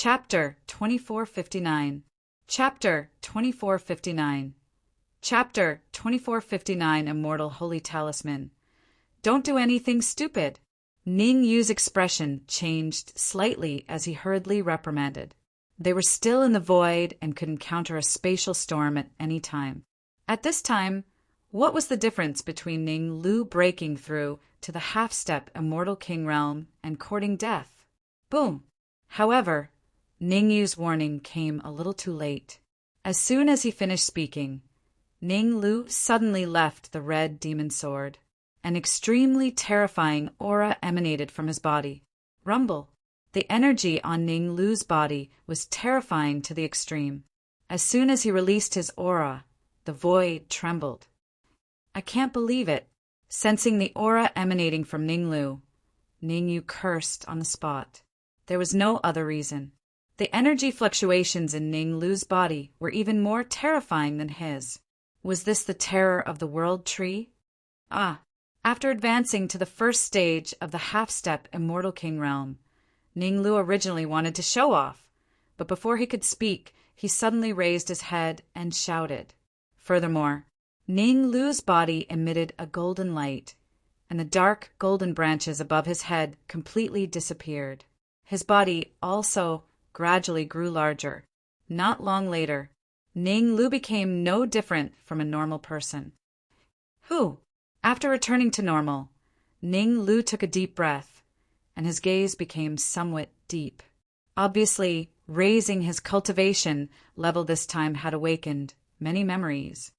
Chapter 2459. Chapter 2459. Chapter 2459. Immortal Holy Talisman. Don't do anything stupid. Ning Yu's expression changed slightly as he hurriedly reprimanded. They were still in the void and could encounter a spatial storm at any time. At this time, what was the difference between Ning Lu breaking through to the half-step immortal king realm and courting death? Boom! However, Ning Yu's warning came a little too late. As soon as he finished speaking, Ning Lu suddenly left the red demon sword. An extremely terrifying aura emanated from his body. Rumble! The energy on Ning Lu's body was terrifying to the extreme. As soon as he released his aura, the void trembled. I can't believe it. Sensing the aura emanating from Ning Lu, Ning Yu cursed on the spot. There was no other reason. The energy fluctuations in Ning Lu's body were even more terrifying than his. Was this the terror of the world tree? After advancing to the first stage of the half-step Immortal King realm, Ning Lu originally wanted to show off, but before he could speak, he suddenly raised his head and shouted. Furthermore, Ning Lu's body emitted a golden light, and the dark golden branches above his head completely disappeared. His body also gradually grew larger. Not long later, Ning Lu became no different from a normal person. After returning to normal, Ning Lu took a deep breath, and his gaze became somewhat deep. Obviously, raising his cultivation level this time had awakened many memories.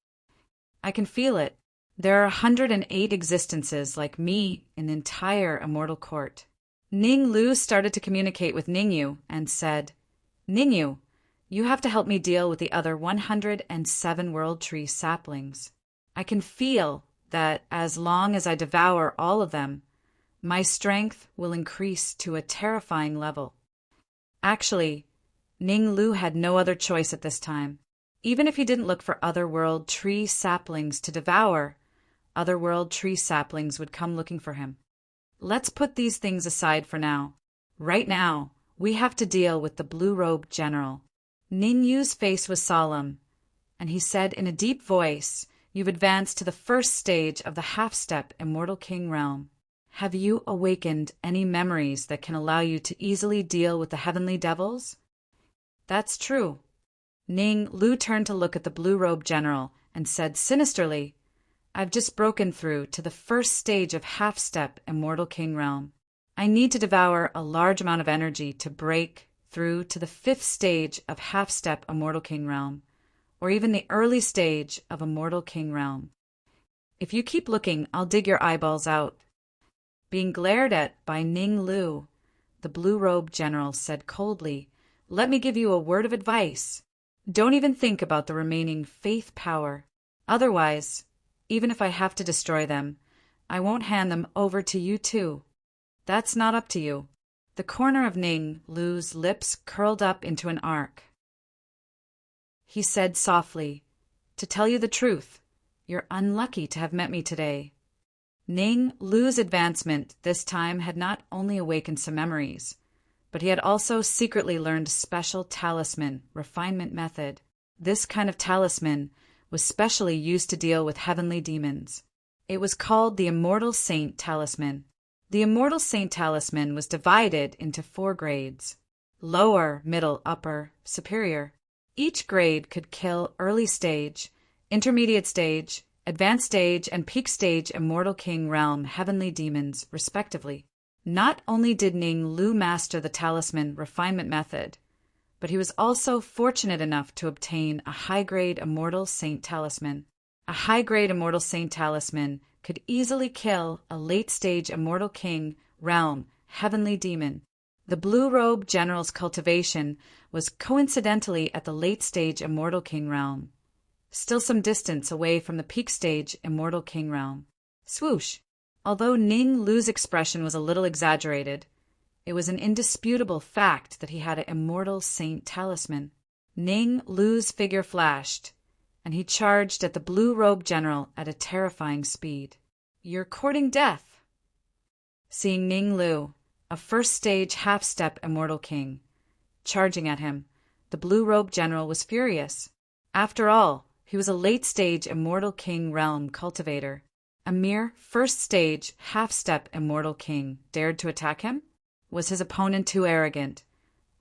I can feel it. There are 108 existences like me in the entire immortal court. Ning Lu started to communicate with Ning Yu and said, Ning Yu, you have to help me deal with the other 107 world tree saplings. I can feel that as long as I devour all of them, my strength will increase to a terrifying level. Actually, Ning Lu had no other choice at this time. Even if he didn't look for other world tree saplings to devour, other world tree saplings would come looking for him. Let's put these things aside for now. Right now, we have to deal with the blue-robed general. Ning Yu's face was solemn, and he said in a deep voice, You've advanced to the first stage of the half-step Immortal King realm. Have you awakened any memories that can allow you to easily deal with the heavenly devils? That's true. Ning Lu turned to look at the blue-robed general and said sinisterly, I've just broken through to the first stage of half-step Immortal King realm. I need to devour a large amount of energy to break through to the 5th stage of half-step Immortal King realm, or even the early stage of Immortal King realm. If you keep looking, I'll dig your eyeballs out. Being glared at by Ning Lu, the blue-robed general said coldly, Let me give you a word of advice. Don't even think about the remaining faith power. Otherwise, even if I have to destroy them, I won't hand them over to you too. That's not up to you. The corner of Ning Lu's lips curled up into an arc. He said softly, To tell you the truth, you're unlucky to have met me today. Ning Lu's advancement this time had not only awakened some memories, but he had also secretly learned a special talisman refinement method. This kind of talisman was specially used to deal with heavenly demons. It was called the Immortal Saint Talisman. The Immortal Saint Talisman was divided into 4 grades: lower, middle, upper, superior. Each grade could kill early stage, intermediate stage, advanced stage, and peak stage Immortal King realm heavenly demons, respectively. Not only did Ning Lu master the talisman refinement method, but he was also fortunate enough to obtain a high-grade Immortal Saint Talisman. A high-grade Immortal Saint Talisman could easily kill a late-stage Immortal King realm heavenly demon. The blue-robe general's cultivation was coincidentally at the late-stage Immortal King realm, still some distance away from the peak stage Immortal King realm. Swoosh! Although Ning Lu's expression was a little exaggerated, it was an indisputable fact that he had an Immortal Saint Talisman. Ning Lu's figure flashed, and he charged at the blue-robed general at a terrifying speed. You're courting death. Seeing Ning Lu, a first-stage half-step Immortal King, charging at him. The blue-robed general was furious. After all, he was a late-stage immortal king realm cultivator. A mere first-stage, half-step immortal king dared to attack him? Was his opponent too arrogant?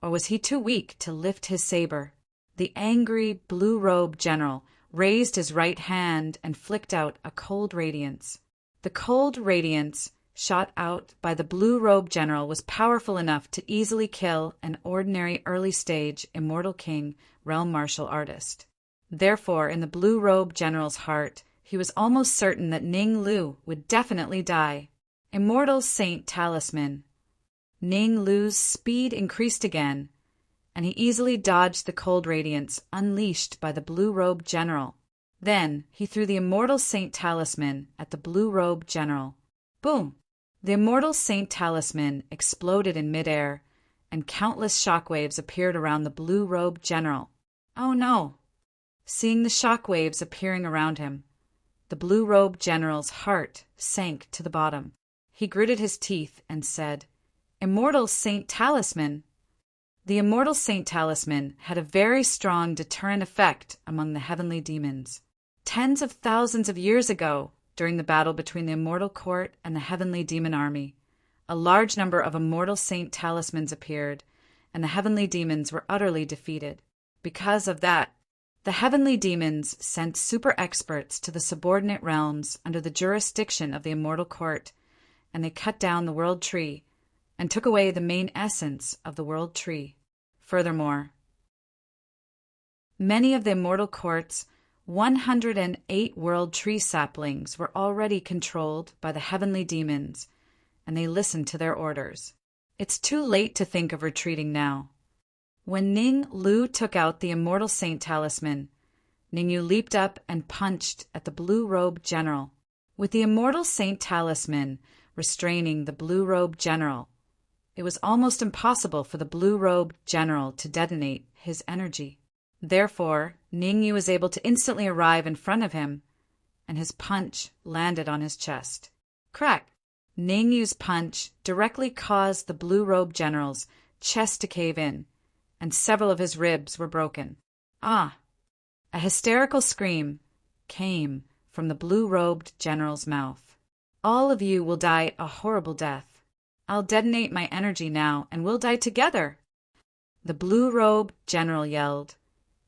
Or was he too weak to lift his saber? The angry, blue-robed general raised his right hand and flicked out a cold radiance. The cold radiance shot out by the blue-robed general was powerful enough to easily kill an ordinary early-stage immortal king realm martial artist. Therefore, in the blue-robed general's heart, he was almost certain that Ning Lu would definitely die. Immortal Saint Talisman. Ning Lu's speed increased again, and he easily dodged the cold radiance unleashed by the blue-robed general. Then he threw the Immortal Saint Talisman at the blue-robed general. Boom! The Immortal Saint Talisman exploded in midair, and countless shockwaves appeared around the blue-robed general. Oh no! Seeing the shockwaves appearing around him, the blue-robed general's heart sank to the bottom. He gritted his teeth and said, "Immortal Saint Talisman!" The Immortal Saint Talisman had a very strong deterrent effect among the heavenly demons. Tens of thousands of years ago, during the battle between the Immortal Court and the heavenly demon army, a large number of Immortal Saint Talismans appeared, and the heavenly demons were utterly defeated. Because of that, the heavenly demons sent super experts to the subordinate realms under the jurisdiction of the Immortal Court, and they cut down the World Tree and took away the main essence of the World Tree. Furthermore, many of the Immortal Court's 108 World Tree saplings were already controlled by the heavenly demons, and they listened to their orders. It's too late to think of retreating now. When Ning Lu took out the Immortal Saint Talisman, Ning Yu leaped up and punched at the blue-robed general. With the Immortal Saint Talisman restraining the blue-robed general, it was almost impossible for the blue-robed general to detonate his energy. Therefore, Ning Yu was able to instantly arrive in front of him, and his punch landed on his chest. Crack! Ning Yu's punch directly caused the blue-robed general's chest to cave in, and several of his ribs were broken. Ah! A hysterical scream came from the blue-robed general's mouth. All of you will die a horrible death. I'll detonate my energy now, and we'll die together. The blue-robed general yelled,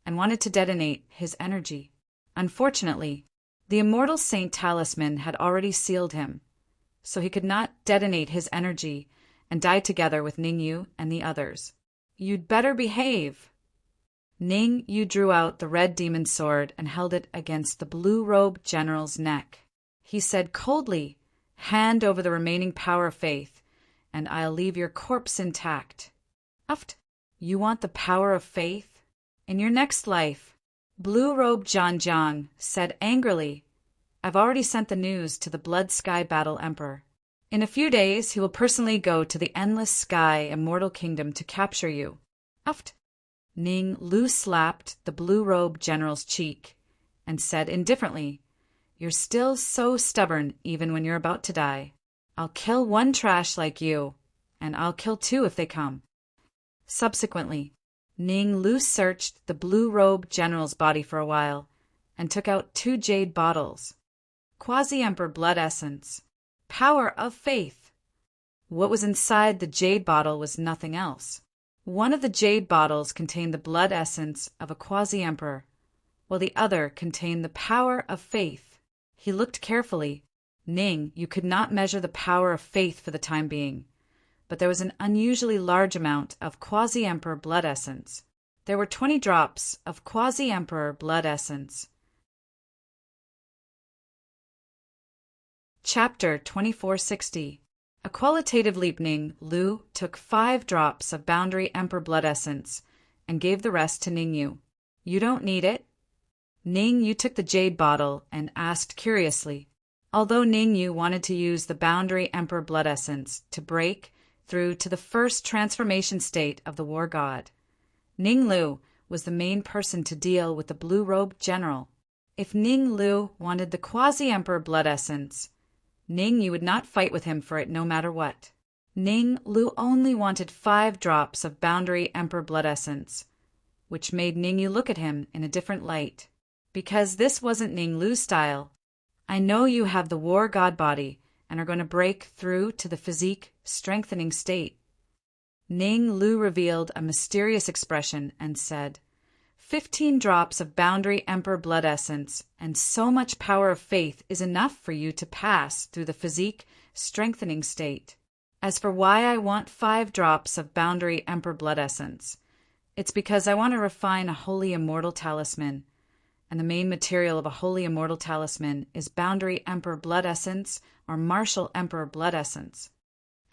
and wanted to detonate his energy. Unfortunately, the Immortal Saint Talisman had already sealed him, so he could not detonate his energy and die together with Ning Yu and the others. You'd better behave. Ning Yu drew out the red demon sword and held it against the blue-robed general's neck. He said coldly, "Hand over the remaining power of faith, and I'll leave your corpse intact." Uft! You want the power of faith? In your next life, blue-robed Zhang said angrily, "I've already sent the news to the Blood Sky Battle Emperor. In a few days, he will personally go to the Endless Sky Immortal Kingdom to capture you." Uft! Ning Lu slapped the blue-robed general's cheek and said indifferently, "You're still so stubborn even when you're about to die. I'll kill one trash like you, and I'll kill two if they come." Subsequently, Ning Lu searched the blue-robed general's body for a while and took out 2 jade bottles. Quasi-Emperor blood essence. Power of faith. What was inside the jade bottle was nothing else. One of the jade bottles contained the blood essence of a quasi-emperor, while the other contained the power of faith. He looked carefully. Ning, you could not measure the power of faith for the time being, but there was an unusually large amount of quasi-emperor blood essence. There were 20 drops of quasi-emperor blood essence. Chapter 2460. A qualitative leap. Ning Lu took 5 drops of Boundary Emperor blood essence and gave the rest to Ning Yu. "You don't need it." Ning Yu took the jade bottle and asked curiously. Although Ning Yu wanted to use the Boundary Emperor blood essence to break through to the first transformation state of the war god, Ning Lu was the main person to deal with the blue-robed general. If Ning Lu wanted the quasi-emperor blood essence, Ning Yu would not fight with him for it no matter what. Ning Lu only wanted 5 drops of Boundary Emperor blood essence, which made Ning Yu look at him in a different light. Because this wasn't Ning Lu's style. I know you have the war god body and are going to break through to the physique strengthening state. Ning Lu revealed a mysterious expression and said, 15 drops of Boundary Emperor blood essence and so much power of faith is enough for you to pass through the physique strengthening state. As for why I want 5 drops of Boundary Emperor blood essence, it's because I want to refine a holy immortal talisman, and the main material of a holy immortal talisman is Boundary Emperor blood essence or Martial Emperor blood essence.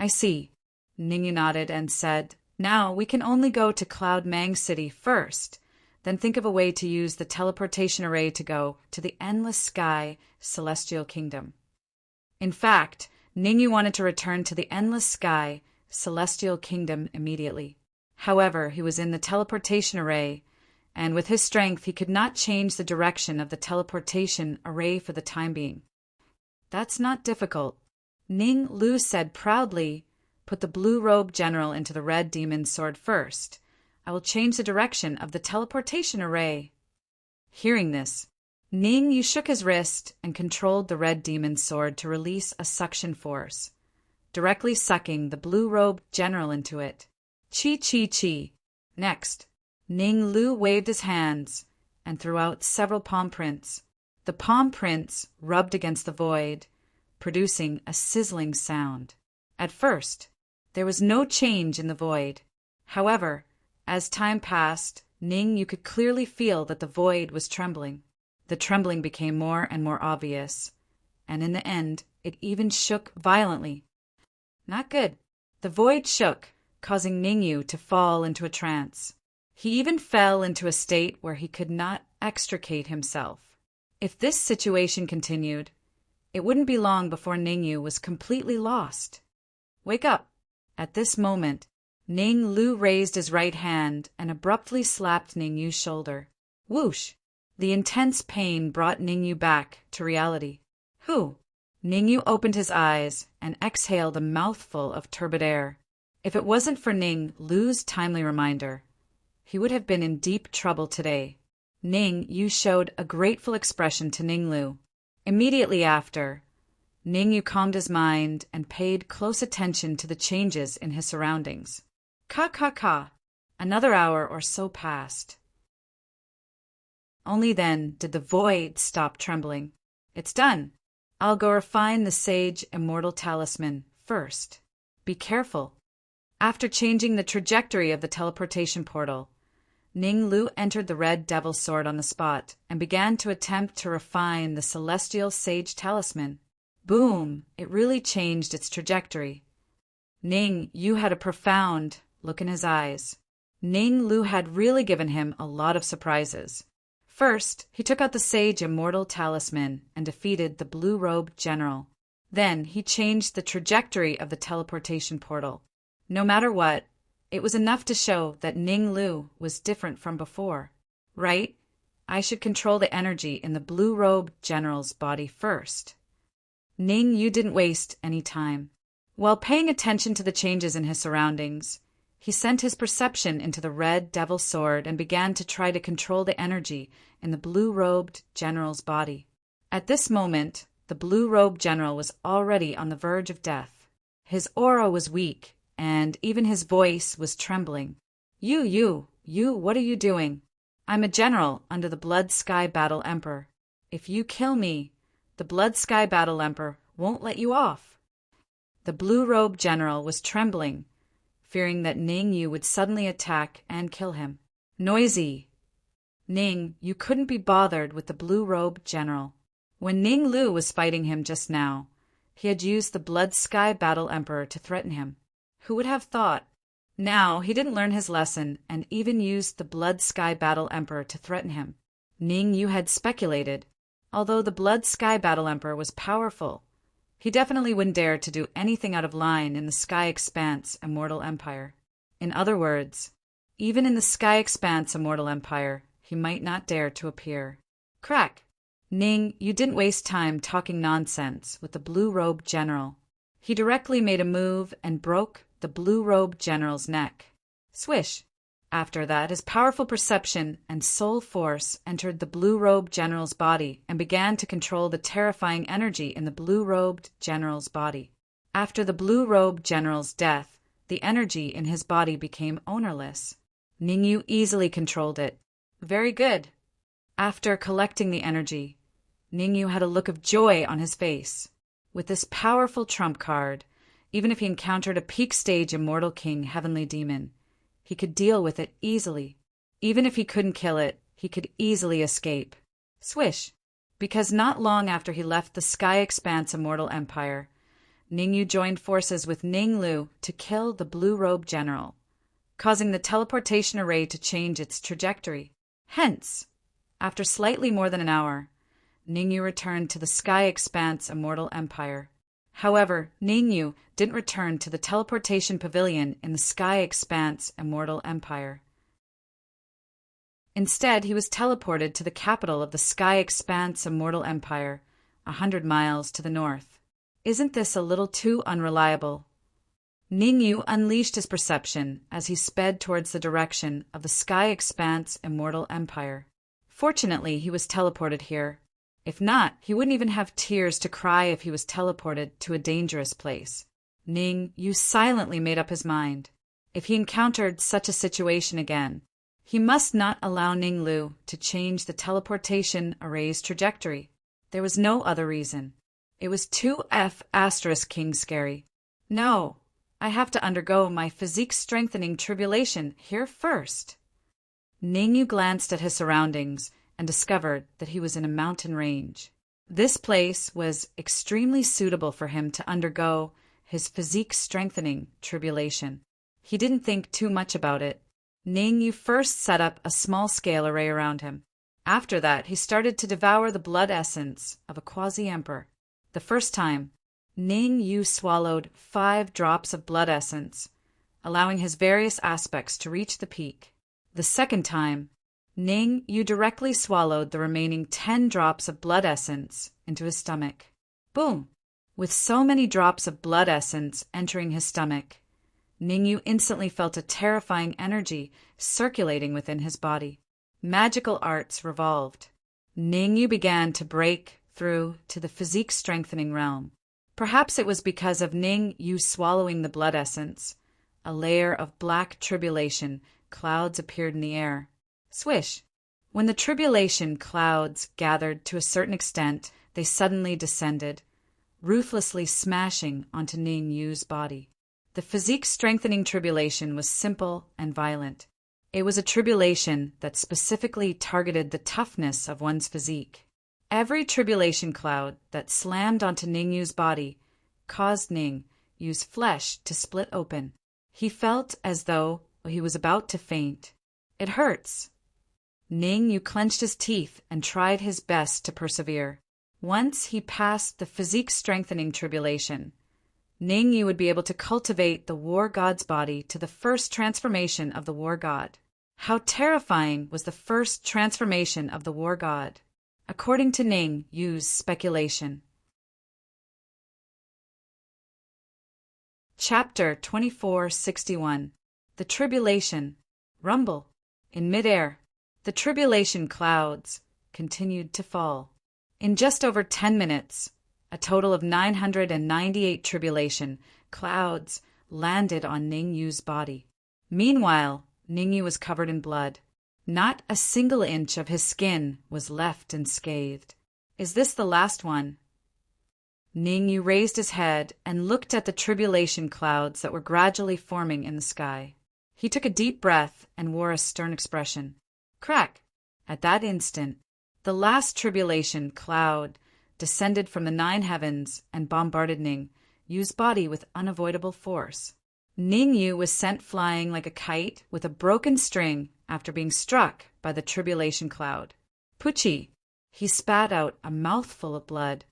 I see. Ning Yu nodded and said, now we can only go to Cloud Mang City first, then think of a way to use the teleportation array to go to the Endless Sky Celestial Kingdom. In fact, Ning Yu wanted to return to the Endless Sky Celestial Kingdom immediately. However, he was in the teleportation array, and with his strength he could not change the direction of the teleportation array for the time being. That's not difficult. Ning Lu said proudly, put the blue-robed general into the red demon's sword first. I will change the direction of the teleportation array. Hearing this, Ning Yu shook his wrist and controlled the red demon's sword to release a suction force, directly sucking the blue-robed general into it. Chi. Next, Ning Lu waved his hands and threw out several palm prints. The palm prints rubbed against the void, producing a sizzling sound. At first, there was no change in the void. However, as time passed, Ning Yu could clearly feel that the void was trembling. The trembling became more and more obvious, and in the end, it even shook violently. Not good. The void shook, causing Ning Yu to fall into a trance. He even fell into a state where he could not extricate himself. If this situation continued, it wouldn't be long before Ning Yu was completely lost. Wake up! At this moment, Ning Lu raised his right hand and abruptly slapped Ning Yu's shoulder. Whoosh! The intense pain brought Ning Yu back to reality. Who? Ning Yu opened his eyes and exhaled a mouthful of turbid air. If it wasn't for Ning Lu's timely reminder, he would have been in deep trouble today. Ning Yu showed a grateful expression to Ning Lu. Immediately after, Ning Yu calmed his mind and paid close attention to the changes in his surroundings. Ka. Another hour or so passed. Only then did the void stop trembling. It's done. I'll go refine the Sage Immortal Talisman first. Be careful. After changing the trajectory of the teleportation portal, Ning Lu entered the Red Devil Sword on the spot and began to attempt to refine the Celestial Sage Talisman. Boom! It really changed its trajectory. Ning Yu had a profound look in his eyes. Ning Lu had really given him a lot of surprises. First, he took out the Sage Immortal Talisman and defeated the blue-robed general. Then he changed the trajectory of the teleportation portal. No matter what, it was enough to show that Ning Lu was different from before. Right? I should control the energy in the blue-robed general's body first. Ning Yu didn't waste any time. While paying attention to the changes in his surroundings, he sent his perception into the Red Devil Sword and began to try to control the energy in the blue-robed general's body. At this moment, the blue-robed general was already on the verge of death. His aura was weak, and even his voice was trembling. You, what are you doing? I'm a general under the Blood Sky Battle Emperor. If you kill me, the Blood Sky Battle Emperor won't let you off. The blue-robed general was trembling, fearing that Ning Yu would suddenly attack and kill him. Noisy. Ning Yu couldn't be bothered with the blue-robed general. When Ning Lu was fighting him just now, he had used the Blood Sky Battle Emperor to threaten him. Who would have thought? Now he didn't learn his lesson and even used the Blood Sky Battle Emperor to threaten him. Ning Yu had speculated. Although the Blood Sky Battle Emperor was powerful, he definitely wouldn't dare to do anything out of line in the Sky Expanse Immortal Empire. In other words, even in the Sky Expanse Immortal Empire, he might not dare to appear. Crack! Ning, you didn't waste time talking nonsense with the blue-robed general. He directly made a move and broke the blue-robed general's neck. Swish! After that, his powerful perception and soul force entered the blue-robed general's body and began to control the terrifying energy in the blue-robed general's body. After the blue-robed general's death, the energy in his body became ownerless. Ningyu easily controlled it. Very good. After collecting the energy, Ningyu had a look of joy on his face. With this powerful trump card, even if he encountered a peak-stage immortal king heavenly demon, he could deal with it easily. Even if he couldn't kill it, he could easily escape. Swish! Because not long after he left the Sky Expanse Immortal Empire, Ningyu joined forces with Ninglu to kill the blue-robed general, causing the teleportation array to change its trajectory. Hence, after slightly more than an hour, Ningyu returned to the Sky Expanse Immortal Empire. However, Ningyu didn't return to the teleportation pavilion in the Sky Expanse Immortal Empire. Instead, he was teleported to the capital of the Sky Expanse Immortal Empire, 100 miles to the north. Isn't this a little too unreliable? Ningyu unleashed his perception as he sped towards the direction of the Sky Expanse Immortal Empire. Fortunately, he was teleported here. If not, he wouldn't even have tears to cry if he was teleported to a dangerous place. Ningyu silently made up his mind. If he encountered such a situation again, he must not allow Ninglu to change the teleportation array's trajectory. There was no other reason. It was too king scary. No, I have to undergo my physique-strengthening tribulation here first. Ningyu glanced at his surroundings and discovered that he was in a mountain range. This place was extremely suitable for him to undergo his physique-strengthening tribulation. He didn't think too much about it. Ningyu first set up a small-scale array around him. After that, he started to devour the blood essence of a quasi-emperor. The first time, Ningyu swallowed 5 drops of blood essence, allowing his various aspects to reach the peak. The second time, Ningyu directly swallowed the remaining 10 drops of blood essence into his stomach. Boom! With so many drops of blood essence entering his stomach, Ningyu instantly felt a terrifying energy circulating within his body. Magical arts revolved. Ningyu began to break through to the physique-strengthening realm. Perhaps it was because of Ningyu swallowing the blood essence. A layer of black tribulation clouds appeared in the air. Swish! When the tribulation clouds gathered to a certain extent, they suddenly descended, ruthlessly smashing onto Ningyu's body. The physique-strengthening tribulation was simple and violent. It was a tribulation that specifically targeted the toughness of one's physique. Every tribulation cloud that slammed onto Ningyu's body caused Ningyu's flesh to split open. He felt as though he was about to faint. It hurts. Ningyu clenched his teeth and tried his best to persevere. Once he passed the physique-strengthening tribulation, Ningyu would be able to cultivate the war god's body to the first transformation of the war god. How terrifying was the first transformation of the war god, according to Ningyu's speculation. Chapter 2461. The Tribulation. Rumble. In midair, the tribulation clouds continued to fall. In just over 10 minutes, a total of 998 tribulation clouds landed on Ningyu's body. Meanwhile, Ningyu was covered in blood. Not a single inch of his skin was left unscathed. Is this the last one? Ningyu raised his head and looked at the tribulation clouds that were gradually forming in the sky. He took a deep breath and wore a stern expression. Crack! At that instant, the last tribulation cloud descended from the 9 heavens and bombarded Ningyu's body with unavoidable force. Ningyu was sent flying like a kite with a broken string after being struck by the tribulation cloud. Puchi! He spat out a mouthful of blood.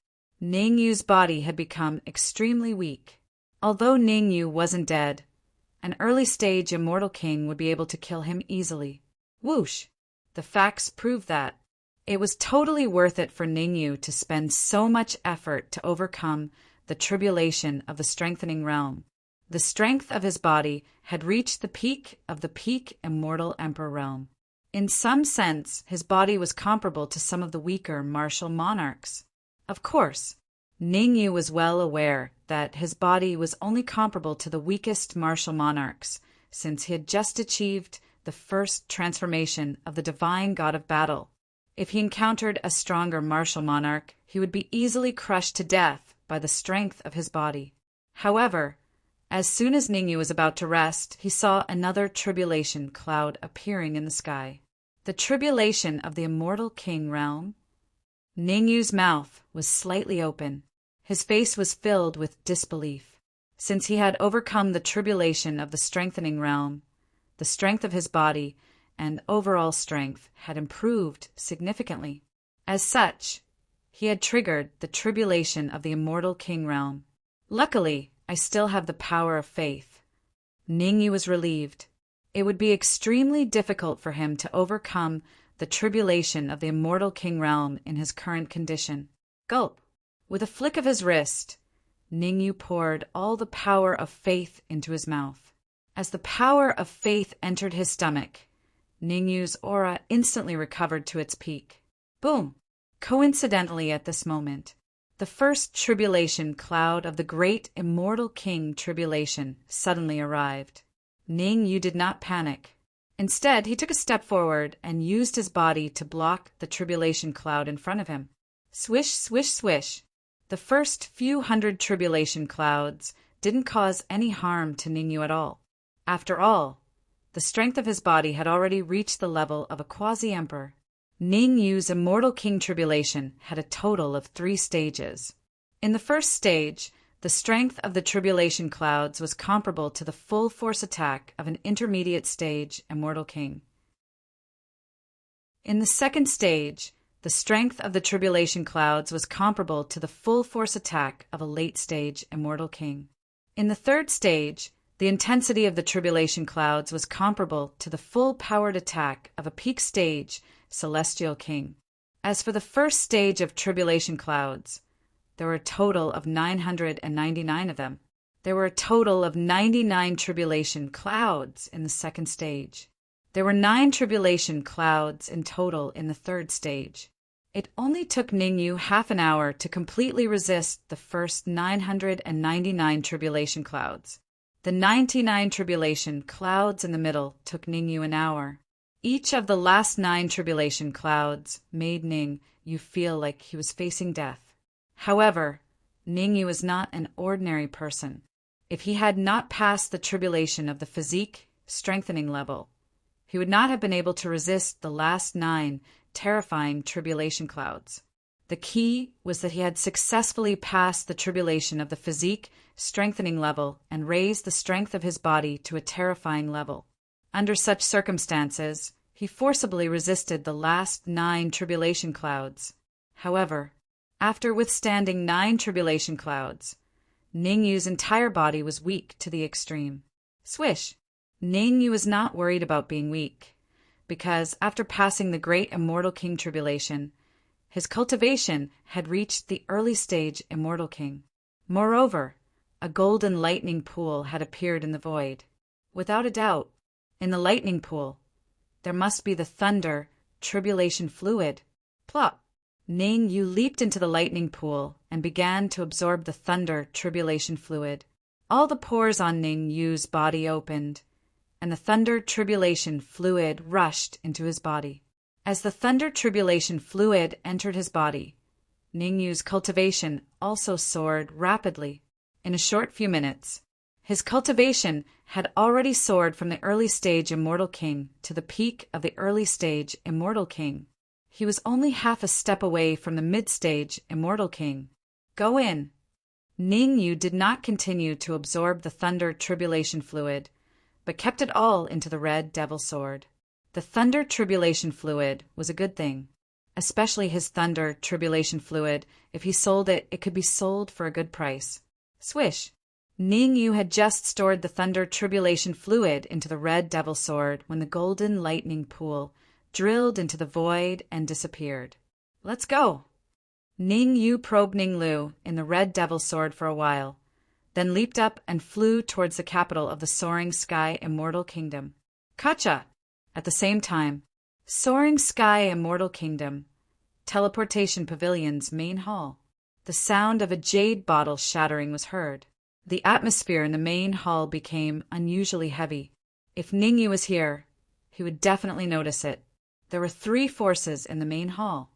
Ningyu's body had become extremely weak. Although Ningyu wasn't dead, an early-stage immortal king would be able to kill him easily. Whoosh! The facts prove that. It was totally worth it for Ningyu to spend so much effort to overcome the tribulation of the strengthening realm. The strength of his body had reached the peak of the peak immortal emperor realm. In some sense, his body was comparable to some of the weaker martial monarchs. Of course, Ningyu was well aware that his body was only comparable to the weakest martial monarchs, since he had just achieved the first transformation of the divine god of battle. If he encountered a stronger martial monarch, he would be easily crushed to death by the strength of his body. However, as soon as Ningyu was about to rest, he saw another tribulation cloud appearing in the sky. The tribulation of the immortal king realm. Ningyu's mouth was slightly open. His face was filled with disbelief. Since he had overcome the tribulation of the strengthening realm, the strength of his body and overall strength had improved significantly. As such, he had triggered the tribulation of the immortal king realm. Luckily, I still have the power of faith. Ningyu was relieved. It would be extremely difficult for him to overcome the tribulation of the immortal king realm in his current condition. Gulp! With a flick of his wrist, Ningyu poured all the power of faith into his mouth. As the power of faith entered his stomach, Ningyu's aura instantly recovered to its peak. Boom! Coincidentally at this moment, the first tribulation cloud of the great immortal king tribulation suddenly arrived. Ningyu did not panic. Instead, he took a step forward and used his body to block the tribulation cloud in front of him. Swish, swish, swish. The first few hundred tribulation clouds didn't cause any harm to Ningyu at all. After all, the strength of his body had already reached the level of a quasi-emperor. Ningyu's immortal king tribulation had a total of 3 stages. In the first stage, the strength of the tribulation clouds was comparable to the full force attack of an intermediate stage immortal king. In the second stage, the strength of the tribulation clouds was comparable to the full force attack of a late stage immortal king. In the third stage, the intensity of the tribulation clouds was comparable to the full-powered attack of a peak stage celestial king. As for the first stage of tribulation clouds, there were a total of 999 of them. There were a total of 99 tribulation clouds in the second stage. There were 9 tribulation clouds in total in the third stage. It only took Ningyu half an hour to completely resist the first 999 tribulation clouds. The 99 tribulation clouds in the middle took Ningyu an hour. Each of the last 9 tribulation clouds made Ningyu feel like he was facing death. However, Ningyu was not an ordinary person. If he had not passed the tribulation of the physique strengthening level, he would not have been able to resist the last 9 terrifying tribulation clouds. The key was that he had successfully passed the tribulation of the physique strengthening level and raised the strength of his body to a terrifying level. Under such circumstances, he forcibly resisted the last 9 tribulation clouds. However, after withstanding 9 tribulation clouds, Ningyu's entire body was weak to the extreme. Swish! Ningyu was not worried about being weak, because after passing the great immortal king tribulation, his cultivation had reached the early stage immortal king. Moreover, a golden lightning pool had appeared in the void. Without a doubt, in the lightning pool, there must be the thunder tribulation fluid. Plop! Ningyu leaped into the lightning pool and began to absorb the thunder tribulation fluid. All the pores on Ningyu's body opened, and the thunder tribulation fluid rushed into his body. As the thunder tribulation fluid entered his body, Ningyu's cultivation also soared rapidly. In a short few minutes, his cultivation had already soared from the early stage immortal king to the peak of the early stage immortal king. He was only half a step away from the mid-stage immortal king. Go in. Ningyu did not continue to absorb the thunder tribulation fluid, but kept it all into the red devil sword. The thunder tribulation fluid was a good thing, especially his thunder tribulation fluid. If he sold it, it could be sold for a good price. Swish! Ningyu had just stored the thunder tribulation fluid into the red devil sword when the golden lightning pool drilled into the void and disappeared. Let's go! Ning Yu probed Ning Lu in the red devil sword for a while, then leaped up and flew towards the capital of the Soaring Sky Immortal Kingdom. Kacha! At the same time, Soaring Sky Immortal Kingdom, Teleportation Pavilion's main hall. The sound of a jade bottle shattering was heard. The atmosphere in the main hall became unusually heavy. If Ningyu was here, he would definitely notice it. There were 3 forces in the main hall.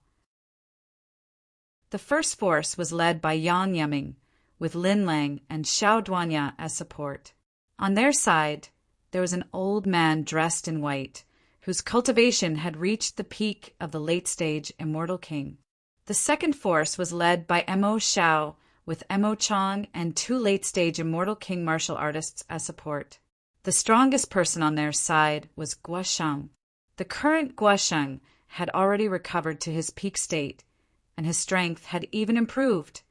The first force was led by Yang Yeming, with Lin Lang and Xiao Duanya as support. On their side, there was an old man dressed in white, whose cultivation had reached the peak of the late-stage Immortal King. The second force was led by Mo Xiao, with Mo Chong and 2 late-stage Immortal King martial artists as support. The strongest person on their side was Guosheng. The current Guosheng had already recovered to his peak state, and his strength had even improved,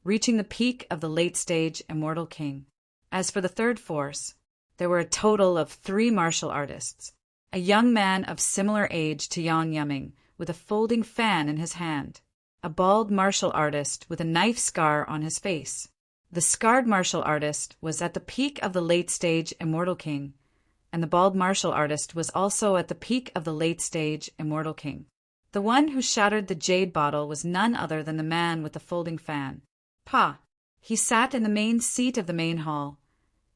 reaching the peak of the late-stage Immortal King. As for the third force, there were a total of 3 martial artists. A young man of similar age to Yang Yeming, with a folding fan in his hand. A bald martial artist with a knife scar on his face. The scarred martial artist was at the peak of the late-stage Immortal King, and the bald martial artist was also at the peak of the late-stage Immortal King. The one who shattered the jade bottle was none other than the man with the folding fan. Pa! He sat in the main seat of the main hall,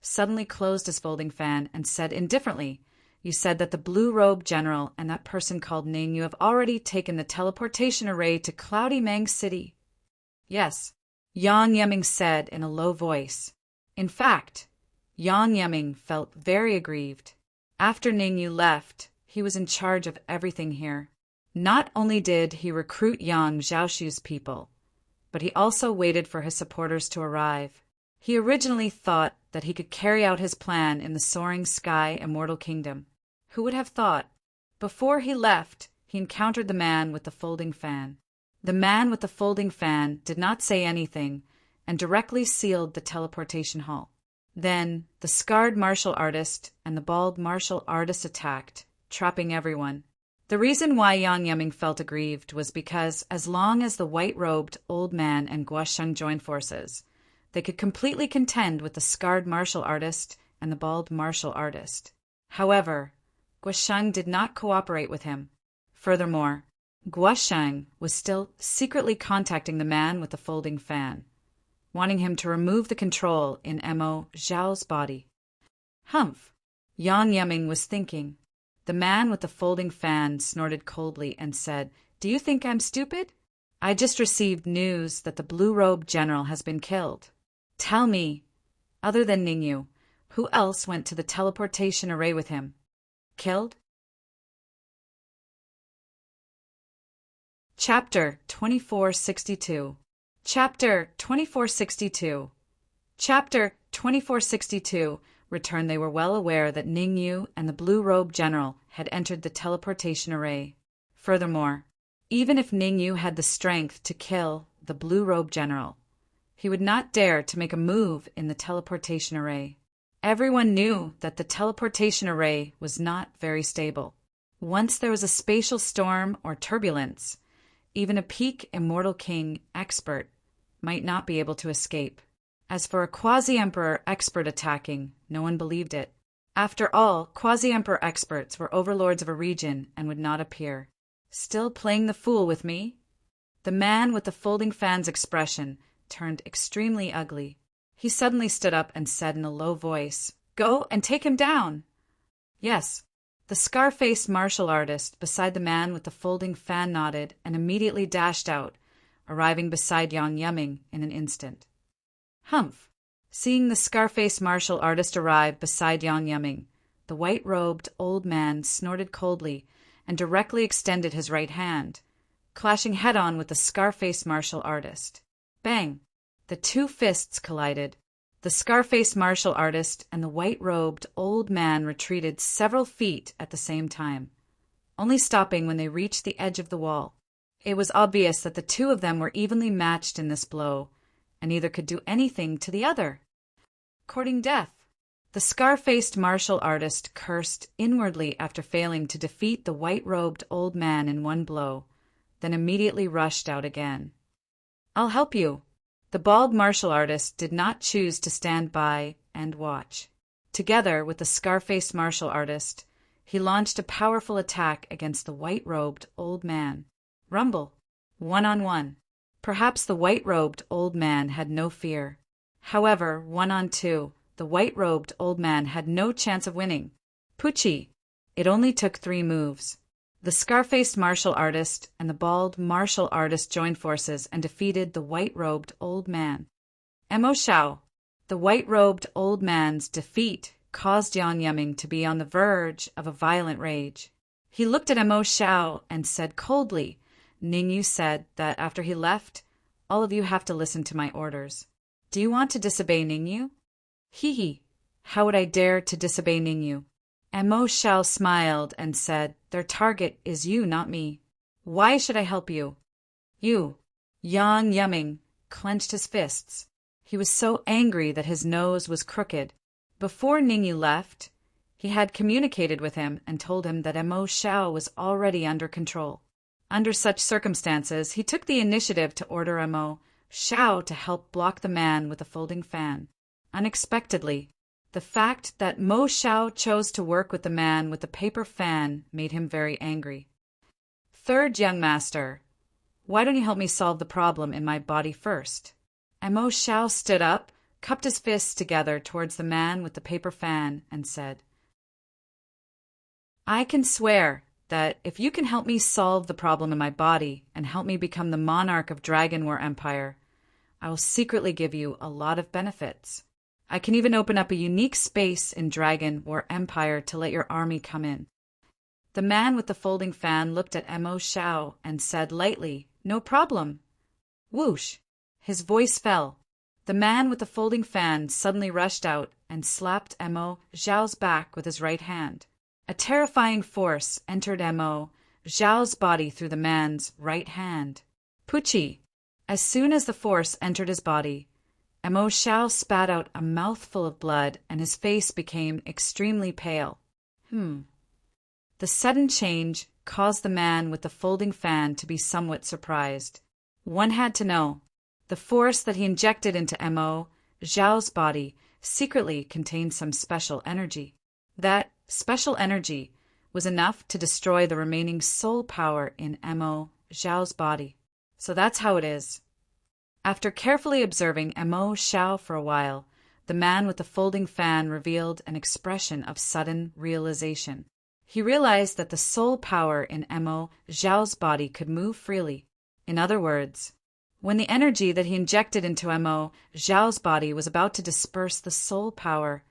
suddenly closed his folding fan, and said indifferently, "You said that the blue-robed general and that person called Ning Yu have already taken the teleportation array to Cloudy Mang City." "Yes," Yang Yeming said in a low voice. In fact, Yang Yeming felt very aggrieved. After Ning Yu left, he was in charge of everything here. Not only did he recruit Yang Zhaoshu's people, but he also waited for his supporters to arrive. He originally thought that he could carry out his plan in the Soaring Sky Immortal Kingdom. Who would have thought? Before he left, he encountered the man with the folding fan. The man with the folding fan did not say anything and directly sealed the teleportation hall. Then the scarred martial artist and the bald martial artist attacked, trapping everyone. The reason why Yang Yeming felt aggrieved was because as long as the white-robed old man and Guosheng joined forces, they could completely contend with the scarred martial artist and the bald martial artist. However, Guosheng did not cooperate with him. Furthermore, Guosheng was still secretly contacting the man with the folding fan, wanting him to remove the control in Mo Zhao's body. Humph! Yang Yeming was thinking. The man with the folding fan snorted coldly and said, "Do you think I'm stupid? I just received news that the blue-robed general has been killed. Tell me, other than Ningyu, who else went to the teleportation array with him? Killed?" Chapter 2462. Chapter 2462. Chapter 2462. Returned. They were well aware that Ningyu and the blue-robed general had entered the teleportation array. Furthermore, even if Ningyu had the strength to kill the blue-robed general, he would not dare to make a move in the teleportation array. Everyone knew that the teleportation array was not very stable. Once there was a spatial storm or turbulence, even a peak Immortal King expert might not be able to escape. As for a quasi-emperor expert attacking, no one believed it. After all, quasi-emperor experts were overlords of a region and would not appear. Still playing the fool with me? The man with the folding fan's expression turned extremely ugly. He suddenly stood up and said in a low voice, "Go and take him down." Yes. The scar-faced martial artist beside the man with the folding fan nodded and immediately dashed out, arriving beside Yang Yeming in an instant. Humph! Seeing the scar-faced martial artist arrive beside Yang Yeming, the white-robed old man snorted coldly and directly extended his right hand, clashing head-on with the scar-faced martial artist. Bang! The 2 fists collided. The scar-faced martial artist and the white-robed old man retreated several feet at the same time, only stopping when they reached the edge of the wall. It was obvious that the 2 of them were evenly matched in this blow, and neither could do anything to the other. Courting death. The scar-faced martial artist cursed inwardly after failing to defeat the white-robed old man in one blow, then immediately rushed out again. I'll help you. The bald martial artist did not choose to stand by and watch. Together with the scar-faced martial artist, he launched a powerful attack against the white-robed old man. Rumble. 1-on-1. Perhaps the white-robed old man had no fear. However, 1-on-2, the white-robed old man had no chance of winning. Poochie. It only took 3 moves. The scar-faced martial artist and the bald martial artist joined forces and defeated the white-robed old man. Mo Shao. The white-robed old man's defeat caused Yan Yuming to be on the verge of a violent rage. He looked at Mo Shao and said coldly, Ningyu said that after he left, all of you have to listen to my orders. Do you want to disobey Ningyu? Hee. How would I dare to disobey Ningyu? Mo Shao smiled and said, their target is you, not me. Why should I help you? You. Yan Yuming clenched his fists. He was so angry that his nose was crooked. Before Ningyu left, he had communicated with him and told him that Mo Shao was already under control. Under such circumstances, he took the initiative to order Mo Shao to help block the man with the folding fan. Unexpectedly, the fact that Mo Shao chose to work with the man with the paper fan made him very angry. Third young master, why don't you help me solve the problem in my body first? Mo Shao stood up, cupped his fists together towards the man with the paper fan, and said, I can swear that if you can help me solve the problem in my body and help me become the monarch of Dragon War Empire, I will secretly give you a lot of benefits. I can even open up a unique space in Dragon War Empire to let your army come in. The man with the folding fan looked at Mo Shao and said lightly, no problem. Whoosh! His voice fell. The man with the folding fan suddenly rushed out and slapped Mo Shao's back with his right hand. A terrifying force entered Mo Shao's body through the man's right hand. Poochie! As soon as the force entered his body, Mo Shao spat out a mouthful of blood and his face became extremely pale. The sudden change caused the man with the folding fan to be somewhat surprised. One had to know. The force that he injected into Mo Shao's body secretly contained some special energy. That special energy was enough to destroy the remaining soul power in Mo Shao's body. So that's how it is. After carefully observing Mo Shao for a while, the man with the folding fan revealed an expression of sudden realization. He realized that the soul power in Mo Shao's body could move freely. In other words, when the energy that he injected into Mo Shao's body was about to disperse the soul power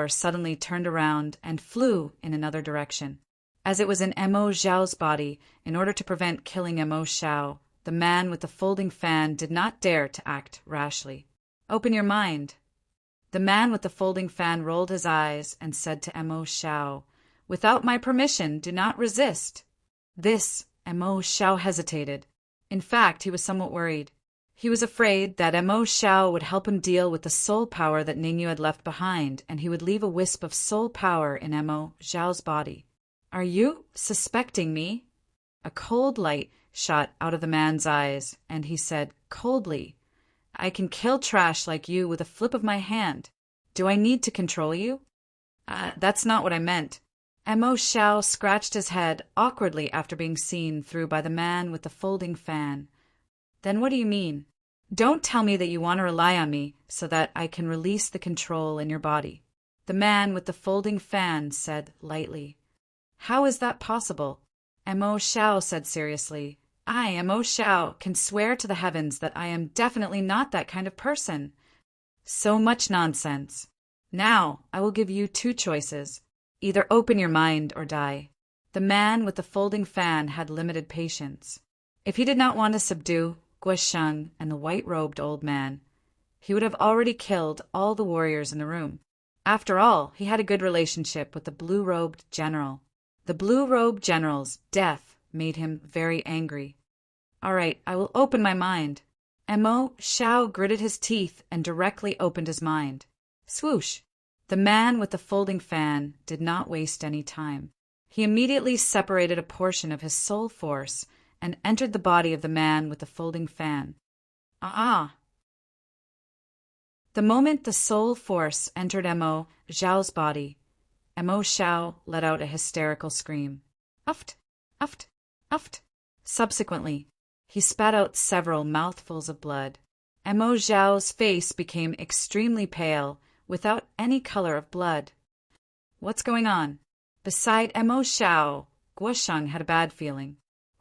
suddenly turned around and flew in another direction. As it was in Mo Shao's body, in order to prevent killing Mo Shao, the man with the folding fan did not dare to act rashly. Open your mind. The man with the folding fan rolled his eyes and said to Mo Shao, without my permission, do not resist. This, Mo Shao hesitated. In fact, he was somewhat worried. He was afraid that Mo Shao would help him deal with the soul power that Ningyu had left behind, and he would leave a wisp of soul power in Mo Shao's body. Are you suspecting me? A cold light shot out of the man's eyes, and he said coldly, I can kill trash like you with a flip of my hand. Do I need to control you? That's not what I meant. Mo Shao scratched his head awkwardly after being seen through by the man with the folding fan. Then what do you mean? Don't tell me that you want to rely on me so that I can release the control in your body. The man with the folding fan said lightly. How is that possible? Mo Shao said seriously. I, Mo Shao, can swear to the heavens that I am definitely not that kind of person. So much nonsense. Now, I will give you 2 choices. Either open your mind or die. The man with the folding fan had limited patience. If he did not want to subdue Guosheng and the white-robed old man, he would have already killed all the warriors in the room. After all, he had a good relationship with the blue-robed general. The blue-robed general's death made him very angry. All right, I will open my mind. Mo Shao gritted his teeth and directly opened his mind. Swoosh! The man with the folding fan did not waste any time. He immediately separated a portion of his soul force and entered the body of the man with the folding fan. Ah! The moment the soul force entered Mo Zhao's body, Mo Zhao let out a hysterical scream. Uft! Uft! Uft! Subsequently, he spat out several mouthfuls of blood. Mo Zhao's face became extremely pale, without any color of blood. What's going on? Beside Mo Zhao, Guosheng had a bad feeling.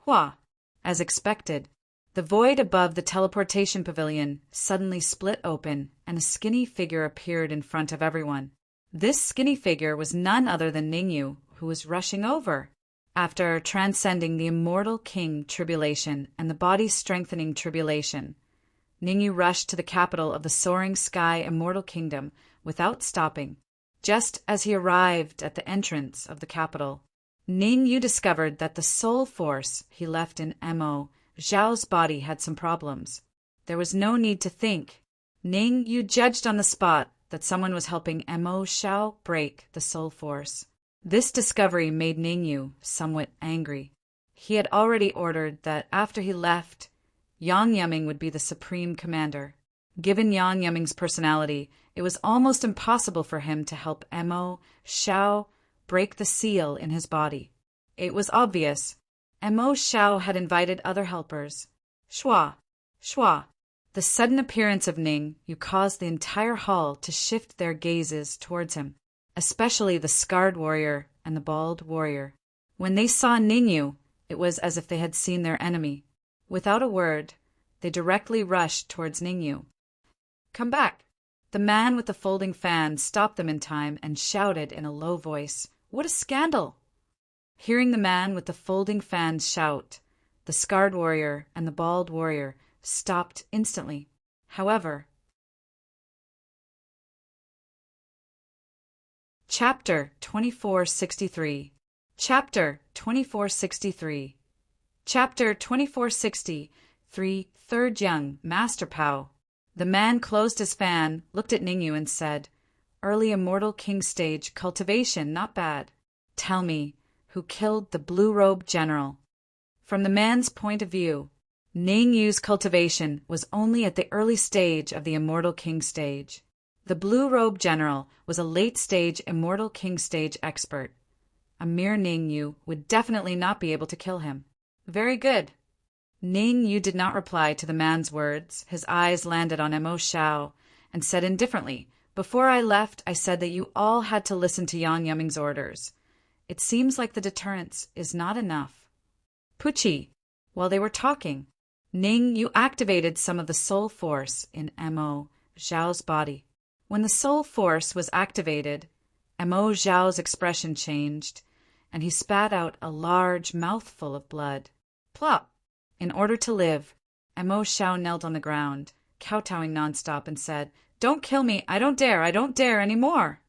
Hua! As expected, the void above the teleportation pavilion suddenly split open, and a skinny figure appeared in front of everyone. This skinny figure was none other than Ningyu, who was rushing over. After transcending the immortal king tribulation and the body-strengthening tribulation, Ningyu rushed to the capital of the soaring sky immortal kingdom without stopping. Just as he arrived at the entrance of the capital, Ningyu discovered that the soul force he left in Mo Zhao's body had some problems. There was no need to think. Ningyu judged on the spot that someone was helping Mo Zhao break the soul force. This discovery made Ningyu somewhat angry. He had already ordered that after he left, Yang Yiming would be the supreme commander. Given Yang Yiming's personality, it was almost impossible for him to help Mo Zhao break the seal in his body. It was obvious. Mo Zhao had invited other helpers. Shua! Shua! The sudden appearance of Ningyu caused the entire hall to shift their gazes towards him, especially the scarred warrior and the bald warrior. When they saw Ningyu, it was as if they had seen their enemy. Without a word, they directly rushed towards Ningyu. Come back! The man with the folding fan stopped them in time and shouted in a low voice, What a scandal! Hearing the man with the folding fan shout, the scarred warrior and the bald warrior stopped instantly. However, Chapter 2463 Chapter 2463 Chapter 2463 Third Young Master Pao. The man closed his fan, looked at Ningyu and said, Early immortal king stage cultivation, not bad. Tell me, who killed the blue-robed general? From the man's point of view, Ningyu's cultivation was only at the early stage of the immortal king stage. The blue-robed general was a late-stage immortal king stage expert. A mere Ningyu would definitely not be able to kill him. Very good. Ningyu did not reply to the man's words. His eyes landed on Mo Zhao and said indifferently, Before I left, I said that you all had to listen to Yang Yiming's orders. It seems like the deterrence is not enough. Pucci, while they were talking, Ningyu activated some of the soul force in Mo Zhao's body. When the soul force was activated, Mo Zhao's expression changed, and he spat out a large mouthful of blood. Plop! In order to live, Mo Zhao knelt on the ground, kowtowing nonstop, and said, Don't kill me, I don't dare any more.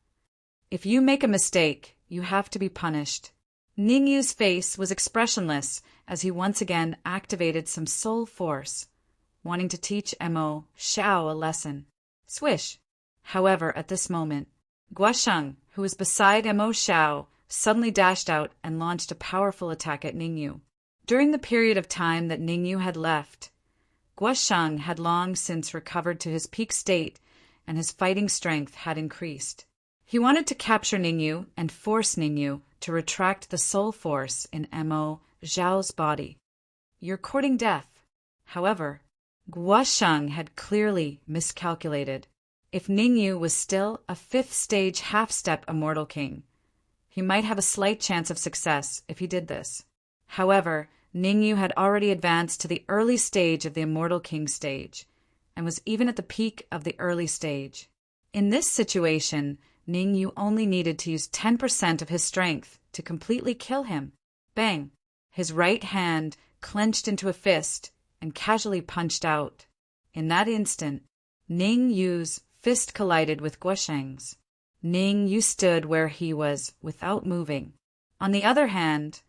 If you make a mistake, you have to be punished. Ningyu's face was expressionless as he once again activated some soul force, wanting to teach Mo Zhao a lesson. Swish! However, at this moment, Guosheng, who was beside Mo Zhao, suddenly dashed out and launched a powerful attack at Ningyu. During the period of time that Ningyu had left, Guosheng had long since recovered to his peak state, and his fighting strength had increased. He wanted to capture Ningyu and force Ningyu to retract the soul force in Mo Zhao's body. You're courting death. However, Guosheng had clearly miscalculated. If Ningyu was still a fifth-stage half-step immortal king, he might have a slight chance of success if he did this. However, Ningyu had already advanced to the early stage of the immortal king stage, and was even at the peak of the early stage. In this situation, Ningyu only needed to use 10% of his strength to completely kill him. Bang! His right hand clenched into a fist and casually punched out. In that instant, Ningyu's fist collided with Guosheng's. Ningyu stood where he was without moving. On the other hand,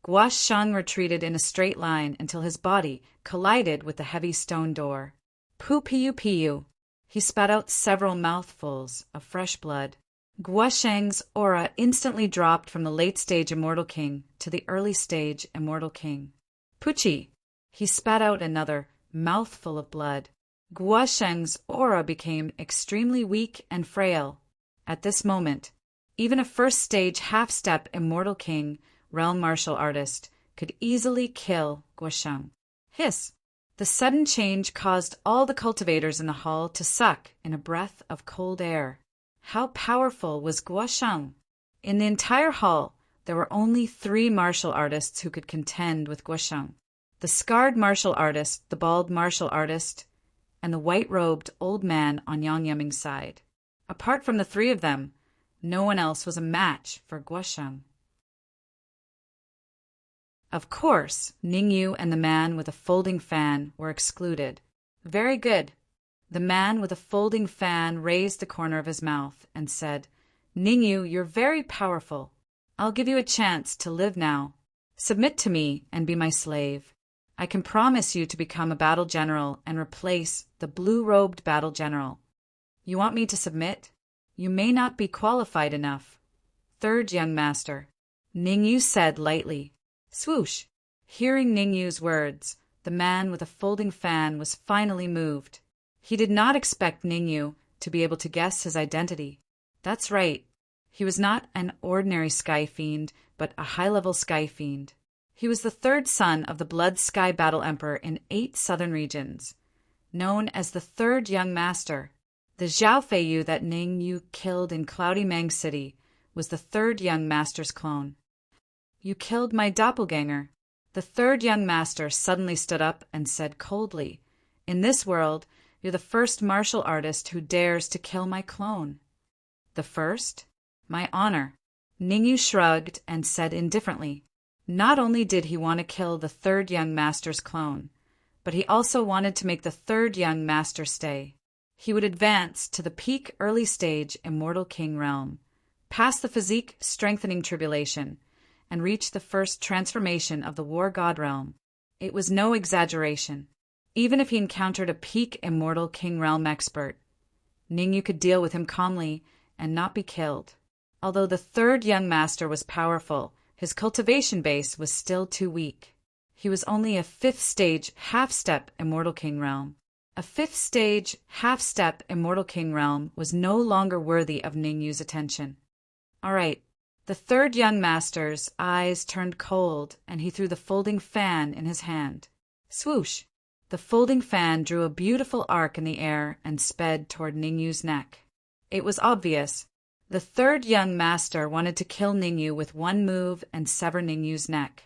Guosheng retreated in a straight line until his body collided with the heavy stone door. Pu-piu-piu. He spat out several mouthfuls of fresh blood. Guosheng's aura instantly dropped from the late-stage Immortal King to the early-stage Immortal King. Pucci! He spat out another mouthful of blood. Guosheng's aura became extremely weak and frail. At this moment, even a first-stage half-step immortal king, realm martial artist, could easily kill Guosheng. Hiss! The sudden change caused all the cultivators in the hall to suck in a breath of cold air. How powerful was Guosheng? In the entire hall, there were only 3 martial artists who could contend with Guosheng: the scarred martial artist, the bald martial artist, and the white-robed old man on Yang Yiming's side. Apart from the 3 of them, no one else was a match for Guosheng. Of course, Ningyu and the man with a folding fan were excluded. Very good. The man with a folding fan raised the corner of his mouth and said, Ningyu, you're very powerful. I'll give you a chance to live now. Submit to me and be my slave. I can promise you to become a battle general and replace the blue-robed battle general. You want me to submit? You may not be qualified enough. 3rd young master, Ningyu said lightly. Swoosh! Hearing Ningyu's words, the man with a folding fan was finally moved. He did not expect Ningyu to be able to guess his identity. That's right. He was not an ordinary sky fiend, but a high-level sky fiend. He was the 3rd son of the Blood Sky Battle Emperor in 8 southern regions, known as the 3rd young master. The Zhao Feiyu that Ningyu killed in Cloudy Mang City was the 3rd young master's clone. You killed my doppelganger. The 3rd young master suddenly stood up and said coldly, In this world, you're the first martial artist who dares to kill my clone. The first? My honor. Ningyu shrugged and said indifferently. Not only did he want to kill the 3rd young master's clone, but he also wanted to make the 3rd young master stay. He would advance to the peak early stage immortal king realm, pass the physique strengthening tribulation, and reach the first transformation of the war god realm. It was no exaggeration. Even if he encountered a peak immortal king realm expert, Ningyu could deal with him calmly and not be killed. Although the 3rd young master was powerful, his cultivation base was still too weak. He was only a 5th stage half-step immortal king realm. A 5th stage half-step immortal king realm was no longer worthy of Ningyu's attention. All right. The 3rd young master's eyes turned cold, and he threw the folding fan in his hand. Swoosh! The folding fan drew a beautiful arc in the air and sped toward Ningyu's neck. It was obvious. The 3rd young master wanted to kill Ningyu with one move and sever Ningyu's neck.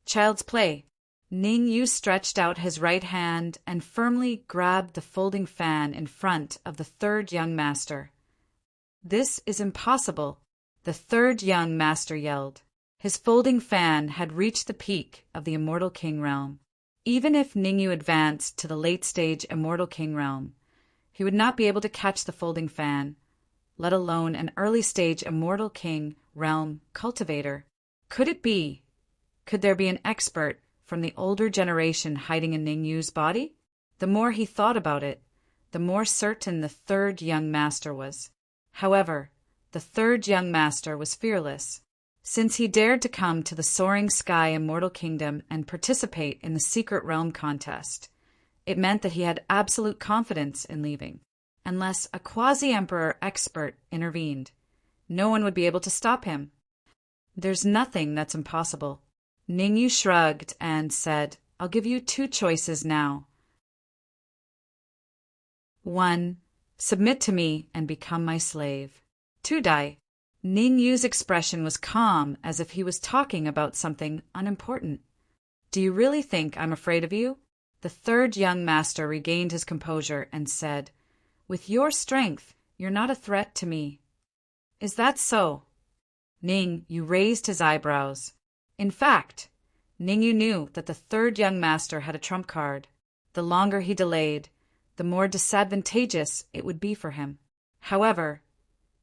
Child's play. Ningyu stretched out his right hand and firmly grabbed the folding fan in front of the 3rd young master. This is impossible. The 3rd young master yelled. His folding fan had reached the peak of the immortal king realm. Even if Ningyu advanced to the late-stage immortal king realm, he would not be able to catch the folding fan, let alone an early-stage immortal king realm cultivator. Could it be? Could there be an expert from the older generation hiding in Ningyu's body? The more he thought about it, the more certain the 3rd young master was. However, the 3rd young master was fearless. Since he dared to come to the soaring sky immortal kingdom and participate in the secret realm contest, it meant that he had absolute confidence in leaving. Unless a quasi-emperor expert intervened, no one would be able to stop him. There's nothing that's impossible. Ningyu shrugged and said, I'll give you 2 choices now. 1. Submit to me and become my slave. 2. Die. Ningyu's expression was calm, as if he was talking about something unimportant. Do you really think I'm afraid of you? The 3rd young master regained his composure and said, With your strength, you're not a threat to me. Is that so? Ningyu raised his eyebrows. In fact, Ningyu knew that the 3rd young master had a trump card. The longer he delayed, the more disadvantageous it would be for him. However,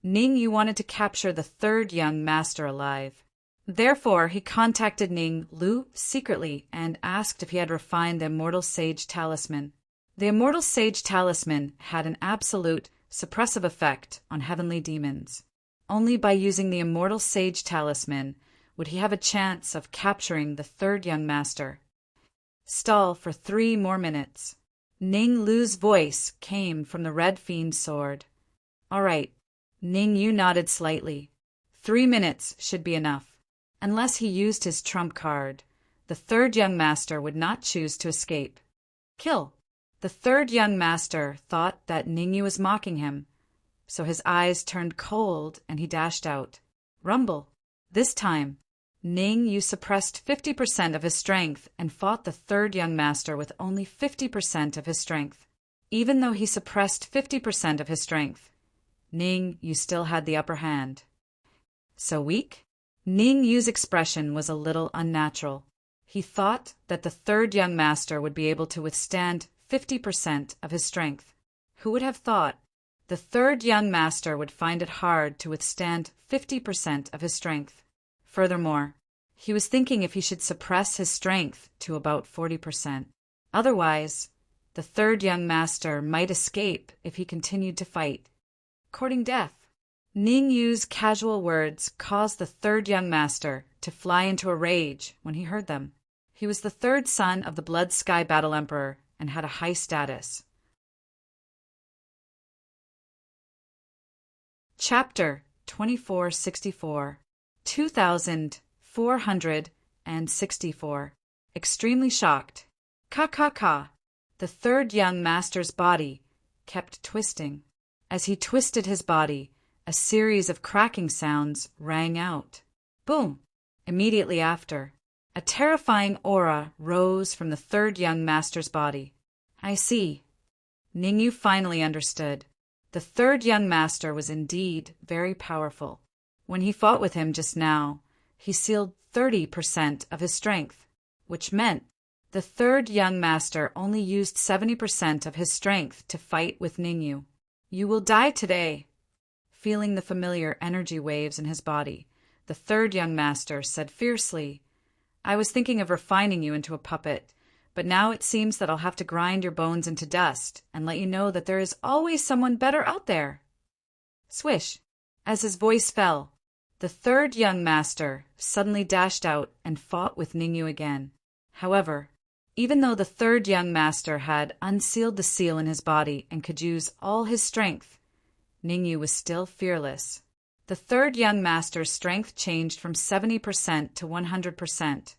Ningyu wanted to capture the 3rd young master alive. Therefore, he contacted Ning Lu secretly and asked if he had refined the Immortal Sage Talisman. The Immortal Sage Talisman had an absolute suppressive effect on heavenly demons. Only by using the Immortal Sage Talisman would he have a chance of capturing the 3rd young master. Stall for 3 more minutes. Ning Lu's voice came from the red fiend's sword. All right. Ning Yu nodded slightly. 3 minutes should be enough. Unless he used his trump card, the third young master would not choose to escape. Kill. The third young master thought that Ning Yu was mocking him, so his eyes turned cold and he dashed out. Rumble. This time, Ning Yu suppressed 50% of his strength and fought the third young master with only 50% of his strength. Even though he suppressed 50% of his strength, Ning Yu still had the upper hand. So weak? Ning Yu's expression was a little unnatural. He thought that the third young master would be able to withstand 50% of his strength. Who would have thought the third young master would find it hard to withstand 50% of his strength? Furthermore, he was thinking if he should suppress his strength to about 40%. Otherwise, the third young master might escape if he continued to fight, courting death. Ning Yu's casual words caused the third young master to fly into a rage when he heard them. He was the third son of the Blood Sky Battle Emperor and had a high status. Chapter 2464. 2464. Extremely shocked. Ka. The third young master's body kept twisting. As he twisted his body, a series of cracking sounds rang out. Boom! Immediately after, a terrifying aura rose from the third young master's body. I see. Ning Yu finally understood. The third young master was indeed very powerful. When he fought with him just now, he sealed 30% of his strength, which meant the third young master only used 70% of his strength to fight with Ning Yu. You will die today. Feeling the familiar energy waves in his body, the third young master said fiercely, I was thinking of refining you into a puppet, but now it seems that I'll have to grind your bones into dust and let you know that there is always someone better out there. Swish. As his voice fell, the third young master suddenly dashed out and fought with Ning Yu again. However, even though the third young master had unsealed the seal in his body and could use all his strength, Ning Yu was still fearless. The third young master's strength changed from 70% to 100%,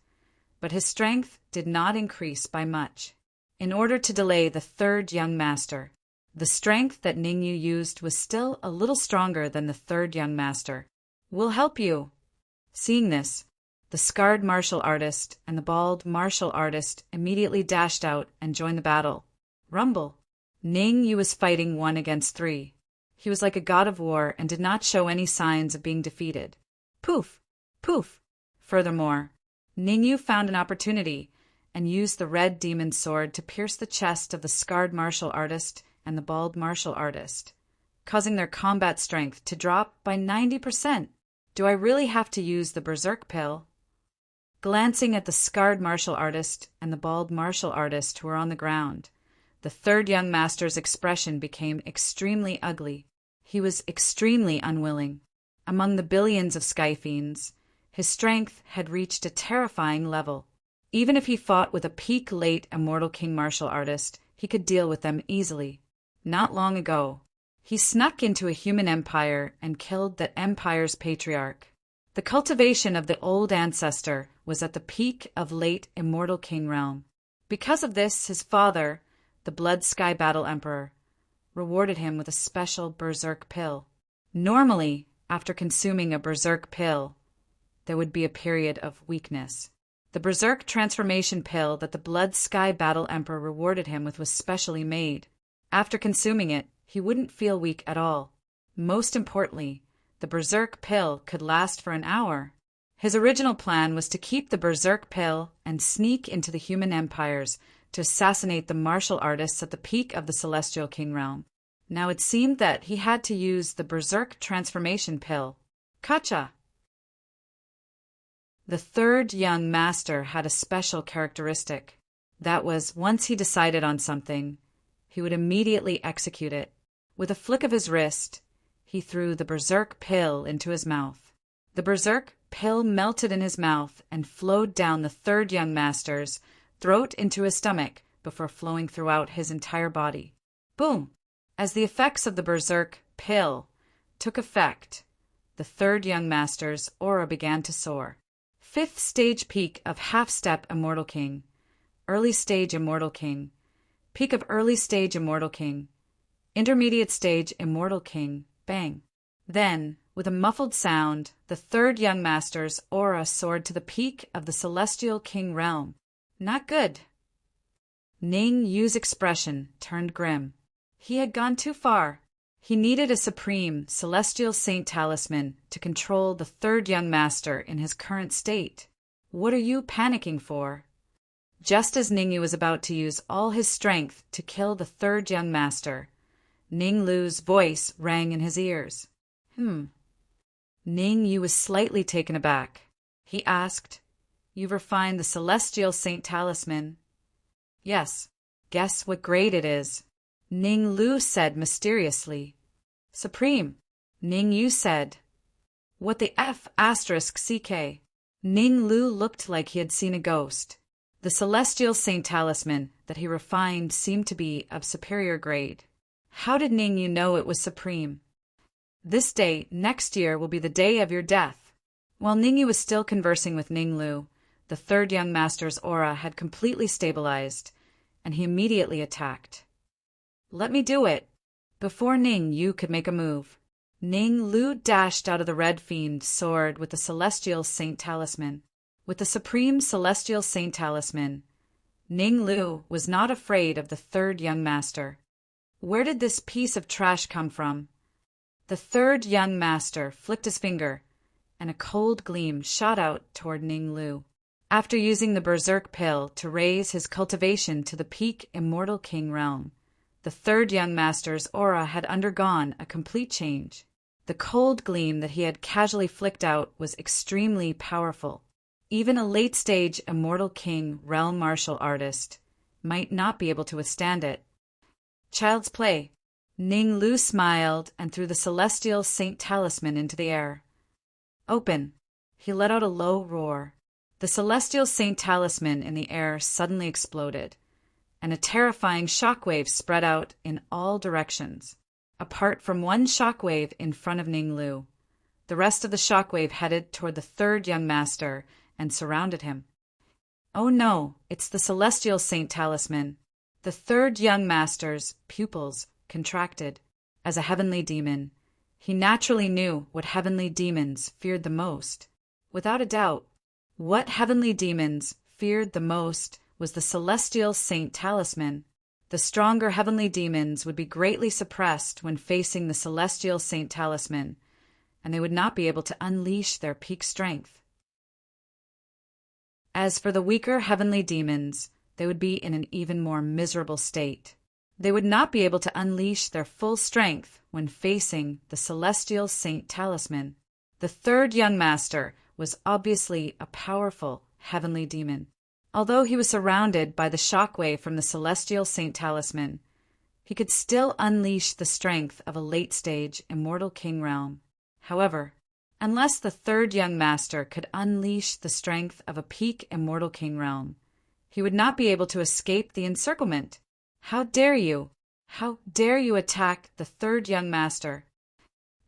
but his strength did not increase by much. In order to delay the third young master, the strength that Ning Yu used was still a little stronger than the third young master. We'll help you. Seeing this, the scarred martial artist and the bald martial artist immediately dashed out and joined the battle. Rumble. Ning Yu was fighting 1 against 3. He was like a god of war and did not show any signs of being defeated. Poof! Poof! Furthermore, Ning Yu found an opportunity and used the red demon sword to pierce the chest of the scarred martial artist and the bald martial artist, causing their combat strength to drop by 90%. Do I really have to use the berserk pill? Glancing at the scarred martial artist and the bald martial artist who were on the ground, the third young master's expression became extremely ugly. He was extremely unwilling. Among the billions of sky fiends, his strength had reached a terrifying level. Even if he fought with a peak late immortal king martial artist, he could deal with them easily. Not long ago, he snuck into a human empire and killed that empire's patriarch. The cultivation of the old ancestor was at the peak of late immortal king realm. Because of this, his father, the Blood Sky Battle Emperor, rewarded him with a special berserk pill. Normally, after consuming a berserk pill, there would be a period of weakness. The berserk transformation pill that the Blood Sky Battle Emperor rewarded him with was specially made. After consuming it, he wouldn't feel weak at all. Most importantly, the berserk pill could last for an hour. His original plan was to keep the berserk pill and sneak into the human empires to assassinate the martial artists at the peak of the Celestial King realm. Now it seemed that he had to use the berserk transformation pill. Kacha! The third young master had a special characteristic. That was, once he decided on something, he would immediately execute it. With a flick of his wrist, he threw the berserk pill into his mouth. The berserk pill melted in his mouth and flowed down the third young master's throat into his stomach before flowing throughout his entire body. Boom! As the effects of the berserk pill took effect, the third young master's aura began to soar. Fifth stage peak of half-step Immortal King. Early stage Immortal King. Peak of early stage Immortal King. Intermediate stage Immortal King. Bang. Then, with a muffled sound, the third young master's aura soared to the peak of the Celestial King realm. Not good. Ning Yu's expression turned grim. He had gone too far. He needed a supreme celestial saint talisman to control the third young master in his current state. What are you panicking for? Just as Ning Yu was about to use all his strength to kill the third young master, Ning Lu's voice rang in his ears. Ning Yu was slightly taken aback. He asked, "You've refined the celestial saint talisman?" "Yes. Guess what grade it is?" Ning Lu said mysteriously. "Supreme." Ning Yu said. "What the F *CK?" Ning Lu looked like he had seen a ghost. The celestial saint talisman that he refined seemed to be of superior grade. How did Ning Yu know it was supreme? "This day next year will be the day of your death." While Ning Yu was still conversing with Ning Lu, the third young master's aura had completely stabilized, and he immediately attacked. "Let me do it." Before Ning Yu could make a move, Ning Lu dashed out of the red fiend sword with the celestial saint talisman. With the supreme celestial saint talisman, Ning Lu was not afraid of the third young master. Where did this piece of trash come from? The third young master flicked his finger, and a cold gleam shot out toward Ning Lu. After using the berserk pill to raise his cultivation to the peak Immortal King realm, the third young master's aura had undergone a complete change. The cold gleam that he had casually flicked out was extremely powerful. Even a late-stage Immortal King realm martial artist might not be able to withstand it. Child's play. Ning Lu smiled and threw the celestial saint talisman into the air. "Open." He let out a low roar. The celestial saint talisman in the air suddenly exploded, and a terrifying shockwave spread out in all directions. Apart from one shockwave in front of Ning Lu, the rest of the shockwave headed toward the third young master and surrounded him. "Oh no, it's the celestial saint talisman." The third young master's pupils contracted. As a heavenly demon, he naturally knew what heavenly demons feared the most. Without a doubt, what heavenly demons feared the most was the celestial saint talisman. The stronger heavenly demons would be greatly suppressed when facing the celestial saint talisman, and they would not be able to unleash their peak strength. As for the weaker heavenly demons, they would be in an even more miserable state. They would not be able to unleash their full strength when facing the celestial saint talisman. The third young master was obviously a powerful heavenly demon. Although he was surrounded by the shockwave from the celestial saint talisman, he could still unleash the strength of a late-stage Immortal King realm. However, unless the third young master could unleash the strength of a peak Immortal King realm, he would not be able to escape the encirclement. How dare you? How dare you attack the third young master?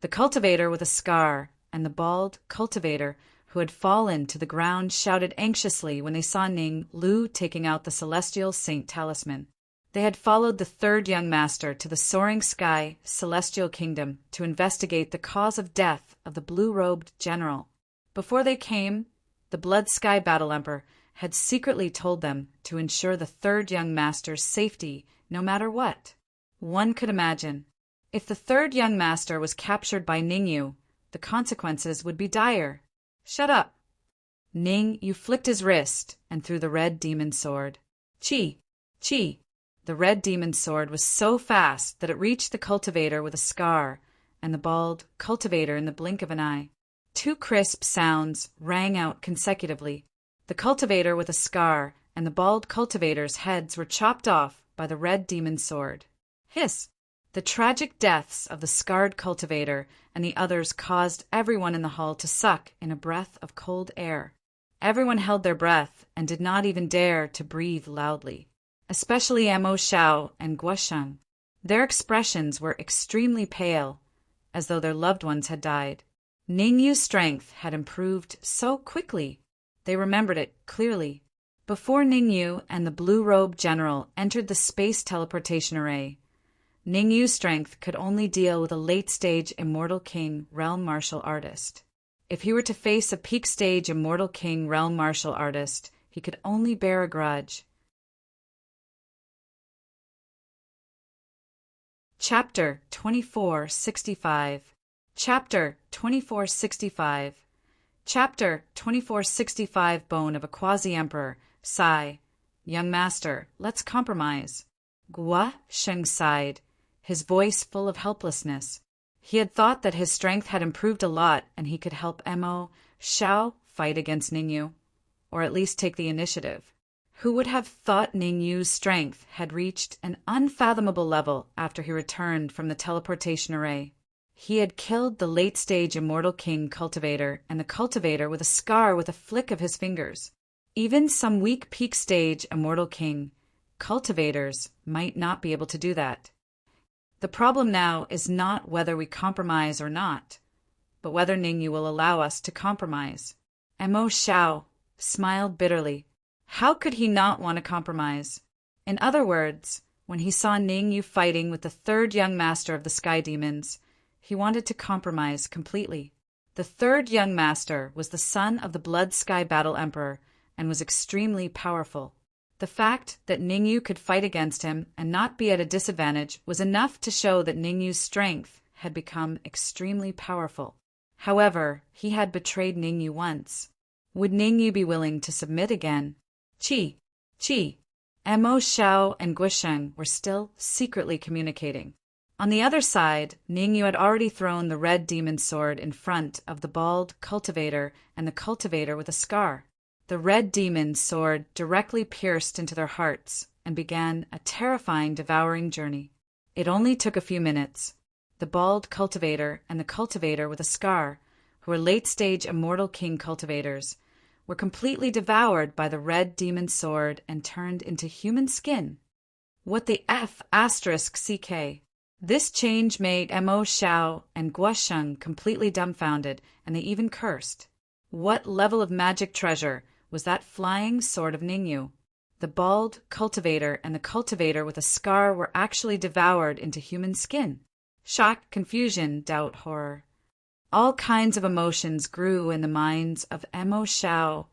The cultivator with a scar and the bald cultivator who had fallen to the ground shouted anxiously when they saw Ning Lu taking out the celestial saint talisman. They had followed the third young master to the soaring sky celestial kingdom to investigate the cause of death of the blue-robed general. Before they came, the Blood Sky Battle Emperor had secretly told them to ensure the third young master's safety no matter what. One could imagine, if the third young master was captured by Ning Yu, the consequences would be dire. "Shut up!" Ning Yu flicked his wrist and threw the red demon sword. Chi! Chi! The red demon sword was so fast that it reached the cultivator with a scar and the bald cultivator in the blink of an eye. Two crisp sounds rang out consecutively. The cultivator with a scar and the bald cultivator's heads were chopped off by the red demon sword. Hiss! The tragic deaths of the scarred cultivator and the others caused everyone in the hall to suck in a breath of cold air. Everyone held their breath and did not even dare to breathe loudly, especially Mo Xiao and Guosheng. Their expressions were extremely pale, as though their loved ones had died. Ning Yu's strength had improved so quickly. They remembered it clearly. Before Ning Yu and the blue-robed general entered the space teleportation array, Ning Yu's strength could only deal with a late-stage Immortal King realm martial artist. If he were to face a peak-stage Immortal King realm martial artist, he could only bear a grudge. Chapter 2465. Chapter 2465. Chapter 2465. Bone of a Quasi-Emperor. Sigh. Young master, let's compromise. Gua Sheng sighed, his voice full of helplessness. He had thought that his strength had improved a lot and he could help Mo Xiao fight against Ning Yu, or at least take the initiative. Who would have thought Ning Yu's strength had reached an unfathomable level after he returned from the teleportation array? He had killed the late-stage Immortal King cultivator and the cultivator with a scar with a flick of his fingers. Even some weak peak-stage Immortal King cultivators might not be able to do that. The problem now is not whether we compromise or not, but whether Ning Yu will allow us to compromise. Mo Xiao smiled bitterly. How could he not want to compromise? In other words, when he saw Ning Yu fighting with the third young master of the Sky Demons, he wanted to compromise completely. The third young master was the son of the Blood Sky Battle Emperor and was extremely powerful. The fact that Ning Yu could fight against him and not be at a disadvantage was enough to show that Ning Yu's strength had become extremely powerful. However, he had betrayed Ning Yu once. Would Ning Yu be willing to submit again? Qi. Mo Xiao and Guosheng were still secretly communicating. On the other side, Ning Yu had already thrown the red demon sword in front of the bald cultivator and the cultivator with a scar. The red demon's sword directly pierced into their hearts and began a terrifying devouring journey. It only took a few minutes. The bald cultivator and the cultivator with a scar, who were late-stage Immortal King cultivators, were completely devoured by the red demon sword and turned into human skin. What the F***CK? This change made Mo Xiao and Guosheng completely dumbfounded, and they even cursed. What level of magic treasure was that flying sword of Ning Yu? The bald cultivator and the cultivator with a scar were actually devoured into human skin. Shock, confusion, doubt, horror. All kinds of emotions grew in the minds of Mo Xiao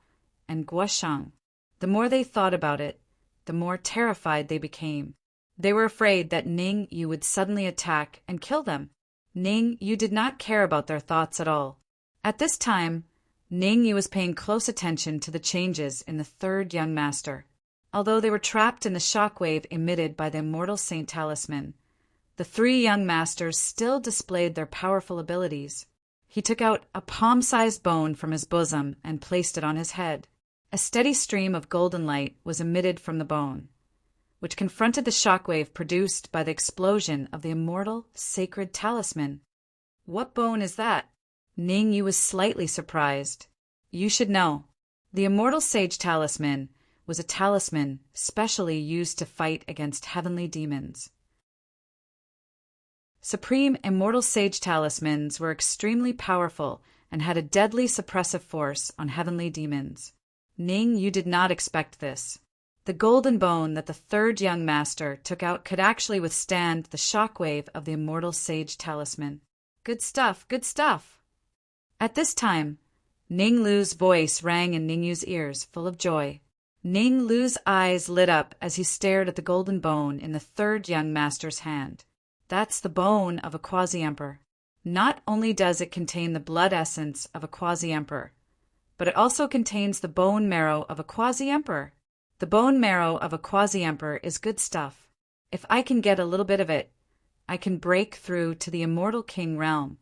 and Guosheng. The more they thought about it, the more terrified they became. They were afraid that Ning Yu would suddenly attack and kill them. Ning Yu did not care about their thoughts at all. At this time, Ning Yu was paying close attention to the changes in the third young master. Although they were trapped in the shockwave emitted by the Immortal Saint Talisman, the three young masters still displayed their powerful abilities. He took out a palm-sized bone from his bosom and placed it on his head. A steady stream of golden light was emitted from the bone, which confronted the shockwave produced by the explosion of the Immortal Sacred Talisman. What bone is that? Ning Yu was slightly surprised. You should know. The Immortal Sage Talisman was a talisman specially used to fight against heavenly demons. Supreme Immortal Sage Talismans were extremely powerful and had a deadly suppressive force on heavenly demons. Ning Yu did not expect this. The golden bone that the third young master took out could actually withstand the shockwave of the Immortal Sage Talisman. Good stuff, good stuff. At this time, Ning Lu's voice rang in Ning Yu's ears, full of joy. Ning Lu's eyes lit up as he stared at the golden bone in the third young master's hand. That's the bone of a quasi-emperor. Not only does it contain the blood essence of a quasi-emperor, but it also contains the bone marrow of a quasi-emperor. The bone marrow of a quasi-emperor is good stuff. If I can get a little bit of it, I can break through to the Immortal King realm.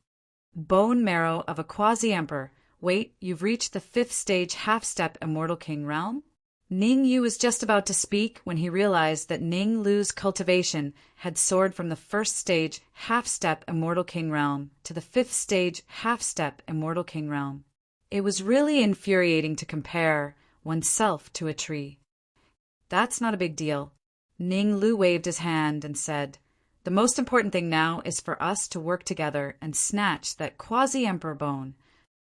Bone marrow of a quasi-emperor. Wait, you've reached the 5th stage half-step Immortal King realm? Ning Yu was just about to speak when he realized that Ning Lu's cultivation had soared from the 1st stage half-step Immortal King realm to the 5th stage half-step Immortal King realm. It was really infuriating to compare oneself to a tree. That's not a big deal. Ning Lu waved his hand and said, "The most important thing now is for us to work together and snatch that quasi-emperor bone."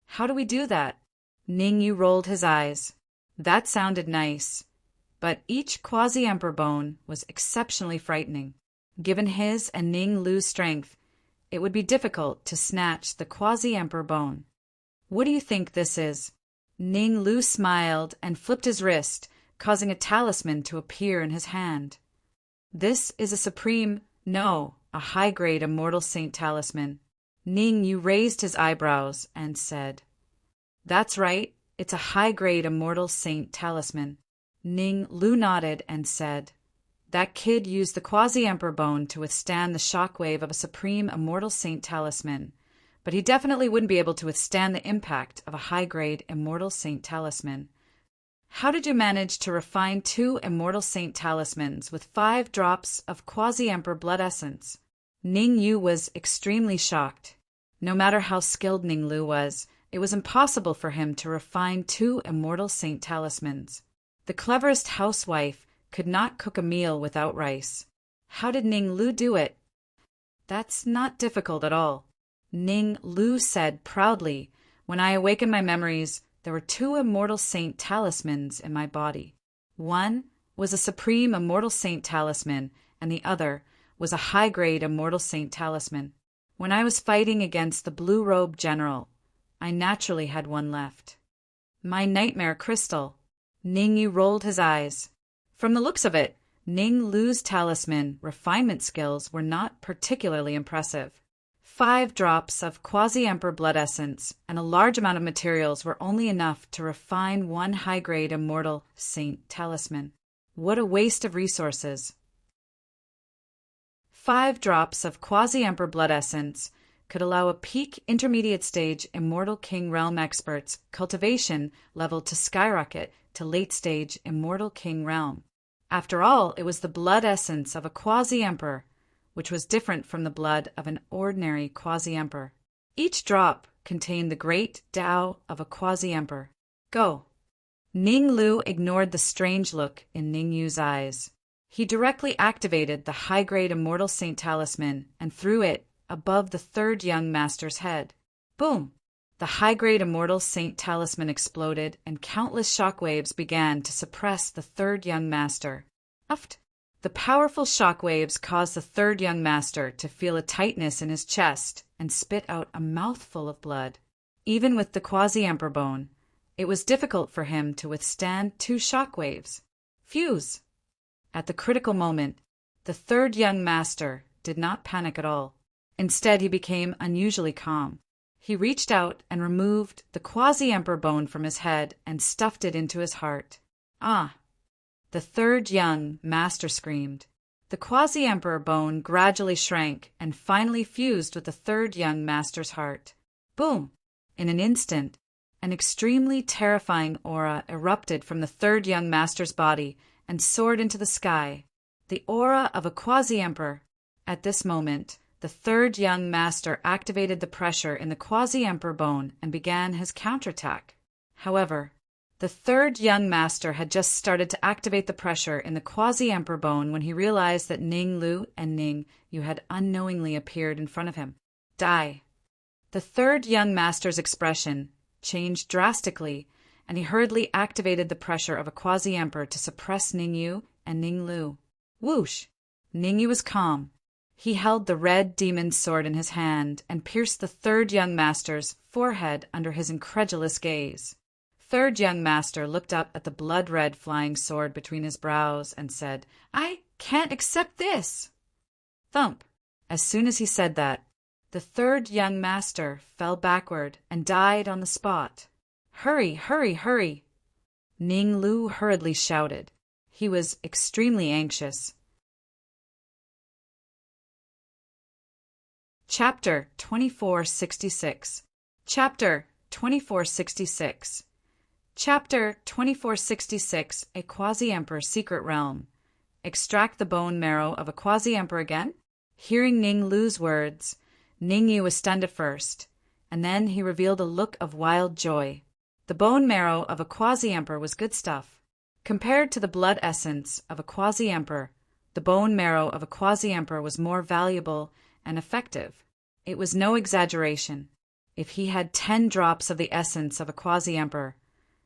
"How do we do that?" Ning Yu rolled his eyes. That sounded nice, but each quasi-emperor bone was exceptionally frightening. Given his and Ning Lu's strength, it would be difficult to snatch the quasi-emperor bone. "What do you think this is?" Ning Lu smiled and flipped his wrist, causing a talisman to appear in his hand. "This is a a high-grade immortal saint talisman." Ning Yu raised his eyebrows and said, "That's right, it's a high-grade immortal saint talisman." Ning Lu nodded and said, "That kid used the quasi-emperor bone to withstand the shockwave of a supreme immortal saint talisman, but he definitely wouldn't be able to withstand the impact of a high-grade immortal saint talisman. How did you manage to refine 2 immortal saint talismans with 5 drops of quasi-emperor blood essence?" Ning Yu was extremely shocked. No matter how skilled Ning Lu was, it was impossible for him to refine 2 immortal saint talismans. The cleverest housewife could not cook a meal without rice. How did Ning Lu do it? "That's not difficult at all," Ning Lu said proudly. "When I awakened my memories, there were 2 immortal saint talismans in my body. One was a supreme immortal saint talisman, and the other was a high-grade immortal saint talisman. When I was fighting against the blue-robed general, I naturally had one left. My nightmare crystal." Ning Yu rolled his eyes. From the looks of it, Ning Lu's talisman refinement skills were not particularly impressive. 5 drops of quasi-emperor blood essence and a large amount of materials were only enough to refine 1 high-grade immortal saint talisman. What a waste of resources. 5 drops of quasi-emperor blood essence could allow a peak intermediate stage immortal king realm expert's cultivation level to skyrocket to late stage immortal king realm. After all, it was the blood essence of a quasi-emperor, which was different from the blood of an ordinary quasi-emperor. Each drop contained the great Tao of a quasi-emperor. "Go." Ning Lu ignored the strange look in Ning Yu's eyes. He directly activated the high-grade immortal saint talisman and threw it above the 3rd young master's head. Boom! The high-grade immortal saint talisman exploded, and countless shockwaves began to suppress the 3rd young master. Uft! The powerful shockwaves caused the 3rd young master to feel a tightness in his chest and spit out a mouthful of blood. Even with the quasi-emperor bone, it was difficult for him to withstand 2 shockwaves. Fuse! At the critical moment, the 3rd young master did not panic at all. Instead, he became unusually calm. He reached out and removed the quasi-emperor bone from his head and stuffed it into his heart. "Ah!" The 3rd young master screamed. The quasi-emperor bone gradually shrank and finally fused with the 3rd young master's heart. Boom! In an instant, an extremely terrifying aura erupted from the 3rd young master's body and soared into the sky. The aura of a quasi-emperor. At this moment, the 3rd young master activated the pressure in the quasi-emperor bone and began his counterattack. However, the 3rd young master had just started to activate the pressure in the quasi-emperor bone when he realized that Ning Lu and Ning Yu had unknowingly appeared in front of him. Die! The 3rd young master's expression changed drastically, and he hurriedly activated the pressure of a quasi-emperor to suppress Ning Yu and Ning Lu. Whoosh! Ning Yu was calm. He held the red demon's sword in his hand and pierced the 3rd young master's forehead under his incredulous gaze. 3rd young master looked up at the blood-red flying sword between his brows and said, "I can't accept this." Thump! As soon as he said that, the 3rd young master fell backward and died on the spot. "Hurry, hurry, hurry!" Ning Lu hurriedly shouted. He was extremely anxious. Chapter 2466. Chapter 2466. Chapter 2466, A Quasi-Emperor Secret Realm. Extract the bone marrow of a quasi-emperor again? Hearing Ning Lu's words, Ning Yu was stunned at first, and then he revealed a look of wild joy. The bone marrow of a quasi-emperor was good stuff. Compared to the blood essence of a quasi-emperor, the bone marrow of a quasi-emperor was more valuable and effective. It was no exaggeration. If he had 10 drops of the essence of a quasi-emperor,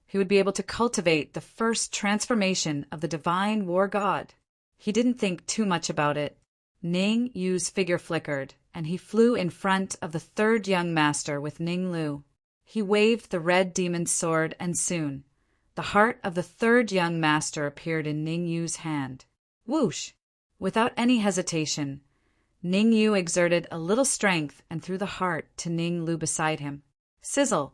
he would be able to cultivate the first transformation of the divine war god. He didn't think too much about it. Ning Yu's figure flickered, and he flew in front of the third young master with Ning Lu. He waved the red demon's sword, and soon the heart of the third young master appeared in Ning Yu's hand. Whoosh! Without any hesitation, Ning Yu exerted a little strength and threw the heart to Ning Lu beside him. Sizzle!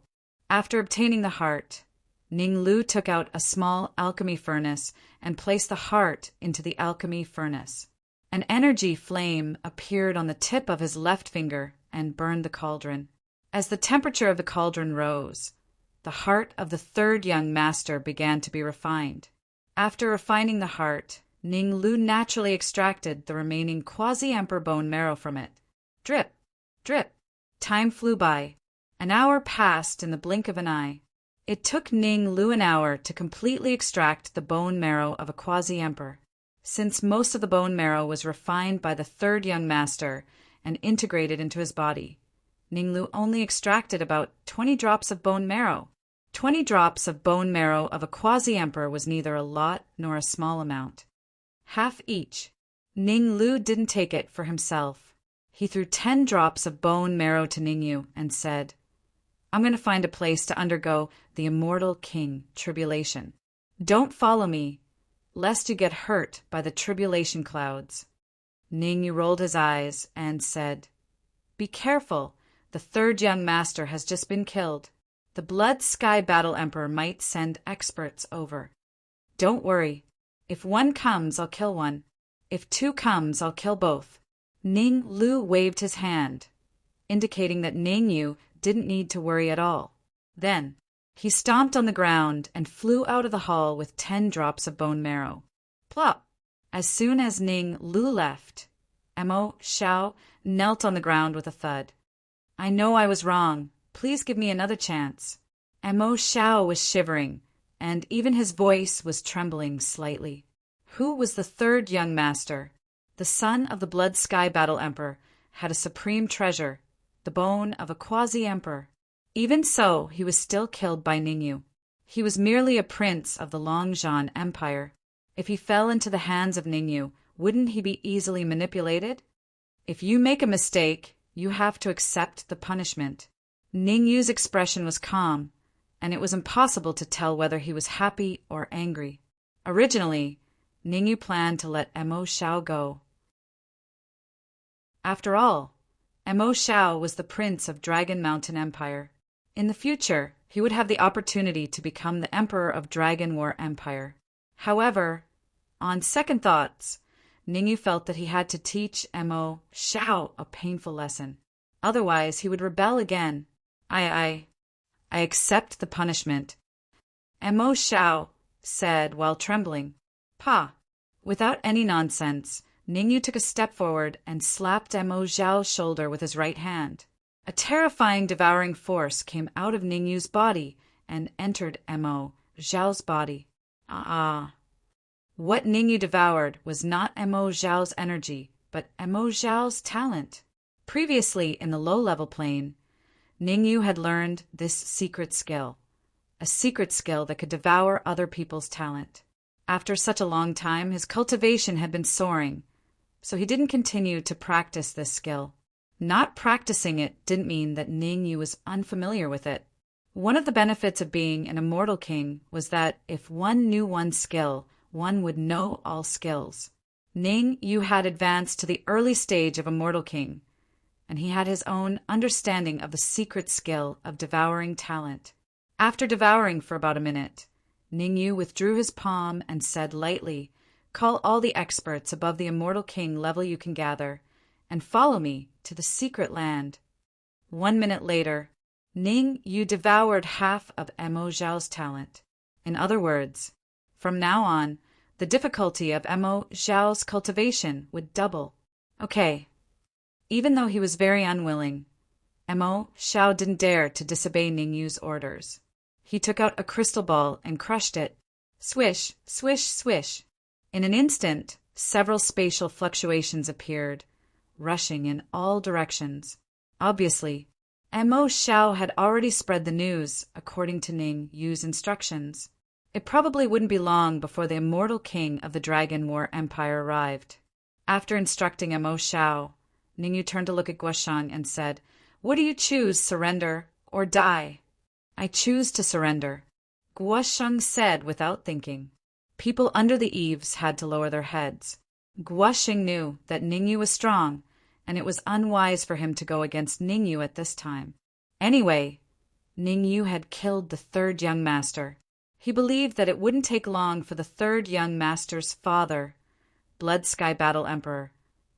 After obtaining the heart, Ning Lu took out a small alchemy furnace and placed the heart into the alchemy furnace. An energy flame appeared on the tip of his left finger and burned the cauldron. As the temperature of the cauldron rose, the heart of the third young master began to be refined. After refining the heart, Ning Lu naturally extracted the remaining quasi-emperor bone marrow from it. Drip, drip. Time flew by. An hour passed in the blink of an eye. It took Ning Lu an hour to completely extract the bone marrow of a quasi-emperor. Since most of the bone marrow was refined by the third young master and integrated into his body, Ning Lu only extracted about 20 drops of bone marrow. 20 drops of bone marrow of a quasi-emperor was neither a lot nor a small amount. Half each. Ning Lu didn't take it for himself. He threw 10 drops of bone marrow to Ning Yu and said, "I'm going to find a place to undergo the immortal king tribulation. Don't follow me, lest you get hurt by the tribulation clouds." Ning Yu rolled his eyes and said, "Be careful. The third young master has just been killed. The Blood Sky Battle Emperor might send experts over." "Don't worry. If one comes, I'll kill one. If 2 comes, I'll kill both." Ning Lu waved his hand, indicating that Ning Yu didn't need to worry at all. Then he stomped on the ground and flew out of the hall with 10 drops of bone marrow. Plop! As soon as Ning Lu left, Mo Xiao knelt on the ground with a thud. "I know I was wrong. Please give me another chance." Mo Xiao was shivering, and even his voice was trembling slightly. Who was the third young master? The son of the Blood Sky Battle Emperor had a supreme treasure, the bone of a quasi-emperor. Even so, he was still killed by Ning Yu. He was merely a prince of the Longzhan Empire. If he fell into the hands of Ning Yu, wouldn't he be easily manipulated? If you make a mistake, you have to accept the punishment. Ning Yu's expression was calm, and it was impossible to tell whether he was happy or angry. Originally, Ning Yu planned to let Mo Xiao go. After all, Mo Xiao was the prince of Dragon Mountain Empire. In the future, he would have the opportunity to become the emperor of Dragon War Empire. However, on second thoughts, Ning Yu felt that he had to teach Mo Xiao a painful lesson. Otherwise, he would rebel again. I accept the punishment," Mo Xiao said while trembling. "Pa!" Without any nonsense, Ning Yu took a step forward and slapped Mo Xiao's shoulder with his right hand. A terrifying devouring force came out of Ning Yu's body and entered Mo Xiao's body. What Ning Yu devoured was not Mo Xiao's energy, but Mo Xiao's talent. Previously, in the low-level plane, Ning Yu had learned this secret skill, a secret skill that could devour other people's talent. After such a long time, his cultivation had been soaring, so he didn't continue to practice this skill. Not practicing it didn't mean that Ning Yu was unfamiliar with it. One of the benefits of being an immortal king was that if one knew one skill, one would know all skills. Ning Yu had advanced to the early stage of immortal king, and he had his own understanding of the secret skill of devouring talent. After devouring for about a minute, Ning Yu withdrew his palm and said lightly, "Call all the experts above the immortal king level you can gather, and follow me to the secret land." 1 minute later, Ning Yu devoured half of Mo Xiao's talent. In other words, from now on, the difficulty of Mo Xiao's cultivation would double. Okay. Even though he was very unwilling, Mo Xiao didn't dare to disobey Ningyu's orders. He took out a crystal ball and crushed it. Swish, swish, swish. In an instant, several spatial fluctuations appeared, rushing in all directions. Obviously, Mo Xiao had already spread the news according to Ning Yu's instructions. It probably wouldn't be long before the immortal king of the Dragon War Empire arrived. After instructing Mo Xiao, Ning Yu turned to look at Guosheng and said, "What do you choose, surrender or die?" "I choose to surrender," Guosheng said without thinking. People under the eaves had to lower their heads. Guosheng knew that Ningyu was strong, and it was unwise for him to go against Ningyu at this time. Anyway, Ningyu had killed the third young master. He believed that it wouldn't take long for the third young master's father, Blood Sky Battle Emperor,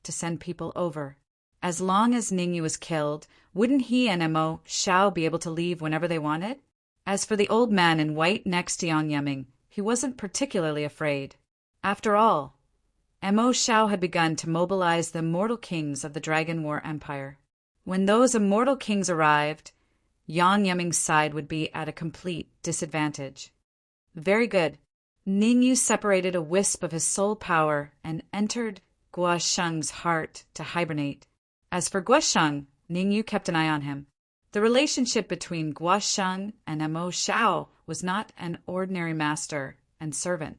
to send people over. As long as Ningyu was killed, wouldn't he and Mo Xiao be able to leave whenever they wanted? As for the old man in white next to Yang Yiming, he wasn't particularly afraid. After all, Mo Xiao had begun to mobilize the immortal kings of the Dragon War Empire. When those immortal kings arrived, Yang Yiming's side would be at a complete disadvantage. Very good. Ningyu separated a wisp of his soul power and entered Guosheng's heart to hibernate. As for Guosheng, Ningyu kept an eye on him. The relationship between Guosheng and Mo Xiao was not an ordinary master and servant.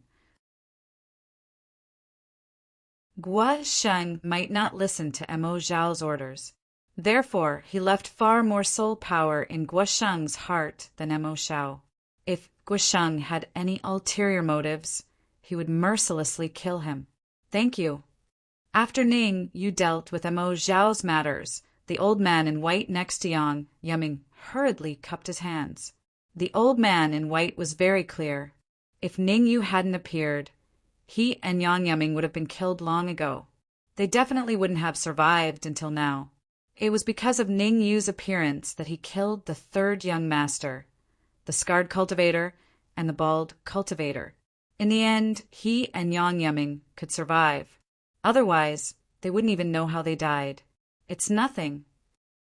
Guosheng might not listen to Mo Xiao's orders. Therefore, he left far more soul power in Guosheng's heart than Mo Xiao. If Guosheng had any ulterior motives, he would mercilessly kill him. Thank you. After Ning Yu dealt with Mo Xiao's matters, the old man in white next to Yang Yiming hurriedly cupped his hands. The old man in white was very clear. If Ning Yu hadn't appeared, he and Yang Yiming would have been killed long ago. They definitely wouldn't have survived until now. It was because of Ning Yu's appearance that he killed the third young master, the scarred cultivator, and the bald cultivator. In the end, he and Yang Yiming could survive. Otherwise, they wouldn't even know how they died. It's nothing.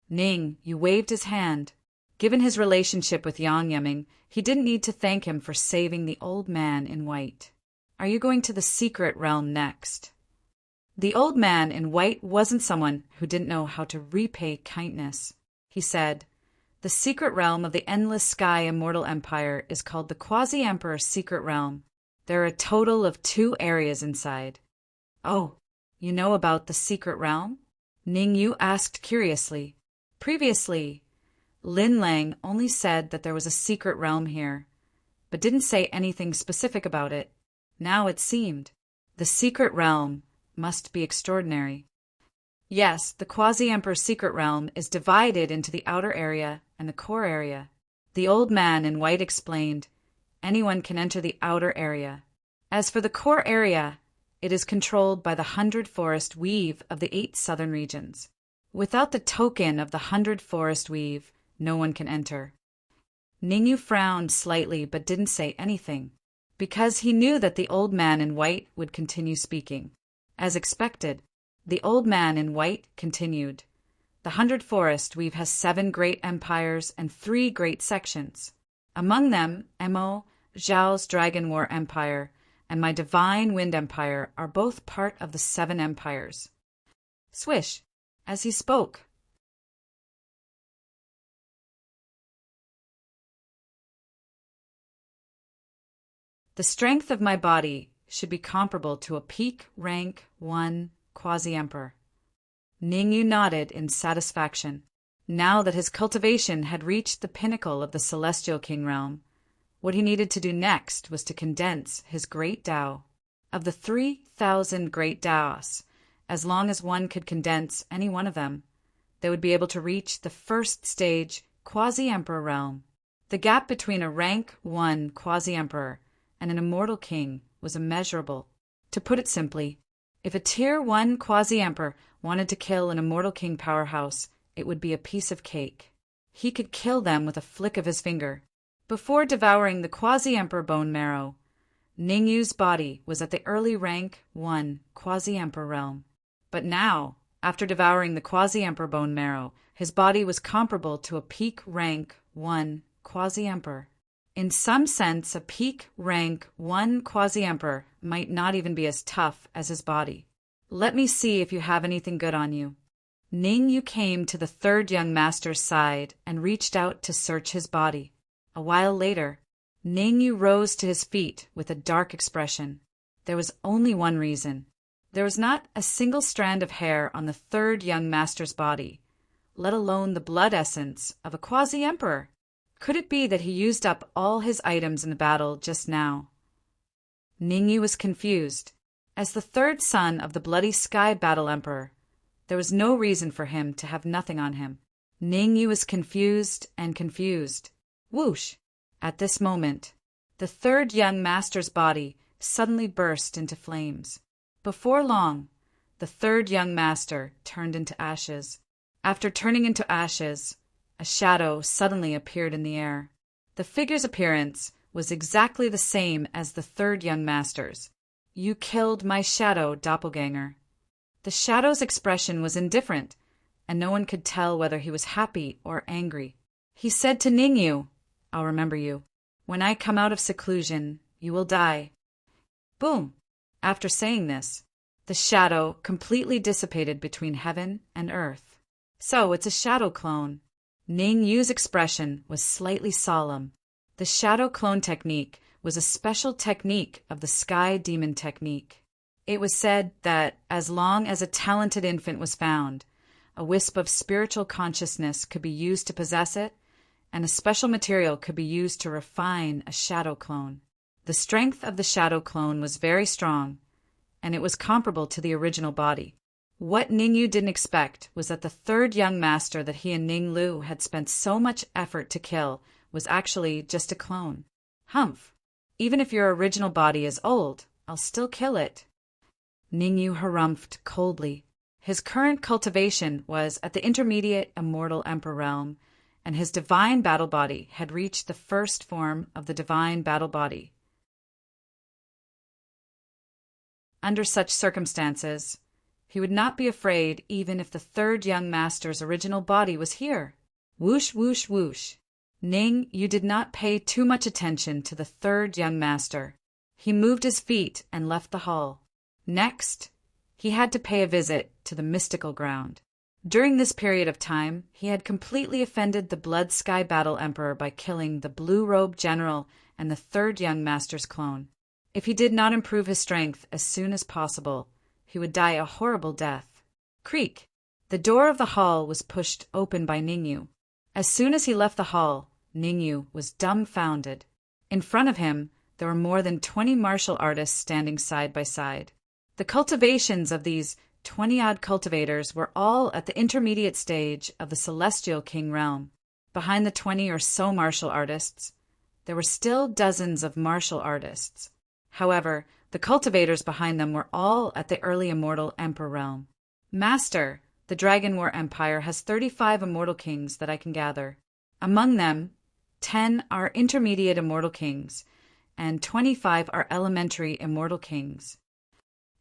Ning Yu waved his hand. Given his relationship with Yang Yiming, he didn't need to thank him for saving the old man in white. Are you going to the secret realm next? The old man in white wasn't someone who didn't know how to repay kindness. He said, "The secret realm of the Endless Sky Immortal Empire is called the Quasi-Emperor Secret Realm. There are a total of 2 areas inside." "Oh, you know about the secret realm?" Ning Yu asked curiously. Previously, Lin Lang only said that there was a secret realm here, but didn't say anything specific about it. Now it seemed. The secret realm must be extraordinary. Yes, the Quasi-Emperor Secret Realm is divided into the outer area and the core area. The old man in white explained, anyone can enter the outer area. As for the core area, it is controlled by the 100 Forest Weave of the 8 southern regions. Without the token of the 100 Forest Weave, no one can enter. Ningyu frowned slightly but didn't say anything, because he knew that the old man in white would continue speaking. As expected, the old man in white continued. The 100 Forest Weave has 7 great empires and 3 great sections. Among them, Mo Xiao's Dragon War Empire and my Divine Wind Empire are both part of the 7 empires. Swish, as he spoke. The strength of my body should be comparable to a peak rank 1 quasi-emperor. Ningyu nodded in satisfaction. Now that his cultivation had reached the pinnacle of the Celestial King realm, what he needed to do next was to condense his great Tao. Of the 3,000 great Taos, as long as one could condense any one of them, they would be able to reach the first stage quasi-emperor realm. The gap between a rank 1 quasi-emperor and an immortal king was immeasurable. To put it simply, if a tier 1 quasi-emperor wanted to kill an immortal king powerhouse, it would be a piece of cake. He could kill them with a flick of his finger. Before devouring the quasi-emperor bone marrow, Ningyu's body was at the early rank 1 quasi-emperor realm. But now, after devouring the quasi-emperor bone marrow, his body was comparable to a peak rank 1 quasi-emperor. In some sense, a peak rank 1 quasi-emperor might not even be as tough as his body. Let me see if you have anything good on you. Ning Yu came to the third young master's side and reached out to search his body. A while later, Ning Yu rose to his feet with a dark expression. There was only one reason. There was not a single strand of hair on the third young master's body, let alone the blood essence of a quasi-emperor. Could it be that he used up all his items in the battle just now? Ning Yu was confused. As the third son of the Bloody Sky Battle Emperor, there was no reason for him to have nothing on him. Ning Yu was confused and confused. Whoosh! At this moment, the third young master's body suddenly burst into flames. Before long, the third young master turned into ashes. After turning into ashes, a shadow suddenly appeared in the air. The figure's appearance was exactly the same as the third young master's. You killed my shadow, doppelganger. The shadow's expression was indifferent, and no one could tell whether he was happy or angry. He said to Ning Yu, I'll remember you. When I come out of seclusion, you will die. Boom! After saying this, the shadow completely dissipated between heaven and earth. So it's a shadow clone. Ning Yu's expression was slightly solemn. The shadow clone technique was a special technique of the Sky Demon technique. It was said that as long as a talented infant was found, a wisp of spiritual consciousness could be used to possess it, and a special material could be used to refine a shadow clone. The strength of the shadow clone was very strong, and it was comparable to the original body. What Ning Yu didn't expect was that the third young master that he and Ning Lu had spent so much effort to kill was actually just a clone. Humph! Even if your original body is old, I'll still kill it. Ning Yu harumphed coldly. His current cultivation was at the intermediate immortal emperor realm, and his divine battle body had reached the first form of the divine battle body. Under such circumstances, he would not be afraid even if the third young master's original body was here. Whoosh, whoosh, whoosh. Ning Yu did not pay too much attention to the third young master. He moved his feet and left the hall. Next, he had to pay a visit to the mystical ground. During this period of time, he had completely offended the Blood Sky Battle Emperor by killing the blue-robed general and the third young master's clone. If he did not improve his strength as soon as possible, he would die a horrible death. Creak! The door of the hall was pushed open by Ning Yu. As soon as he left the hall, Ning Yu was dumbfounded. In front of him, there were more than 20 martial artists standing side by side. The cultivations of these 20-odd cultivators were all at the intermediate stage of the Celestial King realm. Behind the 20 or so martial artists, there were still dozens of martial artists. However, the cultivators behind them were all at the early immortal emperor realm. Master, the Dragon War Empire has 35 immortal kings that I can gather. Among them, 10 are intermediate immortal kings, and 25 are elementary immortal kings.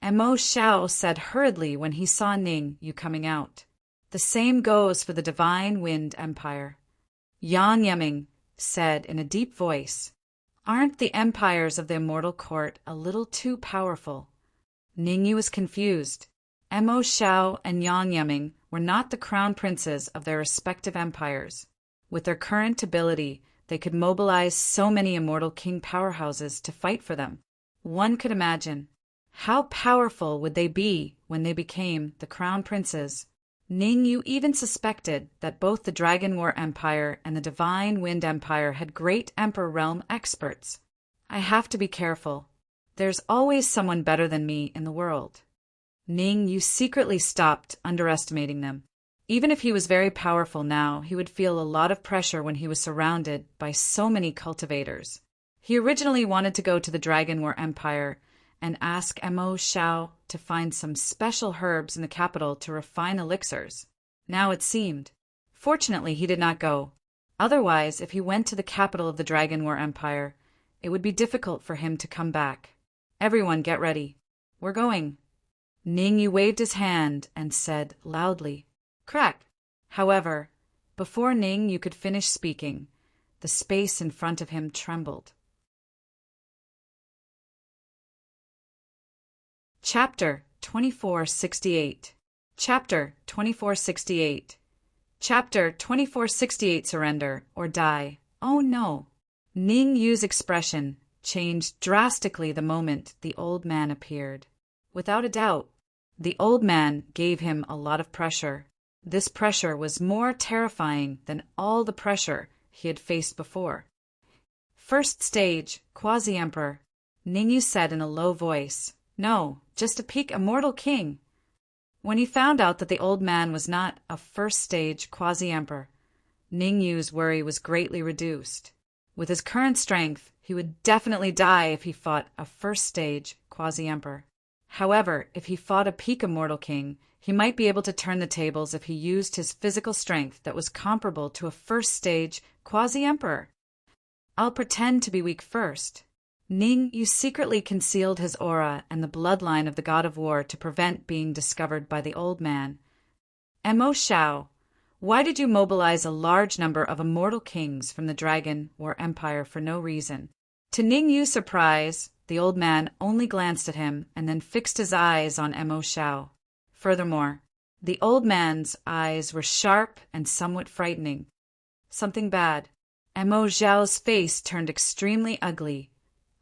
Mo Xiao said hurriedly when he saw Ning Yu coming out. The same goes for the Divine Wind Empire. Yang Yeming said in a deep voice, Aren't the empires of the immortal court a little too powerful? Ning Yu was confused. Mo Xiao and Yang Yeming were not the crown princes of their respective empires. With their current ability, they could mobilize so many immortal king powerhouses to fight for them. One could imagine. How powerful would they be when they became the crown princes? Ning Yu even suspected that both the Dragon War Empire and the Divine Wind Empire had great Emperor Realm experts. I have to be careful. There's always someone better than me in the world. Ning Yu secretly stopped underestimating them. Even if he was very powerful now, he would feel a lot of pressure when he was surrounded by so many cultivators. He originally wanted to go to the Dragon War Empire and ask Mo Xiao to find some special herbs in the capital to refine elixirs. Now it seemed. Fortunately, he did not go. Otherwise, if he went to the capital of the Dragon War Empire, it would be difficult for him to come back. Everyone get ready. We're going. Ning Yu waved his hand and said loudly, Crack! However, before Ning Yu could finish speaking, the space in front of him trembled. Chapter 2468. Chapter 2468. Chapter 2468. Surrender or die. Oh no! Ning Yu's expression changed drastically the moment the old man appeared. Without a doubt, the old man gave him a lot of pressure. This pressure was more terrifying than all the pressure he had faced before. First stage, Quasi-Emperor, Ning Yu said in a low voice. No, just a peak immortal king. When he found out that the old man was not a first-stage Quasi-Emperor, Ning Yu's worry was greatly reduced. With his current strength, he would definitely die if he fought a first-stage Quasi-Emperor. However, if he fought a peak immortal king, he might be able to turn the tables if he used his physical strength that was comparable to a first-stage Quasi-Emperor. I'll pretend to be weak first. Ning Yu secretly concealed his aura and the bloodline of the god of war to prevent being discovered by the old man. Mo Shao, why did you mobilize a large number of immortal kings from the Dragon War Empire for no reason? To Ning Yu's surprise, the old man only glanced at him and then fixed his eyes on Mo Shao. Furthermore, the old man's eyes were sharp and somewhat frightening. Something bad. Mo Zhao's face turned extremely ugly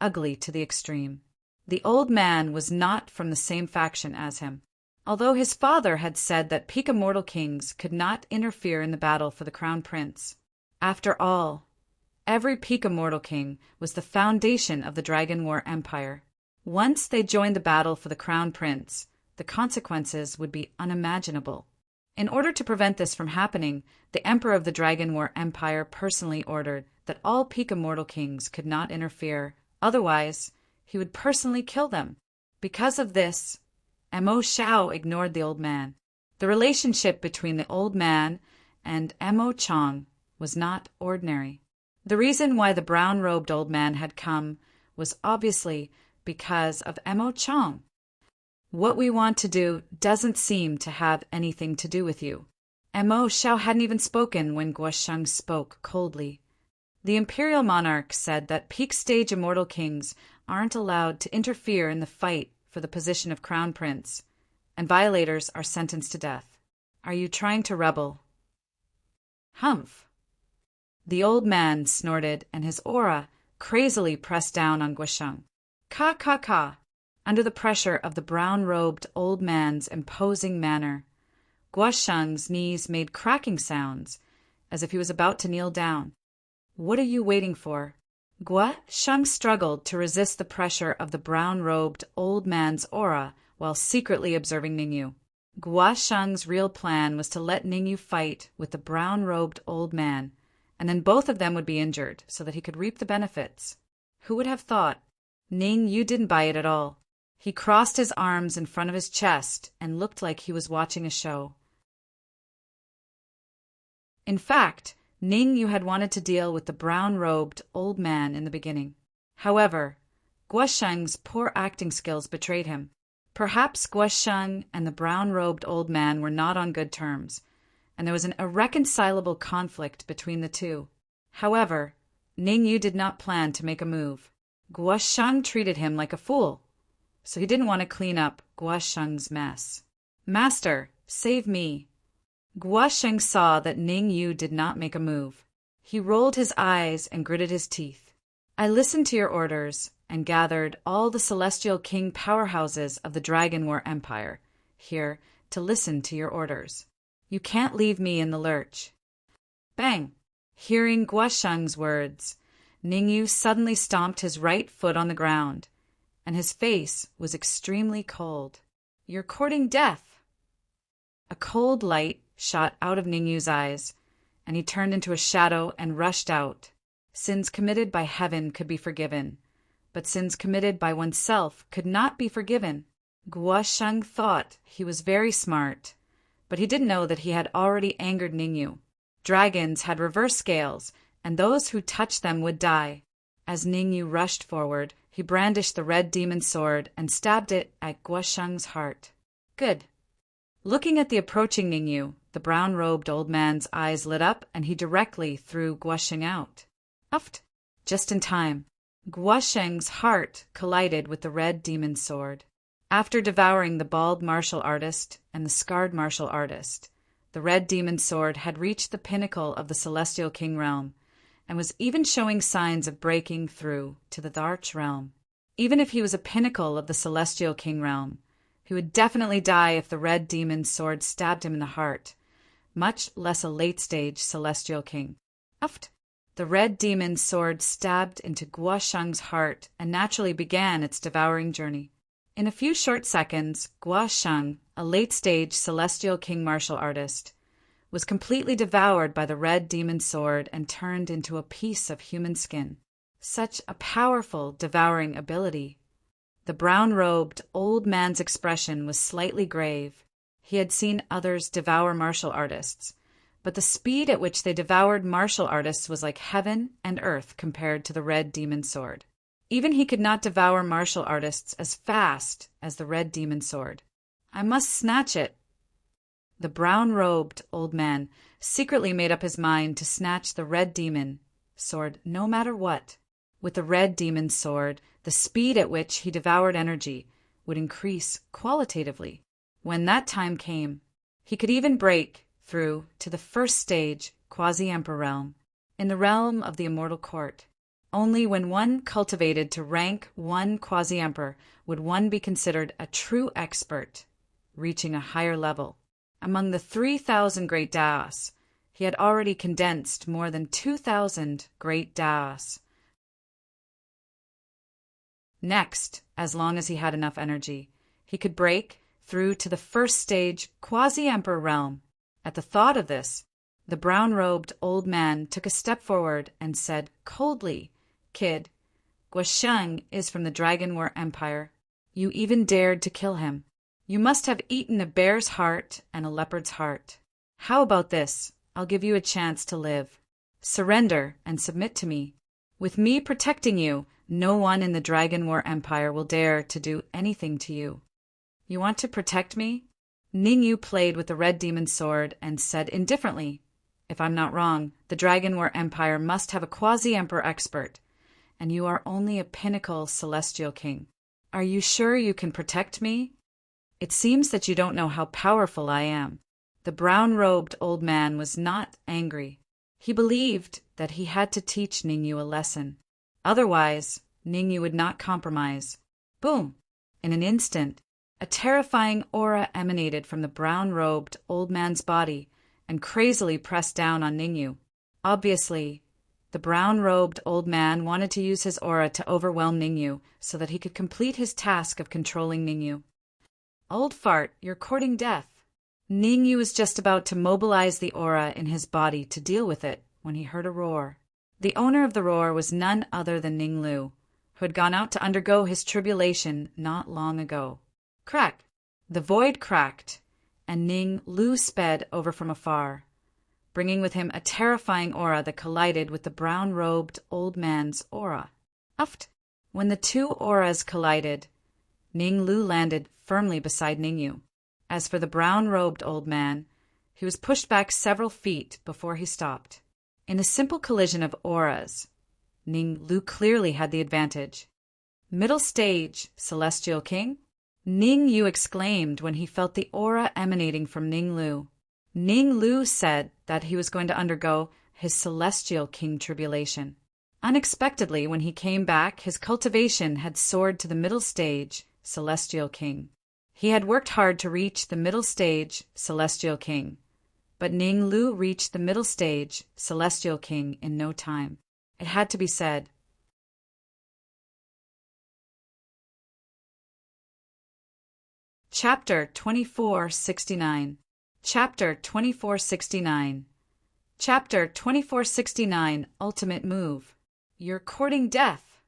to the extreme. The old man was not from the same faction as him. Although his father had said that peak immortal kings could not interfere in the battle for the crown prince. After all, every peak immortal king was the foundation of the Dragon War Empire. Once they joined the battle for the crown prince, the consequences would be unimaginable. In order to prevent this from happening, the Emperor of the Dragon War Empire personally ordered that all peak immortal kings could not interfere. Otherwise, he would personally kill them. Because of this, Mo Shao ignored the old man. The relationship between the old man and Mo Chang was not ordinary. The reason why the brown-robed old man had come was obviously because of Mo Chang. What we want to do doesn't seem to have anything to do with you. Mo Shao hadn't even spoken when Guo Sheng spoke coldly. The imperial monarch said that peak-stage immortal kings aren't allowed to interfere in the fight for the position of crown prince, and violators are sentenced to death. Are you trying to rebel? Humph. The old man snorted, and his aura crazily pressed down on Guo Sheng. Ka ka ka. Under the pressure of the brown-robed old man's imposing manner, Guo Sheng's knees made cracking sounds, as if he was about to kneel down. What are you waiting for? Guo Sheng struggled to resist the pressure of the brown-robed old man's aura while secretly observing Ning Yu. Guo Sheng's real plan was to let Ning Yu fight with the brown-robed old man, and then both of them would be injured so that he could reap the benefits. Who would have thought? Ning Yu didn't buy it at all. He crossed his arms in front of his chest and looked like he was watching a show. In fact, Ning Yu had wanted to deal with the brown-robed old man in the beginning. However, Guo Sheng's poor acting skills betrayed him. Perhaps Guo Sheng and the brown-robed old man were not on good terms, and there was an irreconcilable conflict between the two. However, Ning Yu did not plan to make a move. Guo Sheng treated him like a fool, so he didn't want to clean up Guo Sheng's mess. Master, save me. Guo Sheng saw that Ning Yu did not make a move. He rolled his eyes and gritted his teeth. I listened to your orders and gathered all the celestial king powerhouses of the Dragon War Empire here to listen to your orders. You can't leave me in the lurch. Bang! Hearing Guo Sheng's words, Ning Yu suddenly stomped his right foot on the ground, and his face was extremely cold. You're courting death. A cold light shot out of Ning Yu's eyes, and he turned into a shadow and rushed out. Sins committed by heaven could be forgiven, but sins committed by oneself could not be forgiven. Guo Sheng thought he was very smart, but he didn't know that he had already angered Ning Yu. Dragons had reverse scales, and those who touched them would die. As Ning Yu rushed forward, he brandished the red demon sword and stabbed it at Guo Sheng's heart. Good. Looking at the approaching Ning Yu, The brown-robed old man's eyes lit up, and he directly threw Guosheng out. Uft! Just in time. Guosheng's heart collided with the red demon's sword. After devouring the bald martial artist and the scarred martial artist, the red demon's sword had reached the pinnacle of the Celestial King realm, and was even showing signs of breaking through to the Arch realm. Even if he was a pinnacle of the Celestial King realm, he would definitely die if the red demon's sword stabbed him in the heart, much less a late-stage Celestial King. Uft! The red demon's sword stabbed into Guosheng's heart and naturally began its devouring journey. In a few short seconds, Guosheng, a late-stage Celestial King martial artist, was completely devoured by the red demon's sword and turned into a piece of human skin. Such a powerful devouring ability. The brown-robed old man's expression was slightly grave. He had seen others devour martial artists, but the speed at which they devoured martial artists was like heaven and earth compared to the red demon's sword. Even he could not devour martial artists as fast as the red demon's sword. I must snatch it. The brown-robed old man secretly made up his mind to snatch the red demon sword no matter what. With the red demon's sword, the speed at which he devoured energy would increase qualitatively. When that time came, he could even break through to the first stage quasi-emperor realm, in the realm of the immortal court. Only when one cultivated to rank 1 quasi-emperor would one be considered a true expert, reaching a higher level. Among the 3,000 great Daos, he had already condensed more than 2,000 great Daos. Next, as long as he had enough energy, he could break through to the first stage quasi-emperor realm. At the thought of this, the brown-robed old man took a step forward and said coldly, "Kid, Guosheng is from the Dragon War Empire. You even dared to kill him. You must have eaten a bear's heart and a leopard's heart. How about this? I'll give you a chance to live. Surrender and submit to me. With me protecting you, no one in the Dragon War Empire will dare to do anything to you. You want to protect me?" Ningyu played with the red demon's sword and said indifferently, "If I'm not wrong, the Dragon War Empire must have a quasi-emperor expert, and you are only a pinnacle Celestial King. Are you sure you can protect me? It seems that you don't know how powerful I am." The brown-robed old man was not angry. He believed that he had to teach Ningyu a lesson. Otherwise, Ningyu would not compromise. Boom! In an instant, a terrifying aura emanated from the brown-robed old man's body and crazily pressed down on Ningyu. Obviously, the brown-robed old man wanted to use his aura to overwhelm Ningyu so that he could complete his task of controlling Ningyu. "Old fart, you're courting death." Ningyu was just about to mobilize the aura in his body to deal with it when he heard a roar. The owner of the roar was none other than Ning Lu, who had gone out to undergo his tribulation not long ago. Crack! The void cracked, and Ning Lu sped over from afar, bringing with him a terrifying aura that collided with the brown-robed old man's aura. Uft! When the two auras collided, Ning Lu landed firmly beside Ningyu. As for the brown-robed old man, he was pushed back several feet before he stopped. In a simple collision of auras, Ning Lu clearly had the advantage. "Middle stage, Celestial King?" Ning Yu exclaimed when he felt the aura emanating from Ning Lu. Ning Lu said that he was going to undergo his Celestial King tribulation. Unexpectedly, when he came back, his cultivation had soared to the middle stage, Celestial King. He had worked hard to reach the middle stage, Celestial King, but Ning Lu reached the middle stage, Celestial King, in no time. It had to be said. Chapter 2469. Chapter 2469. Chapter 2469. Ultimate Move. You're courting death.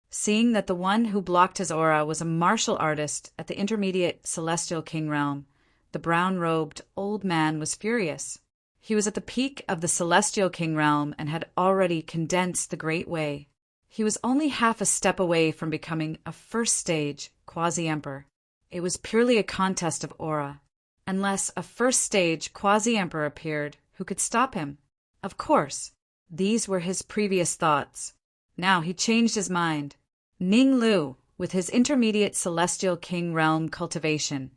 Seeing that the one who blocked his aura was a martial artist at the intermediate Celestial King realm, the brown-robed old man was furious. He was at the peak of the Celestial King realm and had already condensed the Great Way. He was only half a step away from becoming a first-stage quasi-emperor. It was purely a contest of aura. unless a first-stage quasi-emperor appeared who could stop him. Of course, these were his previous thoughts. Now he changed his mind. Ning Lu, with his intermediate celestial king realm cultivation,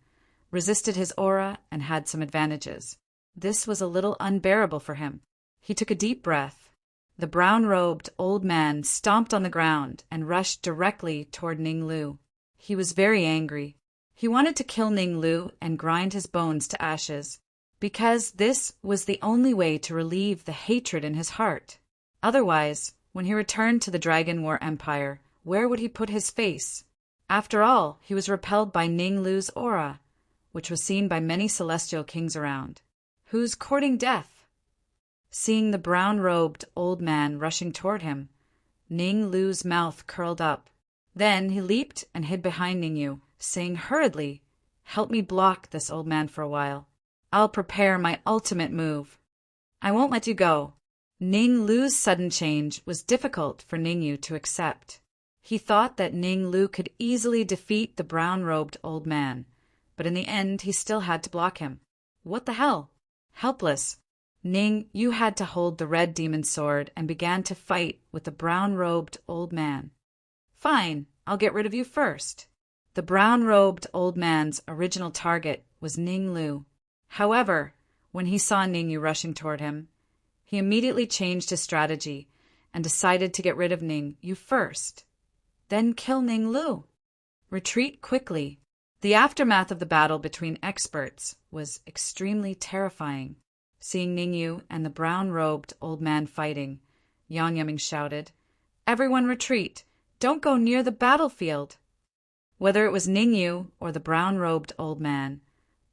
resisted his aura and had some advantages. This was a little unbearable for him. He took a deep breath. The brown-robed old man stomped on the ground and rushed directly toward Ning Lu. He was very angry. He wanted to kill Ning Lu and grind his bones to ashes, because this was the only way to relieve the hatred in his heart. Otherwise, when he returned to the Dragon War Empire, where would he put his face? After all, he was repelled by Ning Lu's aura, which was seen by many celestial kings around. Who's courting death? Seeing the brown-robed old man rushing toward him, Ning Lu's mouth curled up. Then he leaped and hid behind Ning Yu, saying hurriedly, "Help me block this old man for a while. I'll prepare my ultimate move." "I won't let you go." Ning Lu's sudden change was difficult for Ning Yu to accept. He thought that Ning Lu could easily defeat the brown-robed old man, but in the end he still had to block him. What the hell? Helpless, Ning Yu had to hold the red demon sword and began to fight with the brown-robed old man. "Fine, I'll get rid of you first." The brown-robed old man's original target was Ning Lu. However, when he saw Ning Yu rushing toward him, he immediately changed his strategy and decided to get rid of Ning Yu first, then kill Ning Lu. Retreat quickly. The aftermath of the battle between experts was extremely terrifying. Seeing Ning Yu and the brown-robed old man fighting, Yang Yiming shouted, "Everyone retreat! Don't go near the battlefield!" Whether it was Ning Yu or the brown-robed old man,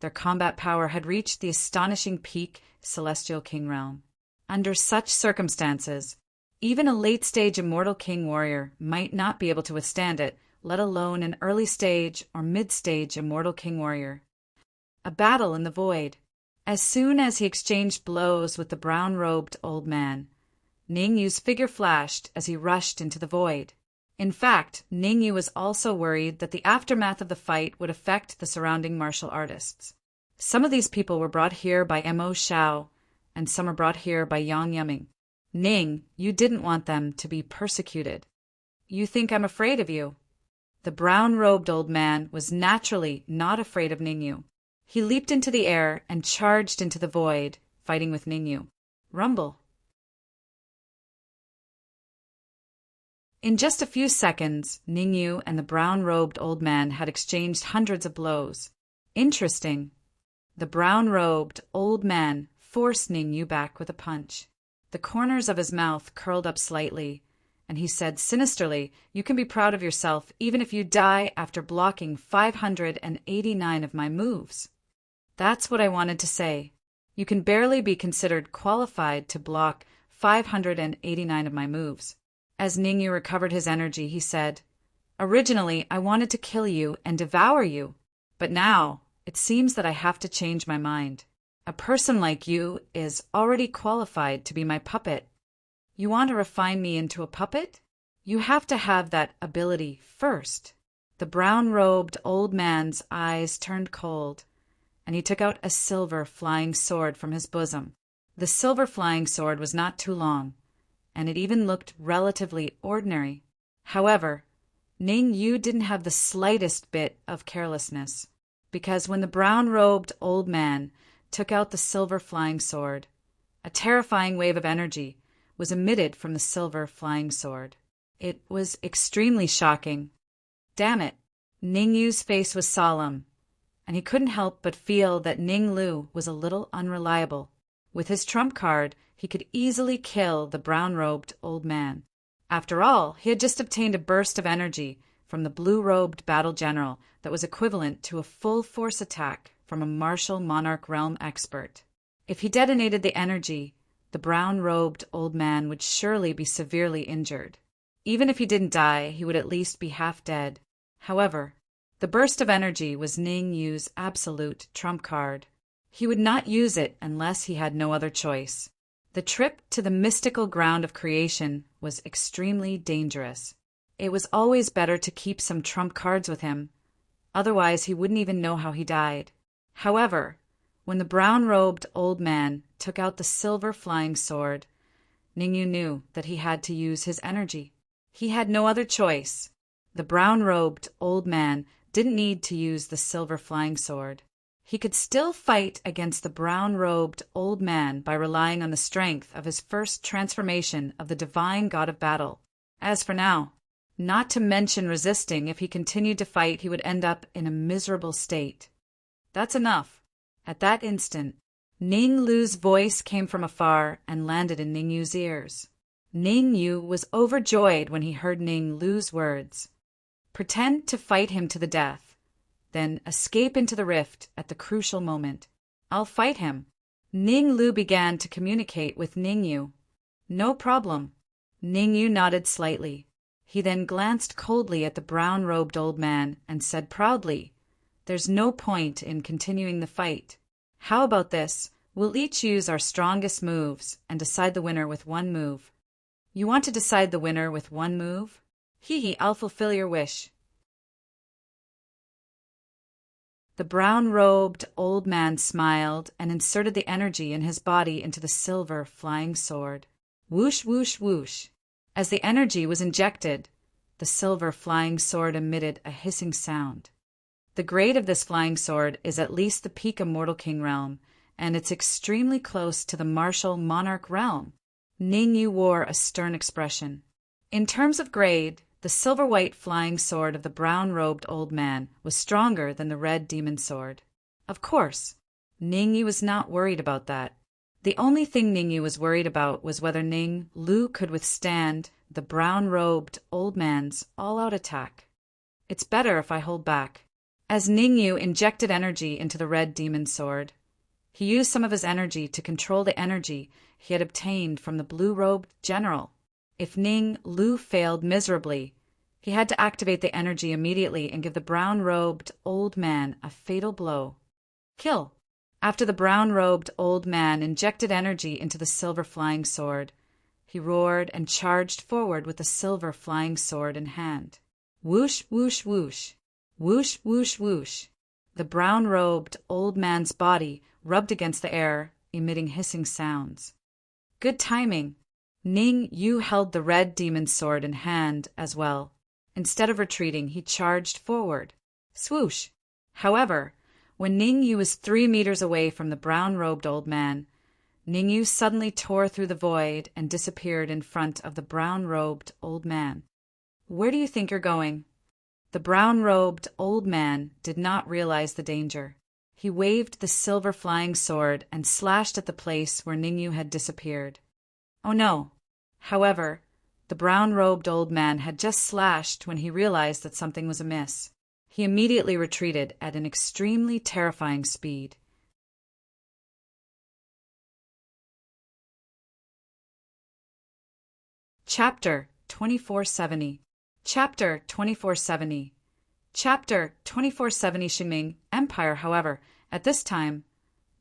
their combat power had reached the astonishing peak Celestial King realm. Under such circumstances, even a late-stage Immortal King warrior might not be able to withstand it, let alone an early-stage or mid-stage Immortal King warrior. A battle in the void. As soon as he exchanged blows with the brown-robed old man, Ning Yu's figure flashed as he rushed into the void. In fact, Ning Yu was also worried that the aftermath of the fight would affect the surrounding martial artists. Some of these people were brought here by Mo Shao, and some were brought here by Yang Yiming. Ning, you didn't want them to be persecuted. You think I'm afraid of you? The brown-robed old man was naturally not afraid of Ning Yu. He leaped into the air and charged into the void, fighting with Ning Yu. Rumble. In just a few seconds, Ning Yu and the brown-robed old man had exchanged hundreds of blows. Interesting. The brown-robed old man forced Ning Yu back with a punch. The corners of his mouth curled up slightly, and he said sinisterly, "You can be proud of yourself even if you die after blocking 589 of my moves." That's what I wanted to say. You can barely be considered qualified to block 589 of my moves. As Ning Yu recovered his energy, he said, "Originally, I wanted to kill you and devour you, but now it seems that I have to change my mind. A person like you is already qualified to be my puppet. You want to refine me into a puppet? You have to have that ability first." The brown-robed old man's eyes turned cold, and he took out a silver flying sword from his bosom. The silver flying sword was not too long, and it even looked relatively ordinary. However, Ning Yu didn't have the slightest bit of carelessness, because when the brown-robed old man took out the silver flying sword, a terrifying wave of energy was emitted from the silver flying sword. It was extremely shocking. Damn it! Ning Yu's face was solemn, and he couldn't help but feel that Ning Lu was a little unreliable. With his trump card, he could easily kill the brown-robed old man. After all, he had just obtained a burst of energy from the blue-robed battle general that was equivalent to a full-force attack from a martial monarch realm expert. If he detonated the energy, the brown-robed old man would surely be severely injured. Even if he didn't die, he would at least be half dead. However, the burst of energy was Ning Yu's absolute trump card. He would not use it unless he had no other choice. The trip to the mystical ground of creation was extremely dangerous. It was always better to keep some trump cards with him. Otherwise, he wouldn't even know how he died. However, When the brown-robed old man took out the silver flying sword, Ningyu knew that he had to use his energy. He had no other choice. The brown-robed old man didn't need to use the silver flying sword. He could still fight against the brown-robed old man by relying on the strength of his first transformation of the divine god of battle. As for now, not to mention resisting, if he continued to fight, he would end up in a miserable state. That's enough. At that instant, Ning Lu's voice came from afar and landed in Ningyu's ears. Ningyu was overjoyed when he heard Ning Lu's words. Pretend to fight him to the death, then escape into the rift at the crucial moment. I'll fight him. Ning Lu began to communicate with Ningyu. No problem. Ningyu nodded slightly. He then glanced coldly at the brown-robed old man and said proudly, "There's no point in continuing the fight. How about this? We'll each use our strongest moves and decide the winner with one move." "You want to decide the winner with one move? Hee, I'll fulfill your wish." The brown-robed old man smiled and inserted the energy in his body into the silver flying sword. Whoosh, whoosh, whoosh. As the energy was injected, the silver flying sword emitted a hissing sound. The grade of this flying sword is at least the peak Immortal King realm, and it's extremely close to the martial monarch realm. Ningyu wore a stern expression. In terms of grade, the silver-white flying sword of the brown-robed old man was stronger than the red demon sword. Of course, Ningyu was not worried about that. The only thing Ningyu was worried about was whether Ning Lu could withstand the brown-robed old man's all-out attack. "It's better if I hold back." As Ningyu injected energy into the red demon sword, he used some of his energy to control the energy he had obtained from the blue-robed general. If Ning Lu failed miserably, he had to activate the energy immediately and give the brown-robed old man a fatal blow. Kill. After the brown-robed old man injected energy into the silver flying sword, he roared and charged forward with the silver flying sword in hand. Whoosh, whoosh, whoosh. Whoosh, whoosh, whoosh. The brown-robed old man's body rubbed against the air, emitting hissing sounds. Good timing. Ning Yu held the red demon sword in hand as well. Instead of retreating, he charged forward. Swoosh. However, when Ning Yu was 3 meters away from the brown-robed old man, Ning Yu suddenly tore through the void and disappeared in front of the brown-robed old man. "Where do you think you're going?" The brown-robed old man did not realize the danger. He waved the silver flying sword and slashed at the place where Ningyu had disappeared. Oh no! However, the brown-robed old man had just slashed when he realized that something was amiss. He immediately retreated at an extremely terrifying speed. Chapter 2470. Chapter 2470. Chapter 2470. Xingming Empire. However, at this time,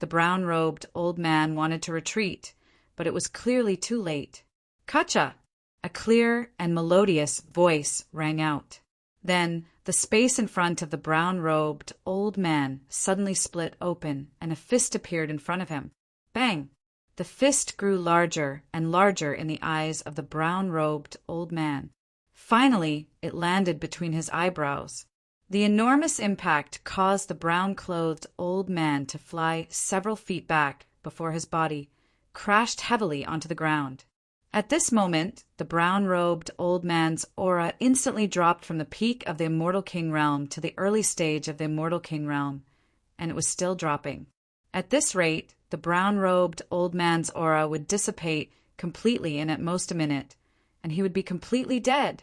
the brown-robed old man wanted to retreat, but it was clearly too late. "Kacha!" A clear and melodious voice rang out. Then the space in front of the brown-robed old man suddenly split open, and a fist appeared in front of him. Bang! The fist grew larger and larger in the eyes of the brown-robed old man. Finally, it landed between his eyebrows. The enormous impact caused the brown-clothed old man to fly several feet back before his body crashed heavily onto the ground. At this moment, the brown-robed old man's aura instantly dropped from the peak of the Immortal King realm to the early stage of the Immortal King realm, and it was still dropping. At this rate, the brown-robed old man's aura would dissipate completely in at most a minute, and he would be completely dead.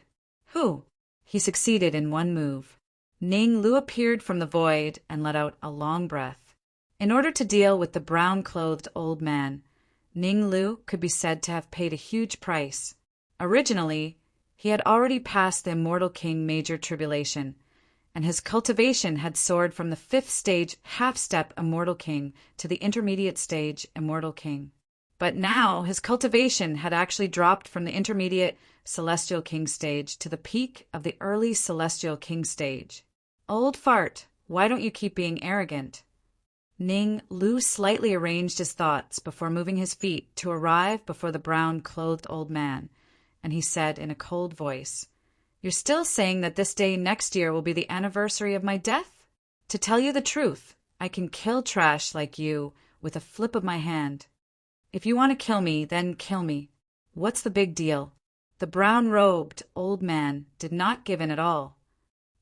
Whew! He succeeded in one move. Ning Lu appeared from the void and let out a long breath. In order to deal with the brown-clothed old man, Ning Lu could be said to have paid a huge price. Originally, he had already passed the Immortal King Major Tribulation, and his cultivation had soared from the 5th stage half-step Immortal King to the intermediate stage Immortal King. But now his cultivation had actually dropped from the intermediate Celestial King stage to the peak of the early Celestial King stage. Old fart, why don't you keep being arrogant? Ning Lu slightly arranged his thoughts before moving his feet to arrive before the brown-clothed old man, and he said in a cold voice, "You're still saying that this day next year will be the anniversary of my death? To tell you the truth, I can kill trash like you with a flip of my hand. If you want to kill me, then kill me. What's the big deal?" The brown-robed old man did not give in at all.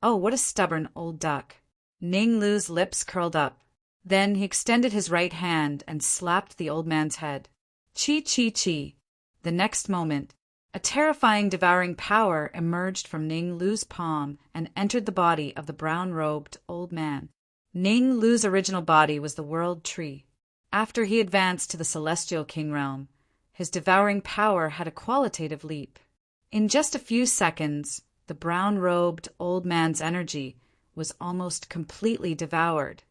Oh, what a stubborn old duck. Ning Lu's lips curled up. Then he extended his right hand and slapped the old man's head. Chi, chi, chi. The next moment, a terrifying devouring power emerged from Ning Lu's palm and entered the body of the brown-robed old man. Ning Lu's original body was the world tree. After he advanced to the celestial king realm, his devouring power had a qualitative leap. In just a few seconds, the brown-robed old man's energy was almost completely devoured.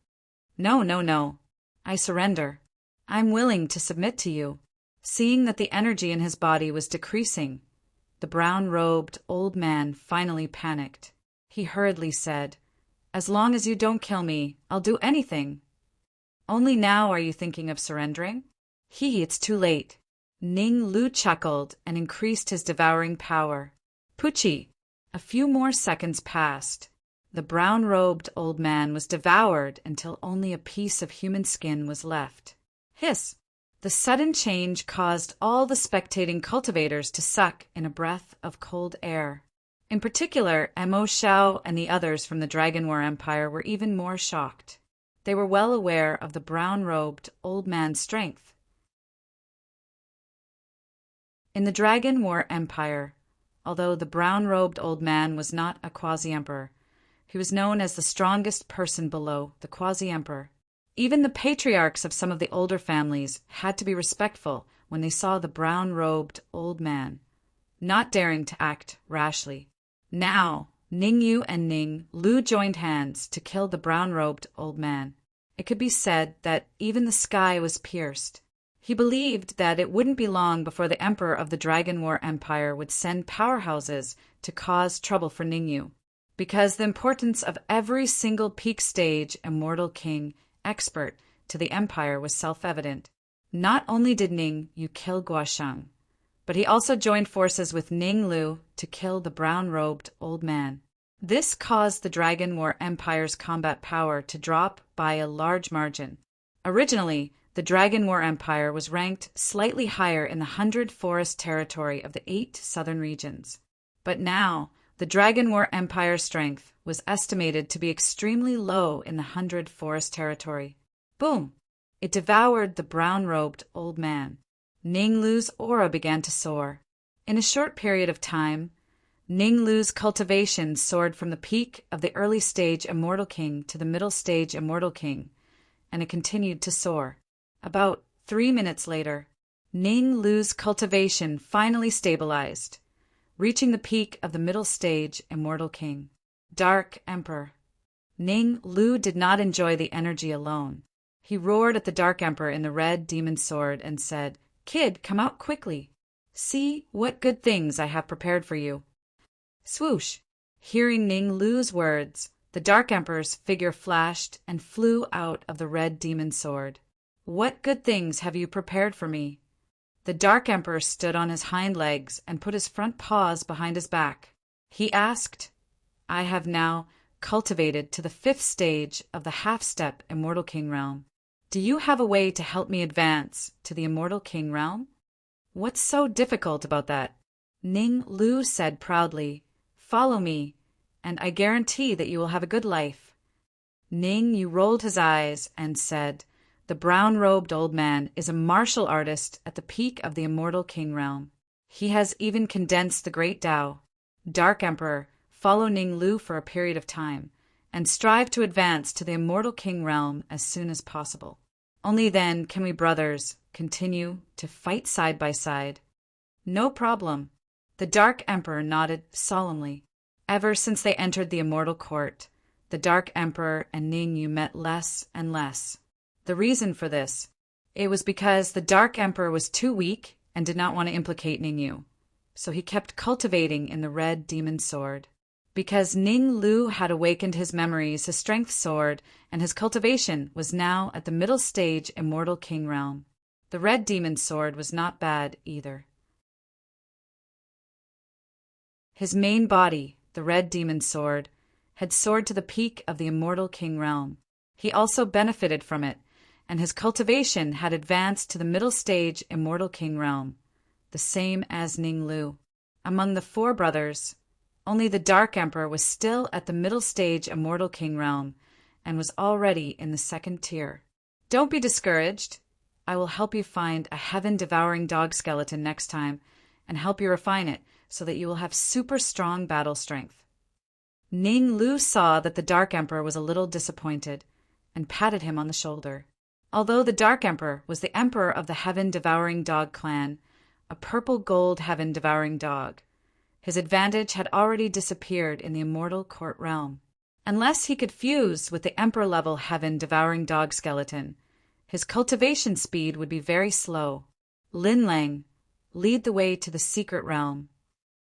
No, no, no. I surrender. I'm willing to submit to you. Seeing that the energy in his body was decreasing, the brown-robed old man finally panicked. He hurriedly said, "As long as you don't kill me, I'll do anything." "Only now are you thinking of surrendering?" It's too late." Ning Lu chuckled and increased his devouring power. Poochie! A few more seconds passed. The brown-robed old man was devoured until only a piece of human skin was left. Hiss! The sudden change caused all the spectating cultivators to suck in a breath of cold air. In particular, Mo Xiao and the others from the Dragon War Empire were even more shocked. They were well aware of the brown-robed old man's strength. In the Dragon War Empire, although the brown-robed old man was not a quasi-emperor, he was known as the strongest person below the quasi-emperor. Even the patriarchs of some of the older families had to be respectful when they saw the brown-robed old man, not daring to act rashly. Now, Ning Yu and Ning Lu joined hands to kill the brown-robed old man. It could be said that even the sky was pierced. He believed that it wouldn't be long before the emperor of the Dragon War Empire would send powerhouses to cause trouble for Ning Yu, because the importance of every single peak stage immortal king expert to the empire was self-evident. Not only did Ning Yu kill Guosheng, but he also joined forces with Ning Lu to kill the brown-robed old man. This caused the Dragon War Empire's combat power to drop by a large margin. Originally, the Dragon War Empire was ranked slightly higher in the 100 forest territory of the 8 southern regions. But now, the Dragon War Empire's strength was estimated to be extremely low in the 100 forest territory. Boom! It devoured the brown-robed old man. Ning Lu's aura began to soar. In a short period of time, Ning Lu's cultivation soared from the peak of the early stage Immortal King to the middle stage Immortal King, and it continued to soar. About 3 minutes later, Ning Lu's cultivation finally stabilized, reaching the peak of the middle stage Immortal King. Dark Emperor. Ning Lu did not enjoy the energy alone. He roared at the Dark Emperor in the red demon sword and said, "Kid, come out quickly. See what good things I have prepared for you." Swoosh! Hearing Ning Lu's words, the Dark Emperor's figure flashed and flew out of the red demon sword. "What good things have you prepared for me?" The Dark Emperor stood on his hind legs and put his front paws behind his back. He asked, "I have now cultivated to the 5th stage of the half-step Immortal King realm. Do you have a way to help me advance to the Immortal King realm?" "What's so difficult about that?" Ning Lu said proudly, "Follow me, and I guarantee that you will have a good life." Ning Yu rolled his eyes and said, "The brown-robed old man is a martial artist at the peak of the Immortal King realm. He has even condensed the Great Tao. Dark Emperor, follow Ning Lu for a period of time, and strive to advance to the Immortal King realm as soon as possible. Only then can we brothers continue to fight side by side." "No problem." The Dark Emperor nodded solemnly. Ever since they entered the Immortal Court, the Dark Emperor and Ning Yu met less and less. The reason for this, it was because the Dark Emperor was too weak and did not want to implicate Ning Yu, so he kept cultivating in the red demon sword. Because Ning Lu had awakened his memories, his strength soared, and his cultivation was now at the middle stage Immortal King realm. The red demon's sword was not bad either. His main body, the red demon's sword, had soared to the peak of the Immortal King realm. He also benefited from it, and his cultivation had advanced to the middle stage Immortal King realm, the same as Ning Lu. Among the four brothers, only the Dark Emperor was still at the middle stage Immortal King realm and was already in the second tier. Don't be discouraged. I will help you find a heaven-devouring dog skeleton next time and help you refine it so that you will have super strong battle strength. Ning Lu saw that the Dark Emperor was a little disappointed and patted him on the shoulder. Although the Dark Emperor was the emperor of the heaven-devouring dog clan, a purple-gold heaven-devouring dog, his advantage had already disappeared in the Immortal Court realm. Unless he could fuse with the emperor-level heaven-devouring dog skeleton, his cultivation speed would be very slow. Lin Lang, lead the way to the secret realm.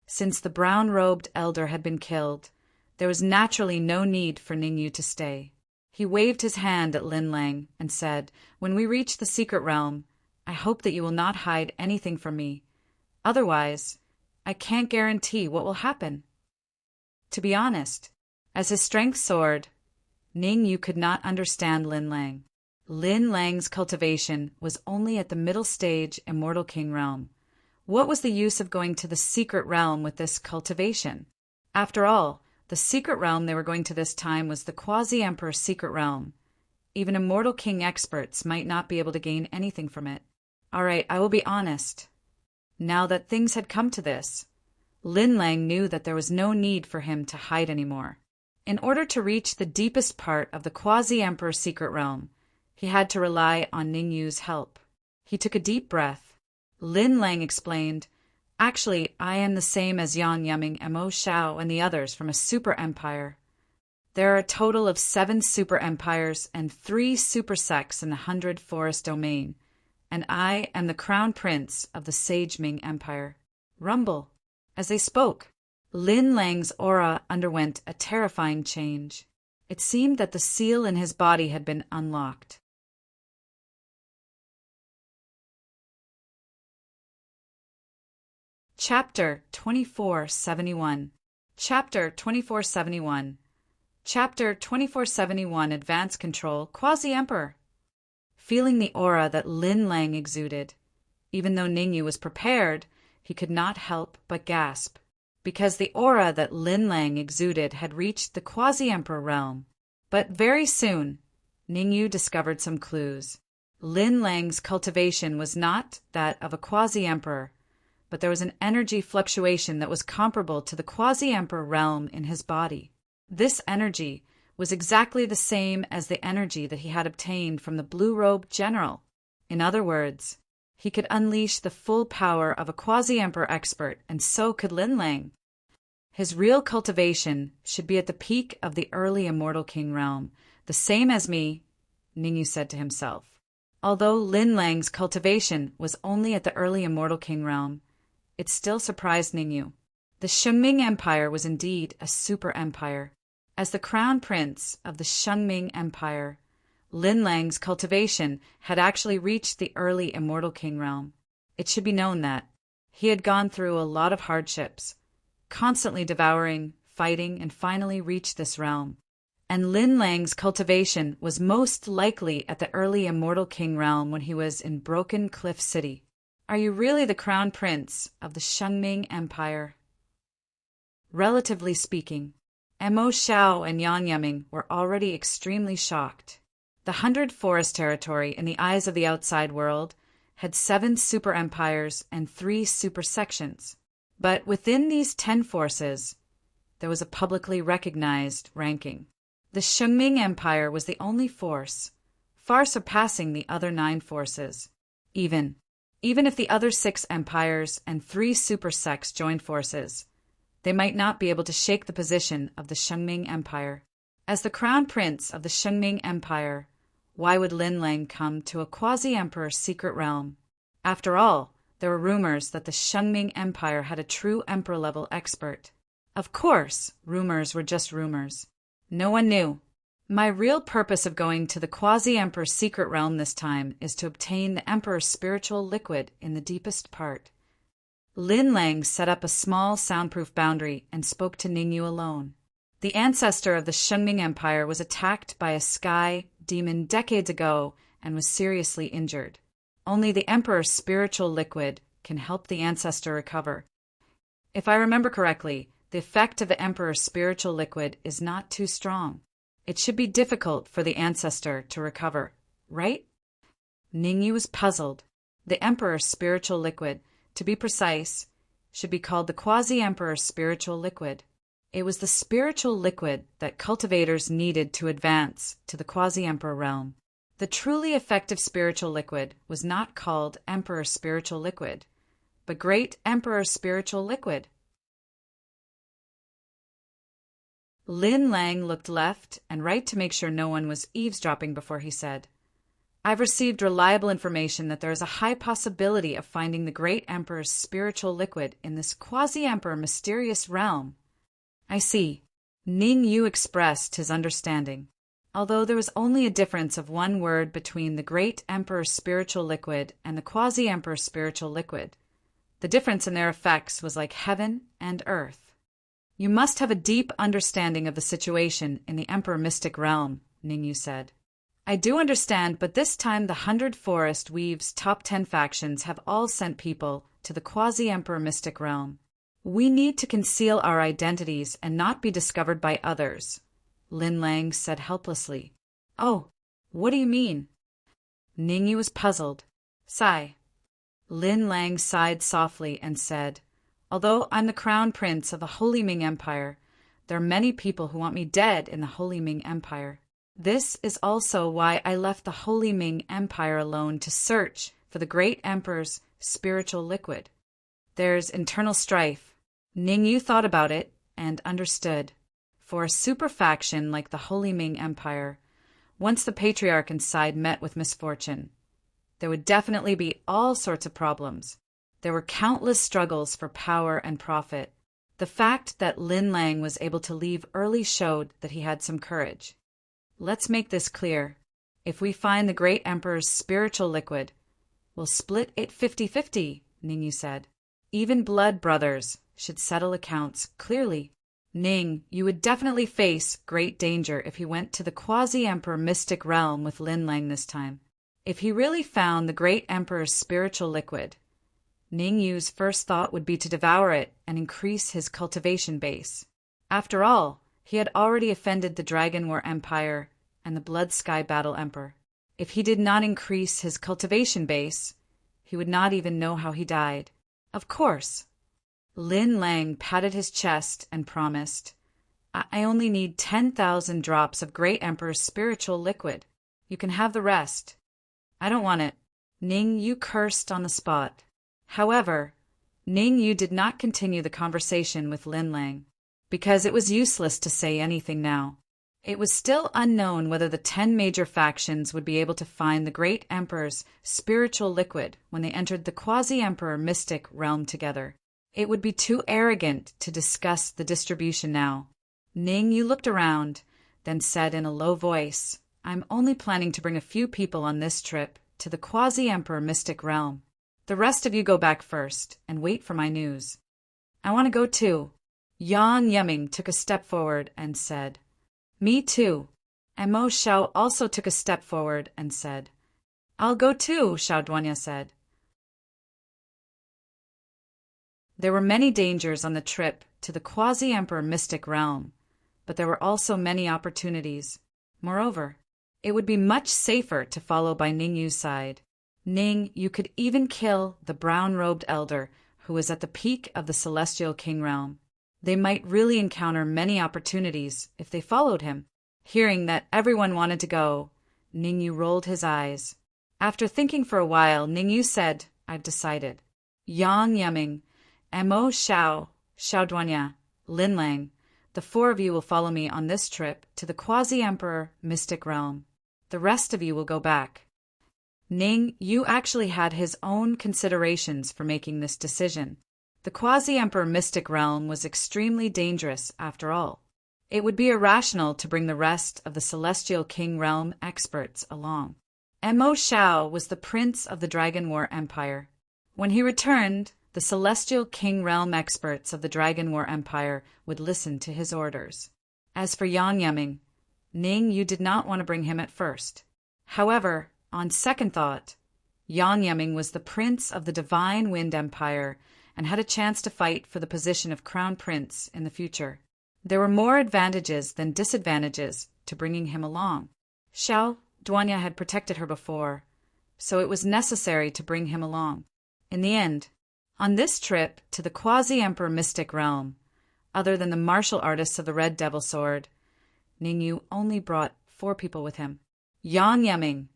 Since the brown-robed elder had been killed, there was naturally no need for Ningyu to stay. He waved his hand at Lin Lang and said, "When we reach the secret realm, I hope that you will not hide anything from me. Otherwise, I can't guarantee what will happen." To be honest, as his strength soared, Ningyu could not understand Lin Lang. Lin Lang's cultivation was only at the middle stage Immortal King realm. What was the use of going to the secret realm with this cultivation? After all, the secret realm they were going to this time was the Quasi-Emperor's secret realm. Even Immortal King experts might not be able to gain anything from it. All right, I will be honest. Now that things had come to this, Lin Lang knew that there was no need for him to hide anymore. In order to reach the deepest part of the Quasi-Emperor's secret realm, he had to rely on Ningyu's help. He took a deep breath. Lin Lang explained, "Actually, I am the same as Yan Yaming, Mo Xiao, and the others from a super empire. There are a total of 7 super empires and 3 super sects in the 100 Forest domain, and I am the crown prince of the Sage Ming Empire." Rumble. As they spoke, Lin Lang's aura underwent a terrifying change. It seemed that the seal in his body had been unlocked. Chapter 2471. Chapter 2471. Chapter 2471 Advanced Control Quasi-Emperor. Feeling the aura that Lin Lang exuded, even though Ningyu was prepared, he could not help but gasp, because the aura that Lin Lang exuded had reached the Quasi-Emperor realm. But very soon, Ningyu discovered some clues. Lin Lang's cultivation was not that of a Quasi-Emperor, but there was an energy fluctuation that was comparable to the Quasi-Emperor realm in his body. This energy was exactly the same as the energy that he had obtained from the blue-robed general. In other words, he could unleash the full power of a Quasi-Emperor expert, and so could Lin Lang. His real cultivation should be at the peak of the early Immortal King realm, the same as me, Ningyu said to himself. Although Lin Lang's cultivation was only at the early Immortal King realm, it still surprised Ningyu. The Shengming Empire was indeed a super empire. As the crown prince of the Shengming Empire, Lin Lang's cultivation had actually reached the early Immortal King realm. It should be known that he had gone through a lot of hardships, constantly devouring, fighting, and finally reached this realm. And Lin Lang's cultivation was most likely at the early Immortal King realm when he was in Broken Cliff City. Are you really the crown prince of the Shengming Empire? Relatively speaking, Mo Xiao and Yan Yaming were already extremely shocked. The 100 Forest territory in the eyes of the outside world had 7 super empires and 3 super sections. But within these 10 forces, there was a publicly recognized ranking. The Shengming Empire was the only force, far surpassing the other 9 forces. Even if the other 6 empires and 3 super sects joined forces, they might not be able to shake the position of the Shengming Empire. As the crown prince of the Shengming Empire, why would Lin Lang come to a Quasi-Emperor's secret realm? After all, there were rumors that the Shengming Empire had a true emperor-level expert. Of course, rumors were just rumors. No one knew. My real purpose of going to the Quasi-Emperor's secret realm this time is to obtain the Emperor's spiritual liquid in the deepest part. Lin Lang set up a small soundproof boundary and spoke to Ningyu alone. The ancestor of the Shengming Empire was attacked by a sky demon decades ago and was seriously injured. Only the Emperor's spiritual liquid can help the ancestor recover. If I remember correctly, the effect of the Emperor's spiritual liquid is not too strong. It should be difficult for the ancestor to recover, right? Ningyu was puzzled. The Emperor's spiritual liquid, to be precise, should be called the Quasi-Emperor's spiritual liquid. It was the spiritual liquid that cultivators needed to advance to the Quasi-Emperor realm. The truly effective spiritual liquid was not called Emperor's spiritual liquid, but Great Emperor's spiritual liquid. Lin Lang looked left and right to make sure no one was eavesdropping before he said, I've received reliable information that there is a high possibility of finding the Great Emperor's spiritual liquid in this Quasi-Emperor mysterious realm. I see. Ningyu expressed his understanding. Although there was only a difference of one word between the Great Emperor's spiritual liquid and the Quasi-Emperor's spiritual liquid, the difference in their effects was like heaven and earth. You must have a deep understanding of the situation in the Emperor Mystic Realm, Ningyu said. I do understand, but this time the 100 Forest Weave's top 10 factions have all sent people to the Quasi-Emperor Mystic Realm. We need to conceal our identities and not be discovered by others, Lin Lang said helplessly. Oh, what do you mean? Ningyu was puzzled. Sigh. Lin Lang sighed softly and said, Although I'm the crown prince of the Holy Ming Empire, there are many people who want me dead in the Holy Ming Empire. This is also why I left the Holy Ming Empire alone to search for the Great Emperor's spiritual liquid. There's internal strife. Ningyu thought about it and understood. For a super faction like the Holy Ming Empire, once the Patriarch inside met with misfortune, there would definitely be all sorts of problems. There were countless struggles for power and profit. The fact that Lin Lang was able to leave early showed that he had some courage. Let's make this clear. If we find the Great Emperor's spiritual liquid, we'll split it 50-50, Ningyu said. Even blood brothers should settle accounts clearly. Ning, you would definitely face great danger if he went to the Quasi-Emperor Mystic Realm with Lin Lang this time. If he really found the Great Emperor's spiritual liquid, Ningyu's first thought would be to devour it and increase his cultivation base. After all, he had already offended the Dragon War Empire and the Blood Sky Battle Emperor. If he did not increase his cultivation base, he would not even know how he died. Of course. Lin Lang patted his chest and promised, I only need 10,000 drops of Great Emperor's spiritual liquid. You can have the rest. I don't want it. Ningyu cursed on the spot. However, Ningyu did not continue the conversation with Lin Lang, because it was useless to say anything now. It was still unknown whether the 10 major factions would be able to find the Great Emperor's spiritual liquid when they entered the Quasi-Emperor Mystic Realm together. It would be too arrogant to discuss the distribution now. Ningyu looked around, then said in a low voice, I'm only planning to bring a few people on this trip to the Quasi-Emperor Mystic Realm. The rest of you go back first and wait for my news. I want to go too. Yang Yeming took a step forward and said, Me too. And Mo Xiao also took a step forward and said, I'll go too, Xiao Duanya said. There were many dangers on the trip to the Quasi-Emperor Mystic Realm, but there were also many opportunities. Moreover, it would be much safer to follow by Ningyu's side. Ning, you could even kill the brown-robed elder who was at the peak of the Celestial King Realm. They might really encounter many opportunities if they followed him. Hearing that everyone wanted to go, Ningyu rolled his eyes. After thinking for a while, Ningyu said, I've decided. Yang Yeming, Mo Xiao, Xiao Duanya, Lin Lang, the 4 of you will follow me on this trip to the Quasi-Emperor Mystic Realm. The rest of you will go back. Ning Yu actually had his own considerations for making this decision. The quasi-emperor mystic realm was extremely dangerous after all. It would be irrational to bring the rest of the celestial king realm experts along. Mo Shao was the prince of the Dragon War Empire. When he returned, the celestial king realm experts of the Dragon War Empire would listen to his orders. As for Yang Yeming, Ning Yu did not want to bring him at first. However, on second thought, Yang Yeming was the prince of the Divine Wind Empire and had a chance to fight for the position of crown prince in the future. There were more advantages than disadvantages to bringing him along. Xiao Duanya had protected her before, so it was necessary to bring him along. In the end, on this trip to the quasi-emperor mystic realm, other than the martial artists of the Red Devil Sword, Ning Yu only brought 4 people with him. Yang Yeming,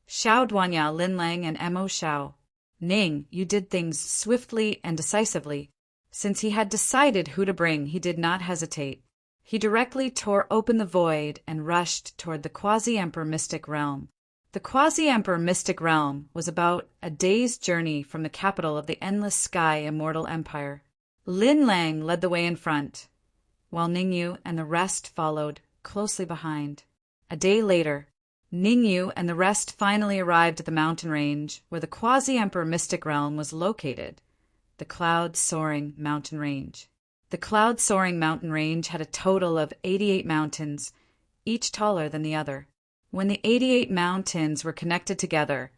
Xiao Duanya, Lin Lang, and Mo Shao. Ning Yu did things swiftly and decisively. Since he had decided who to bring, he did not hesitate. He directly tore open the void and rushed toward the quasi-emperor mystic realm. The quasi-emperor mystic realm was about a day's journey from the capital of the Endless Sky Immortal Empire. Lin Lang led the way in front, while Ning Yu and the rest followed closely behind. A day later, Ning Yu and the rest finally arrived at the mountain range where the quasi-emperor mystic realm was located, the Cloud-Soaring Mountain Range. The Cloud-Soaring Mountain Range had a total of 88 mountains, each taller than the other. When the 88 mountains were connected together,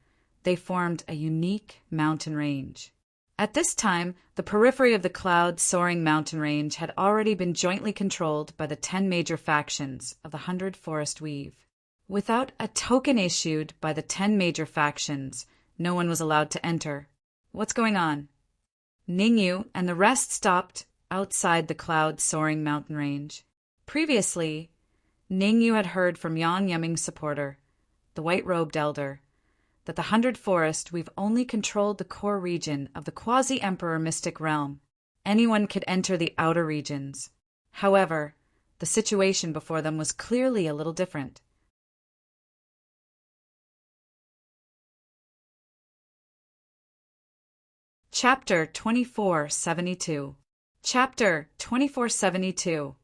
they formed a unique mountain range. At this time, the periphery of the Cloud-Soaring Mountain Range had already been jointly controlled by the 10 major factions of the 100 Forest Weave. Without a token issued by the 10 major factions, no one was allowed to enter. What's going on? Ning Yu and the rest stopped outside the Cloud-Soaring Mountain Range. Previously, Ning Yu had heard from Yang Yeming's supporter, the white-robed elder, that the 100 Forest We've only controlled the core region of the quasi-emperor mystic realm. Anyone could enter the outer regions. However, the situation before them was clearly a little different. Chapter 2472. Chapter 2472.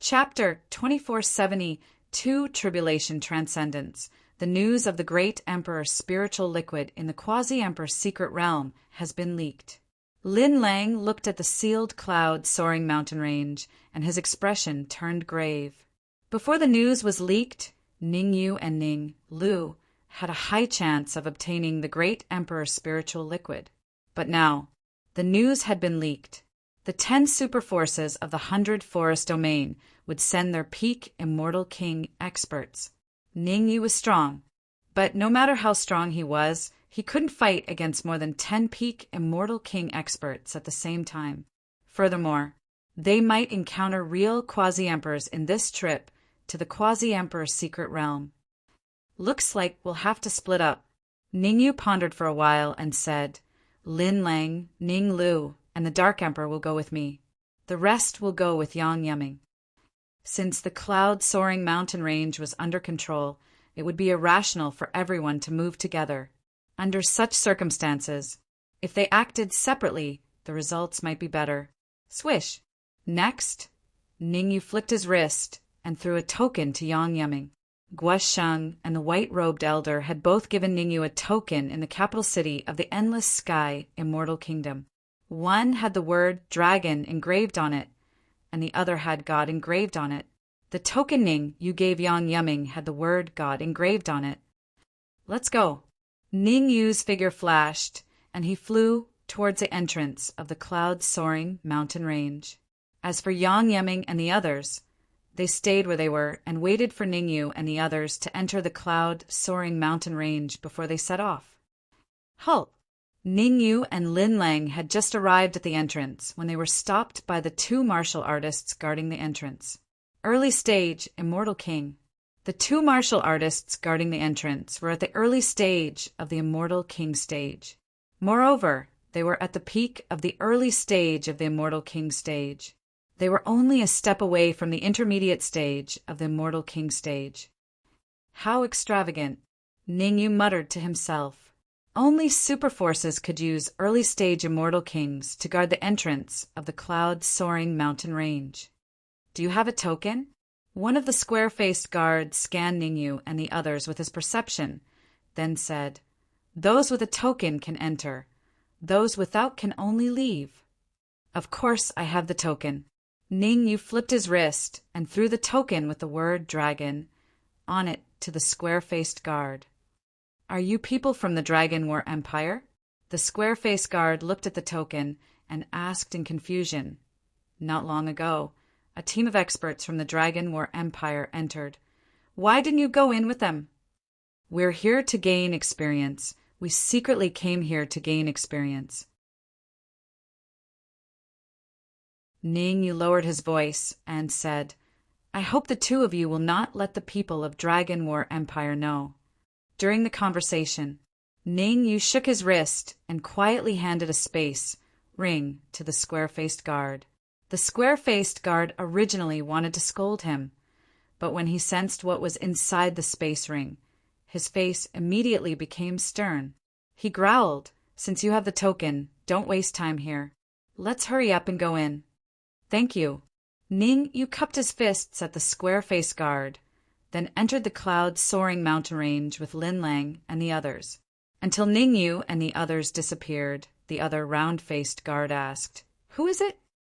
Chapter 2472. Tribulation Transcendence. The news of the great emperor's spiritual liquid in the quasi-emperor's secret realm has been leaked. Lin Lang looked at the sealed Cloud-Soaring Mountain Range, and his expression turned grave. Before the news was leaked, Ning Yu and Ning Lu had a high chance of obtaining the great emperor's spiritual liquid. But now, the news had been leaked. The 10 superforces of the 100 Forest Domain would send their peak Immortal King experts. Ning Yu was strong, but no matter how strong he was, he couldn't fight against more than 10 peak Immortal King experts at the same time. Furthermore, they might encounter real quasi-emperors in this trip to the quasi-emperor's secret realm. Looks like we'll have to split up. Ning Yu pondered for a while and said, Lin Lang, Ning Lu, and the Dark Emperor will go with me. The rest will go with Yang Yeming. Since the Cloud-Soaring Mountain Range was under control, it would be irrational for everyone to move together. Under such circumstances, if they acted separately, the results might be better. Swish! Next, Ning Yu flicked his wrist and threw a token to Yang Yeming. Guo Sheng and the white-robed elder had both given Ning Yu a token in the capital city of the Endless Sky Immortal Kingdom. One had the word dragon engraved on it, and the other had God engraved on it. The token Ning Yu gave Yang Yeming had the word God engraved on it. Let's go. Ning Yu's figure flashed, and he flew towards the entrance of the Cloud-Soaring Mountain Range. As for Yang Yeming and the others, they stayed where they were and waited for Ning Yu and the others to enter the Cloud-Soaring Mountain Range before they set off. Halt! Ning Yu and Lin Lang had just arrived at the entrance when they were stopped by the 2 martial artists guarding the entrance. Early stage, Immortal King. The 2 martial artists guarding the entrance were at the early stage of the Immortal King stage. Moreover, they were at the peak of the early stage of the Immortal King stage. They were only a step away from the intermediate stage of the Immortal King stage. How extravagant, Ning Yu muttered to himself. Only superforces could use early-stage immortal kings to guard the entrance of the cloud-soaring mountain range. Do you have a token? One of the square-faced guards scanned Ningyu and the others with his perception, then said, "Those with a token can enter. Those without can only leave." Of course I have the token. Ningyu flipped his wrist and threw the token with the word dragon on it to the square-faced guard. "Are you people from the Dragon War Empire?" The square-faced guard looked at the token and asked in confusion. Not long ago, a team of experts from the Dragon War Empire entered. "Why didn't you go in with them?" "We're here to gain experience. We secretly came here to gain experience." Ningyu lowered his voice and said, "I hope the two of you will not let the people of Dragon War Empire know." During the conversation, Ningyu shook his wrist and quietly handed a space ring to the square-faced guard. The square-faced guard originally wanted to scold him, but when he sensed what was inside the space ring, his face immediately became stern. He growled, "Since you have the token, don't waste time here. Let's hurry up and go in." "Thank you." Ningyu cupped his fists at the square-faced guard, then entered the cloud-soaring mountain range with Lin Lang and the others. Until Ningyu and the others disappeared, the other round-faced guard asked, "Who is it?"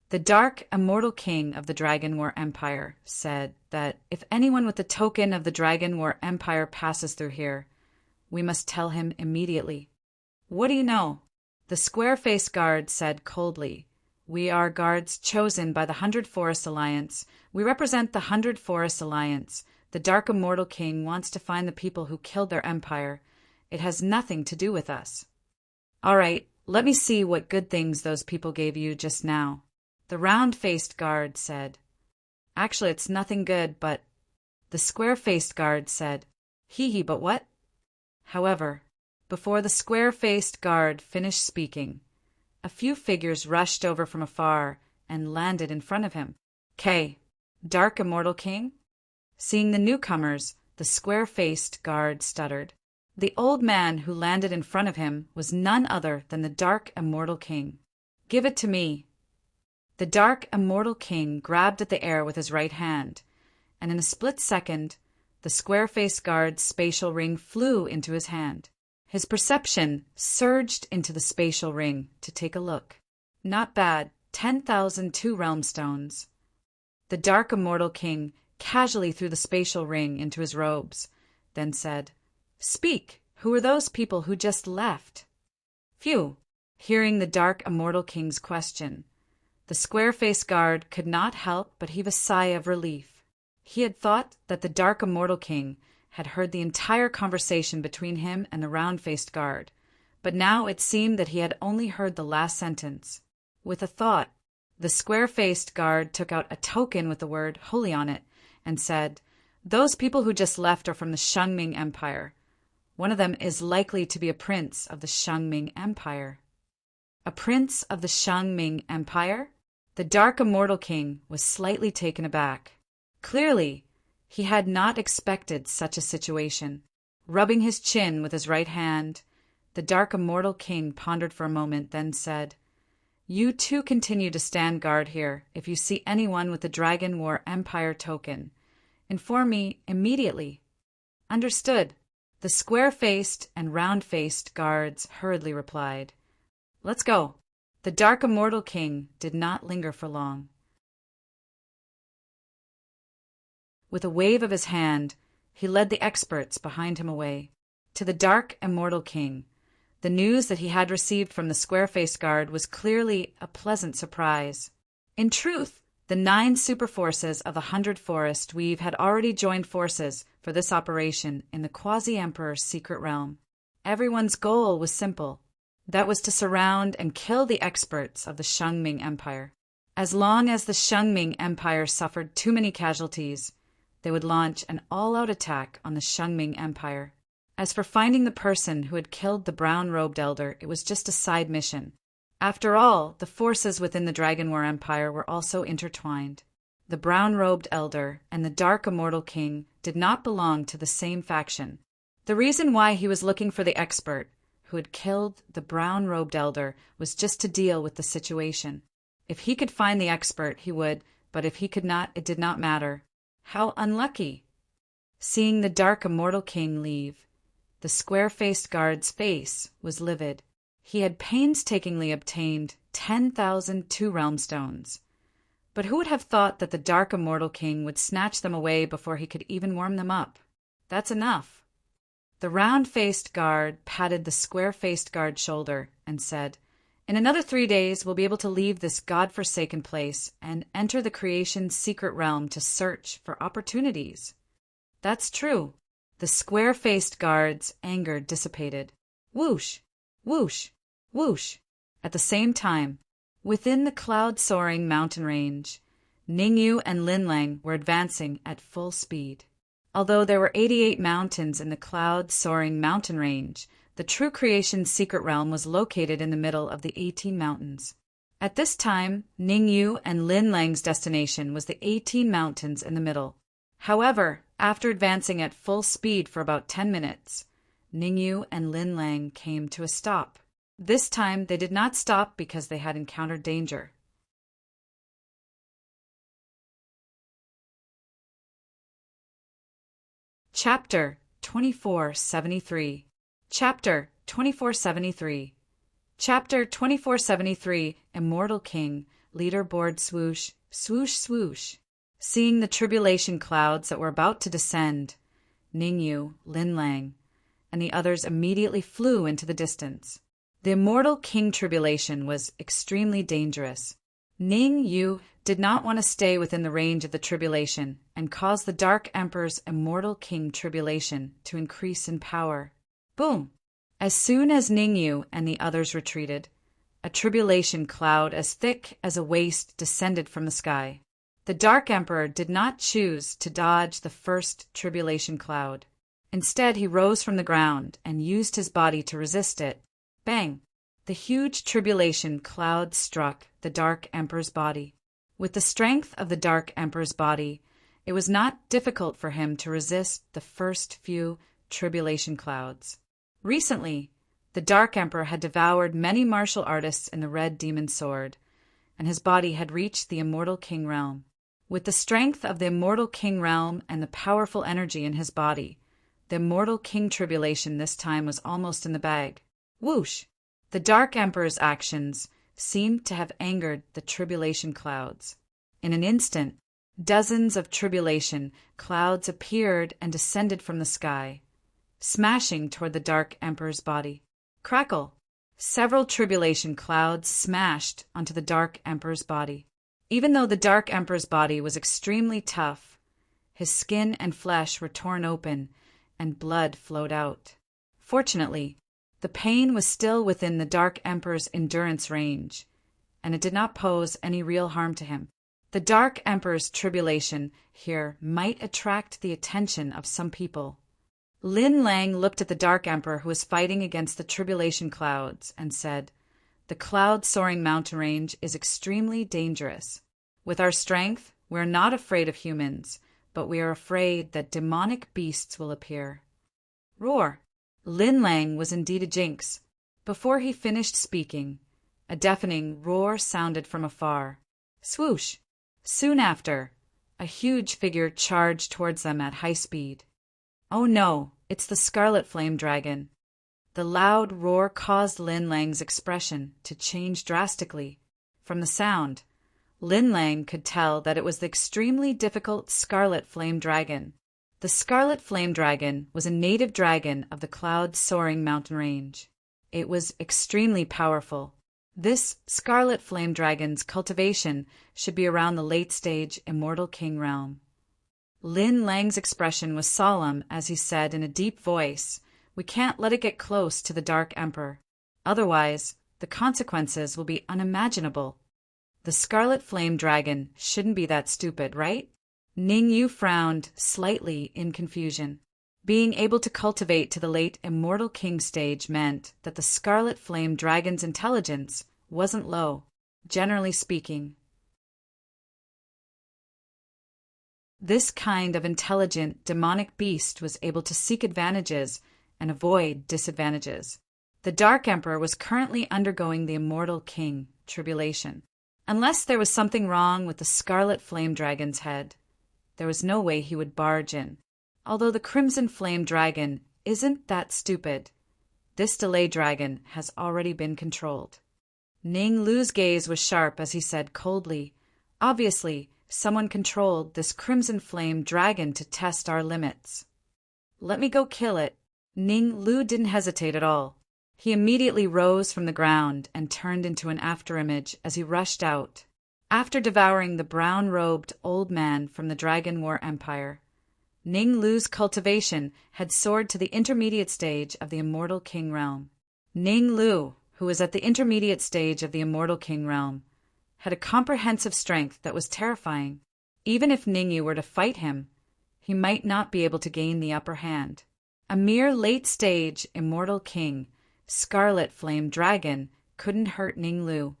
"The Dark Immortal King of the Dragon War Empire said that if anyone with the token of the Dragon War Empire passes through here, we must tell him immediately." "What do you know?" The square-faced guard said coldly, "We are guards chosen by the 100 Forest Alliance. We represent the 100 Forest Alliance. The Dark Immortal King wants to find the people who killed their empire. It has nothing to do with us." "All right, let me see what good things those people gave you just now." The round-faced guard said, "Actually, it's nothing good, but—" The square-faced guard said, "Hee, but what?" However, before the square-faced guard finished speaking, a few figures rushed over from afar and landed in front of him. "K, Dark Immortal King?" Seeing the newcomers, the square-faced guard stuttered. The old man who landed in front of him was none other than the Dark Immortal King. "Give it to me." The Dark Immortal King grabbed at the air with his right hand, and in a split second, the square-faced guard's spatial ring flew into his hand. His perception surged into the spatial ring to take a look. Not bad, 10,002 realm stones. The Dark Immortal King casually threw the spatial ring into his robes, then said, "Speak, who are those people who just left?" "Phew." Hearing the Dark Immortal King's question, the square-faced guard could not help but heave a sigh of relief. He had thought that the Dark Immortal King had heard the entire conversation between him and the round-faced guard, but now it seemed that he had only heard the last sentence. With a thought, the square-faced guard took out a token with the word holy on it and said, "Those people who just left are from the Shangming Empire. One of them is likely to be a prince of the Shangming Empire." "A prince of the Shangming Empire?" The Dark Immortal King was slightly taken aback. Clearly, he had not expected such a situation. Rubbing his chin with his right hand, the Dark Immortal King pondered for a moment, then said, "You two continue to stand guard here. If you see anyone with the Dragon War Empire token, inform me immediately." "Understood." The square-faced and round-faced guards hurriedly replied. "Let's go." The Dark Immortal King did not linger for long. With a wave of his hand, he led the experts behind him away. To the Dark Immortal King, the news that he had received from the square-faced guard was clearly a pleasant surprise. In truth, the 9 superforces of the 100 Forest Weave had already joined forces for this operation in the Quasi-Emperor's secret realm. Everyone's goal was simple. That was to surround and kill the experts of the Shangming Empire. As long as the Shangming Empire suffered too many casualties, they would launch an all-out attack on the Shangming Empire. As for finding the person who had killed the brown-robed elder, it was just a side mission. After all, the forces within the Dragon War Empire were also intertwined. The brown-robed elder and the Dark Immortal King did not belong to the same faction. The reason why he was looking for the expert, who had killed the brown-robed elder, was just to deal with the situation. If he could find the expert, he would, but if he could not, it did not matter. How unlucky! Seeing the dark immortal king leave, the square-faced guard's face was livid. He had painstakingly obtained 10,000 two-realm stones. But who would have thought that the dark immortal king would snatch them away before he could even warm them up? That's enough. The round-faced guard patted the square-faced guard's shoulder and said, "In another 3 days we'll be able to leave this god-forsaken place and enter the creation's secret realm to search for opportunities." That's true. The square-faced guard's anger dissipated. Whoosh, whoosh, whoosh. At the same time, within the cloud-soaring mountain range, Ningyu and Linlang were advancing at full speed. Although there were 88 mountains in the cloud-soaring mountain range, the true creation's secret realm was located in the middle of the 18 mountains. At this time, Ningyu and Linlang's destination was the 18 mountains in the middle. However, after advancing at full speed for about 10 minutes, Ningyu and Linlang came to a stop. This time they did not stop because they had encountered danger. Chapter 2473. Chapter 2473. Chapter 2473. Immortal King. Leaderboard swoosh, swoosh, swoosh. Seeing the tribulation clouds that were about to descend, Ningyu, Linlang, and the others immediately flew into the distance. The immortal king tribulation was extremely dangerous. Ningyu did not want to stay within the range of the tribulation and cause the Dark Emperor's immortal king tribulation to increase in power. Boom! As soon as Ningyu and the others retreated, a tribulation cloud as thick as a waist descended from the sky. The Dark Emperor did not choose to dodge the first tribulation cloud. Instead, he rose from the ground and used his body to resist it. Bang! The huge tribulation cloud struck the Dark Emperor's body. With the strength of the Dark Emperor's body, it was not difficult for him to resist the first few tribulation clouds. Recently, the Dark Emperor had devoured many martial artists in the Red Demon Sword, and his body had reached the Immortal King Realm. With the strength of the Immortal King Realm and the powerful energy in his body, the Immortal King Tribulation this time was almost in the bag. Whoosh! The Dark Emperor's actions seemed to have angered the tribulation clouds. In an instant, dozens of tribulation clouds appeared and descended from the sky, smashing toward the Dark Emperor's body. Crackle! Several tribulation clouds smashed onto the Dark Emperor's body. Even though the Dark Emperor's body was extremely tough, his skin and flesh were torn open and blood flowed out. Fortunately, the pain was still within the Dark Emperor's endurance range, and it did not pose any real harm to him. The Dark Emperor's tribulation here might attract the attention of some people. Lin Lang looked at the Dark Emperor who was fighting against the tribulation clouds and said, "The cloud-soaring mountain range is extremely dangerous. With our strength, we are not afraid of humans, but we are afraid that demonic beasts will appear." Roar! Lin Lang was indeed a jinx. Before he finished speaking, a deafening roar sounded from afar. Swoosh! Soon after, a huge figure charged towards them at high speed. Oh no, it's the Scarlet Flame Dragon. The loud roar caused Lin Lang's expression to change drastically. From the sound, Lin Lang could tell that it was the extremely difficult Scarlet Flame Dragon. The Scarlet Flame Dragon was a native dragon of the cloud-soaring mountain range. It was extremely powerful. This Scarlet Flame Dragon's cultivation should be around the late-stage Immortal King realm. Lin Lang's expression was solemn as he said in a deep voice, "We can't let it get close to the Dark Emperor. Otherwise, the consequences will be unimaginable. The Scarlet Flame Dragon shouldn't be that stupid, right?" Ningyu frowned slightly in confusion. Being able to cultivate to the late Immortal King stage meant that the Scarlet Flame Dragon's intelligence wasn't low, generally speaking. This kind of intelligent demonic beast was able to seek advantages and avoid disadvantages. The Dark Emperor was currently undergoing the Immortal King tribulation. Unless there was something wrong with the Scarlet Flame Dragon's head, there was no way he would barge in. Although the Crimson Flame Dragon isn't that stupid, this delay dragon has already been controlled. Ning Lu's gaze was sharp as he said coldly, "Obviously, someone controlled this Crimson Flame Dragon to test our limits. Let me go kill it." Ning Lu didn't hesitate at all. He immediately rose from the ground and turned into an afterimage as he rushed out. After devouring the brown-robed old man from the Dragon War Empire, Ning Lu's cultivation had soared to the intermediate stage of the Immortal King realm. Ning Lu, who was at the intermediate stage of the Immortal King realm, had a comprehensive strength that was terrifying. Even if Ningyu were to fight him, he might not be able to gain the upper hand. A mere late-stage Immortal King, Scarlet Flame Dragon, couldn't hurt Ning Lu.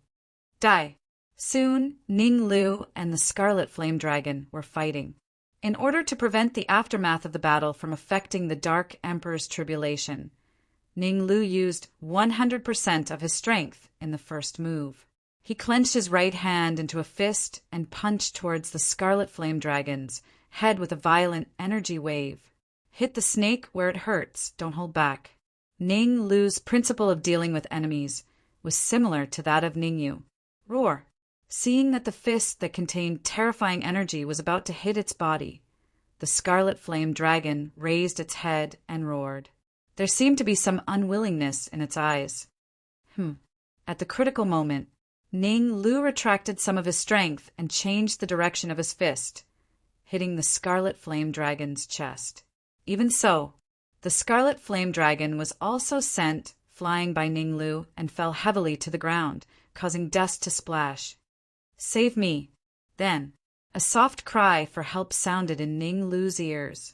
Die. Soon, Ning Lu and the Scarlet Flame Dragon were fighting. In order to prevent the aftermath of the battle from affecting the Dark Emperor's tribulation, Ning Lu used 100% of his strength in the first move. He clenched his right hand into a fist and punched towards the Scarlet Flame Dragon's head with a violent energy wave. Hit the snake where it hurts, don't hold back. Ning Lu's principle of dealing with enemies was similar to that of Ningyu. Roar. Seeing that the fist that contained terrifying energy was about to hit its body, the Scarlet Flame Dragon raised its head and roared. There seemed to be some unwillingness in its eyes. At the critical moment, Ning Lu retracted some of his strength and changed the direction of his fist, hitting the Scarlet Flame Dragon's chest. Even so, the Scarlet Flame Dragon was also sent flying by Ning Lu and fell heavily to the ground, causing dust to splash. "Save me." Then, a soft cry for help sounded in Ning Lu's ears.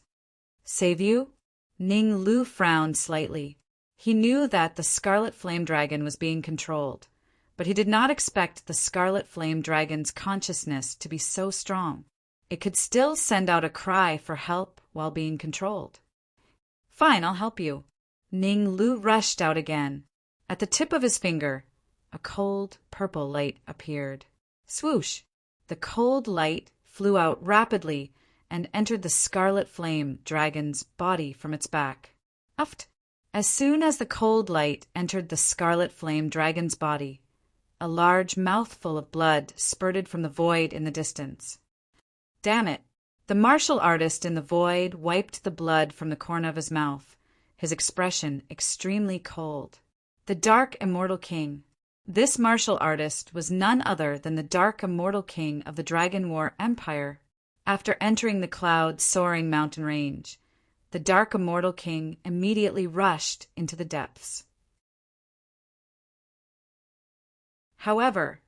"Save you?" Ning Lu frowned slightly. He knew that the Scarlet Flame Dragon was being controlled, but he did not expect the Scarlet Flame Dragon's consciousness to be so strong. It could still send out a cry for help while being controlled. "Fine, I'll help you." Ning Lu rushed out again. At the tip of his finger, a cold purple light appeared. Swoosh! The cold light flew out rapidly and entered the Scarlet Flame Dragon's body from its back. Uft! As soon as the cold light entered the Scarlet Flame Dragon's body, a large mouthful of blood spurted from the void in the distance. Damn it! The martial artist in the void wiped the blood from the corner of his mouth, his expression extremely cold. The Dark Immortal King. This martial artist was none other than the Dark Immortal King of the Dragon War Empire. After entering the cloud-soaring mountain range, the Dark Immortal King immediately rushed into the depths. However,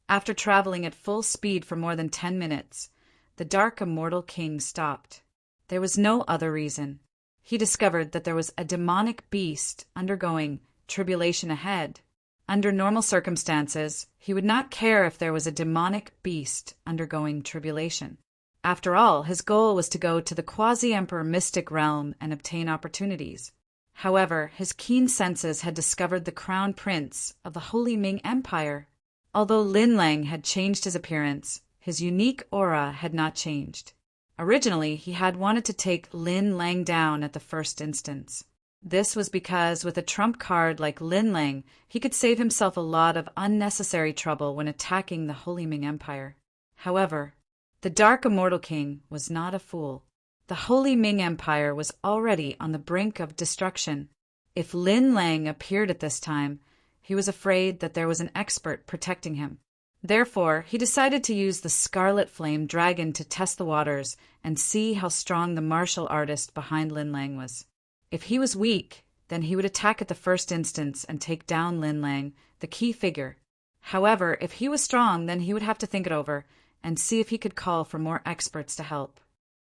after traveling at full speed for more than 10 minutes, the Dark Immortal King stopped. There was no other reason. He discovered that there was a demonic beast undergoing tribulation ahead. Under normal circumstances, he would not care if there was a demonic beast undergoing tribulation. After all, his goal was to go to the quasi-emperor mystic realm and obtain opportunities. However, his keen senses had discovered the crown prince of the Holy Ming Empire. Although Lin Lang had changed his appearance, his unique aura had not changed. Originally, he had wanted to take Lin Lang down at the first instance. This was because with a trump card like Lin Lang, he could save himself a lot of unnecessary trouble when attacking the Holy Ming Empire. However, the Dark Immortal King was not a fool. The Holy Ming Empire was already on the brink of destruction. If Lin Lang appeared at this time, he was afraid that there was an expert protecting him. Therefore, he decided to use the Scarlet Flame Dragon to test the waters and see how strong the martial artist behind Lin Lang was. If he was weak, then he would attack at the first instance and take down Lin Lang, the key figure. However, if he was strong, then he would have to think it over and see if he could call for more experts to help.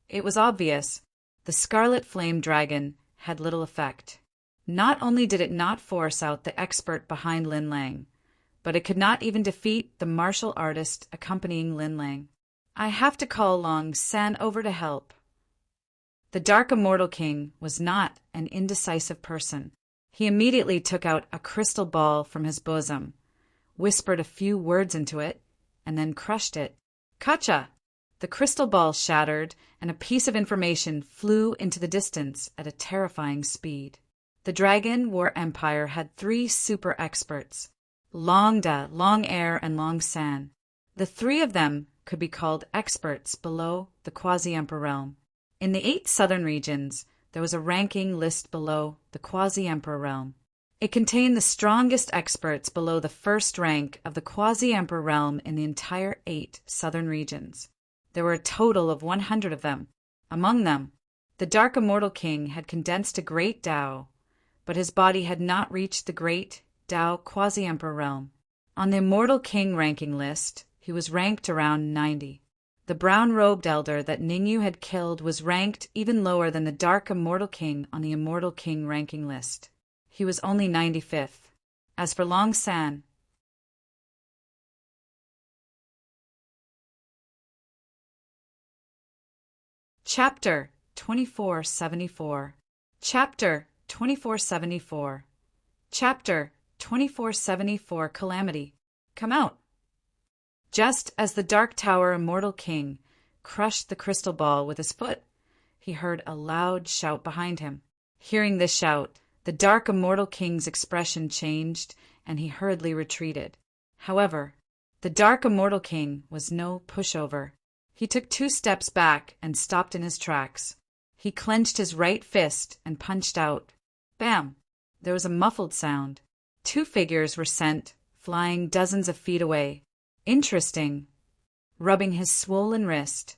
It was obvious. The Scarlet Flame Dragon had little effect. Not only did it not force out the expert behind Lin Lang, but it could not even defeat the martial artist accompanying Lin Lang. "I have to call Long San over to help." The Dark Immortal King was not an indecisive person. He immediately took out a crystal ball from his bosom, whispered a few words into it, and then crushed it. Kacha! The crystal ball shattered, and a piece of information flew into the distance at a terrifying speed. The Dragon War Empire had 3 super experts, Long Da, Long Air, and Long San. The 3 of them could be called experts below the Quasi-Emperor realm. In the 8 southern regions, there was a ranking list below the Quasi-Emperor realm. It contained the strongest experts below the first rank of the Quasi-Emperor realm in the entire 8 southern regions. There were a total of 100 of them. Among them, the Dark Immortal King had condensed a great Tao, but his body had not reached the great Tao Quasi-Emperor realm. On the Immortal King ranking list, he was ranked around 90. The brown-robed elder that Ningyu had killed was ranked even lower than the Dark Immortal King on the Immortal King ranking list. He was only 95th. As for Long San, Chapter 2474. Chapter 2474. Chapter 2474 Calamity. Come out. Just as the Dark Tower Immortal King crushed the crystal ball with his foot, he heard a loud shout behind him. Hearing this shout, the Dark Immortal King's expression changed, and he hurriedly retreated. However, the Dark Immortal King was no pushover. He took 2 steps back and stopped in his tracks. He clenched his right fist and punched out. Bam! There was a muffled sound. 2 figures were sent, flying dozens of feet away. Interesting. Rubbing his swollen wrist,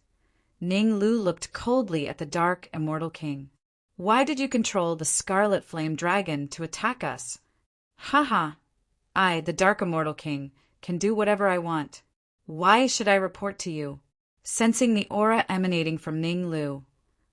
Ning Lu looked coldly at the Dark Immortal King. Why did you control the Scarlet Flame Dragon to attack us? Haha. I, the Dark Immortal King, can do whatever I want. Why should I report to you? Sensing the aura emanating from Ning Lu,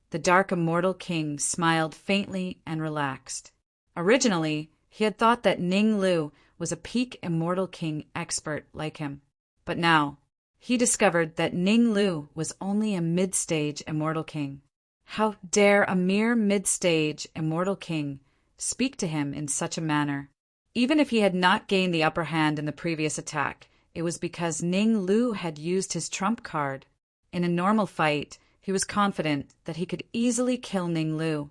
the Dark Immortal King smiled faintly and relaxed. Originally, he had thought that Ning Lu was a peak Immortal King expert like him. But now, he discovered that Ning Lu was only a mid-stage Immortal King. How dare a mere mid-stage Immortal King speak to him in such a manner? Even if he had not gained the upper hand in the previous attack, it was because Ning Lu had used his trump card. In a normal fight, he was confident that he could easily kill Ning Lu.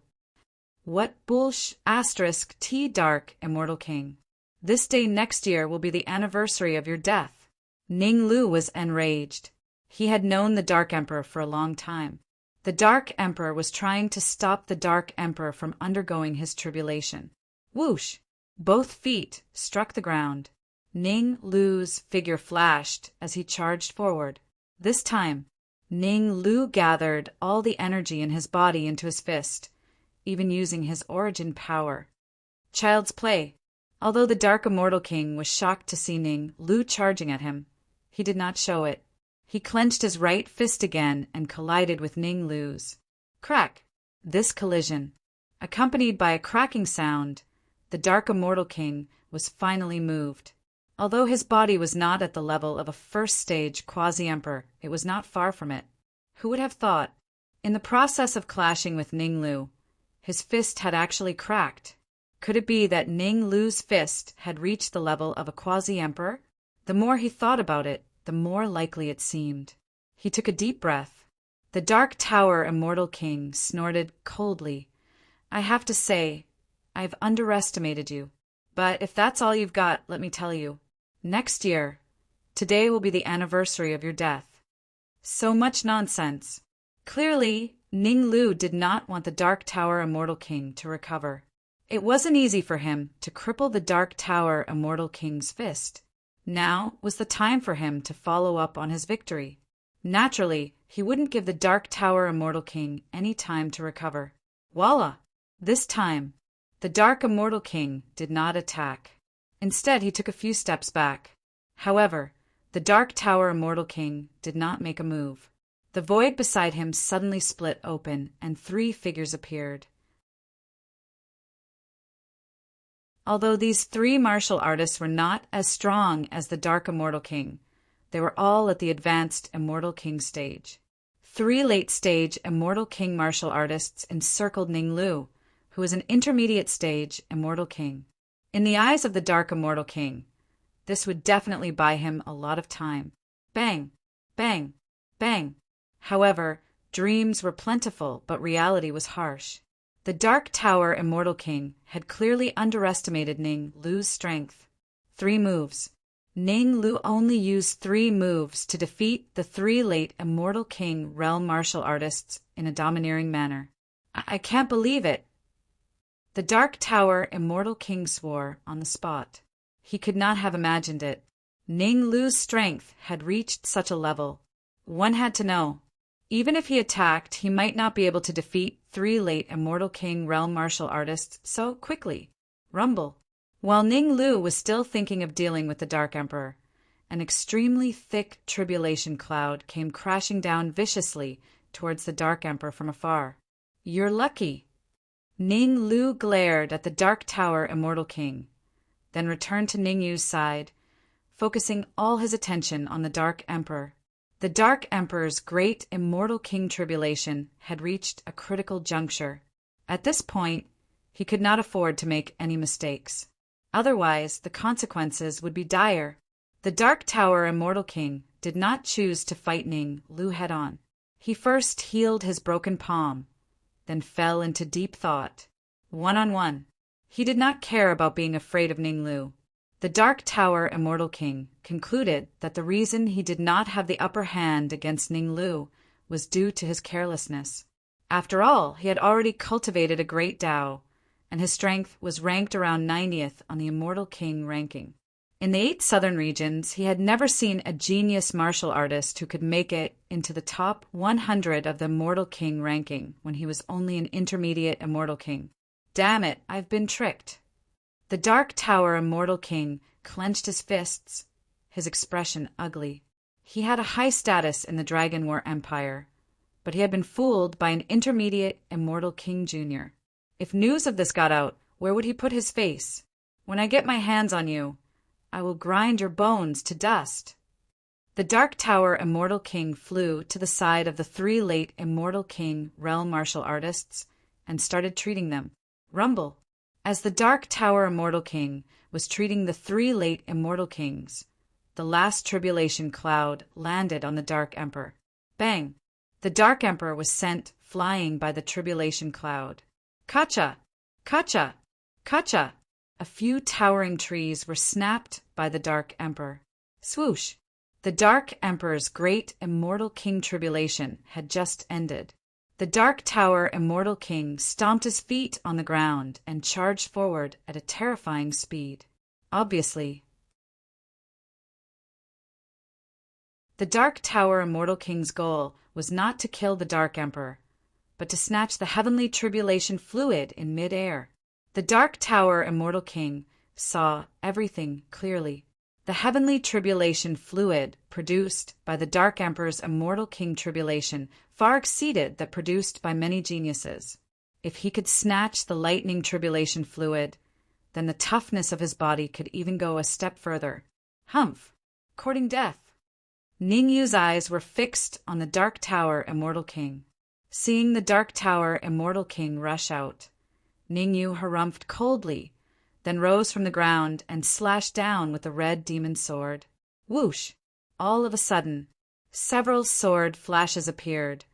What T Dark Immortal King. This day next year will be the anniversary of your death. Ning Lu was enraged. He had known the Dark Emperor for a long time. The Dark Emperor was trying to stop the Dark Emperor from undergoing his tribulation. Whoosh! Both feet struck the ground. Ning Lu's figure flashed as he charged forward. This time, Ning Lu gathered all the energy in his body into his fist, even using his origin power. Child's play. Although the Dark Immortal King was shocked to see Ning Lu charging at him, he did not show it. He clenched his right fist again and collided with Ning Lu's. Crack! This collision, accompanied by a cracking sound, the Dark Immortal King was finally moved. Although his body was not at the level of a first-stage Quasi-Emperor, it was not far from it. Who would have thought? In the process of clashing with Ning Lu, his fist had actually cracked. Could it be that Ning Lu's fist had reached the level of a Quasi-Emperor? The more he thought about it, the more likely it seemed. He took a deep breath. The Dark Tower Immortal King snorted coldly. I have to say, I've underestimated you. But if that's all you've got, let me tell you. Next year, today will be the anniversary of your death. So much nonsense. Clearly, Ning Lu did not want the Dark Tower Immortal King to recover. It wasn't easy for him to cripple the Dark Tower Immortal King's fist. Now was the time for him to follow up on his victory. Naturally, he wouldn't give the Dark Tower Immortal King any time to recover. Voila! This time, the Dark Immortal King did not attack. Instead, he took a few steps back. However, the Dark Tower Immortal King did not make a move. The void beside him suddenly split open, and 3 figures appeared. Although these 3 martial artists were not as strong as the Dark Immortal King, they were all at the advanced Immortal King stage. 3 late-stage Immortal King martial artists encircled Ning Lu, who was an intermediate stage Immortal King. In the eyes of the Dark Immortal King, this would definitely buy him a lot of time. Bang! Bang! Bang! However, dreams were plentiful, but reality was harsh. The Dark Tower Immortal King had clearly underestimated Ning Lu's strength. 3 moves. Ning Lu only used 3 moves to defeat the 3 late Immortal King realm martial artists in a domineering manner. I can't believe it. The Dark Tower Immortal King swore on the spot. He could not have imagined it. Ning Lu's strength had reached such a level. One had to know. Even if he attacked, he might not be able to defeat 3 late Immortal King realm martial artists so quickly. Rumble. While Ning Lu was still thinking of dealing with the Dark Emperor, an extremely thick tribulation cloud came crashing down viciously towards the Dark Emperor from afar. You're lucky. Ning Lu glared at the Dark Tower Immortal King, then returned to Ning Yu's side, focusing all his attention on the Dark Emperor. The Dark Emperor's great Immortal King tribulation had reached a critical juncture. At this point, he could not afford to make any mistakes. Otherwise, the consequences would be dire. The Dark Tower Immortal King did not choose to fight Ning Lu head-on. He first healed his broken palm, then fell into deep thought. One-on-one. He did not care about being afraid of Ning Lu. The Dark Tower Immortal King concluded that the reason he did not have the upper hand against Ning Lu was due to his carelessness. After all, he had already cultivated a great Tao, and his strength was ranked around 90th on the Immortal King ranking. In the 8 southern regions, he had never seen a genius martial artist who could make it into the top 100 of the Immortal King ranking when he was only an intermediate Immortal King. Damn it, I've been tricked. The Dark Tower Immortal King clenched his fists, his expression ugly. He had a high status in the Dragon War Empire, but he had been fooled by an intermediate Immortal King Jr. If news of this got out, where would he put his face? When I get my hands on you, I will grind your bones to dust. The Dark Tower Immortal King flew to the side of the 3 late Immortal King realm martial artists and started treating them. Rumble. As the Dark Tower Immortal King was treating the 3 late Immortal Kings, the last tribulation cloud landed on the Dark Emperor. Bang! The Dark Emperor was sent flying by the tribulation cloud. Kacha! Kacha! Kacha! A few towering trees were snapped by the Dark Emperor. Swoosh! The Dark Emperor's great Immortal King tribulation had just ended. The Dark Tower Immortal King stomped his feet on the ground and charged forward at a terrifying speed. Obviously, the Dark Tower Immortal King's goal was not to kill the Dark Emperor, but to snatch the heavenly tribulation fluid in mid-air. The Dark Tower Immortal King saw everything clearly. The heavenly tribulation fluid produced by the Dark Emperor's Immortal King tribulation far exceeded that produced by many geniuses. If he could snatch the lightning tribulation fluid, then the toughness of his body could even go a step further. Humph! Courting death. Ning Yu's eyes were fixed on the Dark Tower Immortal King. Seeing the Dark Tower Immortal King rush out, Ning Yu harumphed coldly, then rose from the ground and slashed down with the red demon sword. Whoosh! All of a sudden, several sword flashes appeared,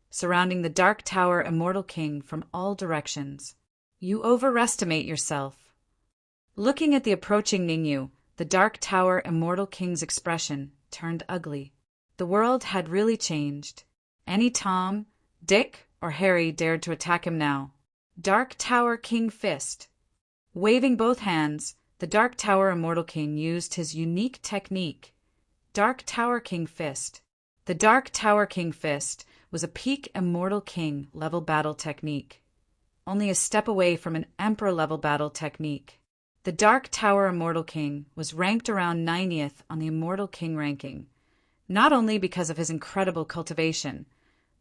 surrounding the Dark Tower Immortal King from all directions. You overestimate yourself. Looking at the approaching Ning Yu, the Dark Tower Immortal King's expression turned ugly. The world had really changed. Any Tom, Dick, or Harry dared to attack him now. Dark Tower King Fist. Waving both hands, the Dark Tower Immortal King used his unique technique, Dark Tower King Fist. The Dark Tower King Fist was a peak Immortal King level battle technique, only a step away from an Emperor level battle technique. The Dark Tower Immortal King was ranked around 90th on the Immortal King ranking, not only because of his incredible cultivation,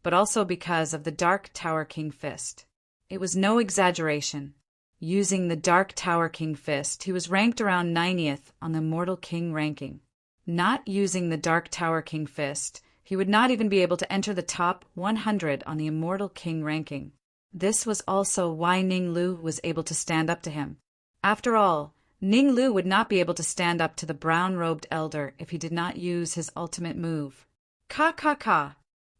but also because of the Dark Tower King Fist. It was no exaggeration. Using the Dark Tower King Fist, he was ranked around 90th on the Immortal King ranking. Not using the Dark Tower King Fist, he would not even be able to enter the top 100 on the Immortal King ranking. This was also why Ning Lu was able to stand up to him. After all, Ning Lu would not be able to stand up to the brown-robed elder if he did not use his ultimate move. Ka ka ka!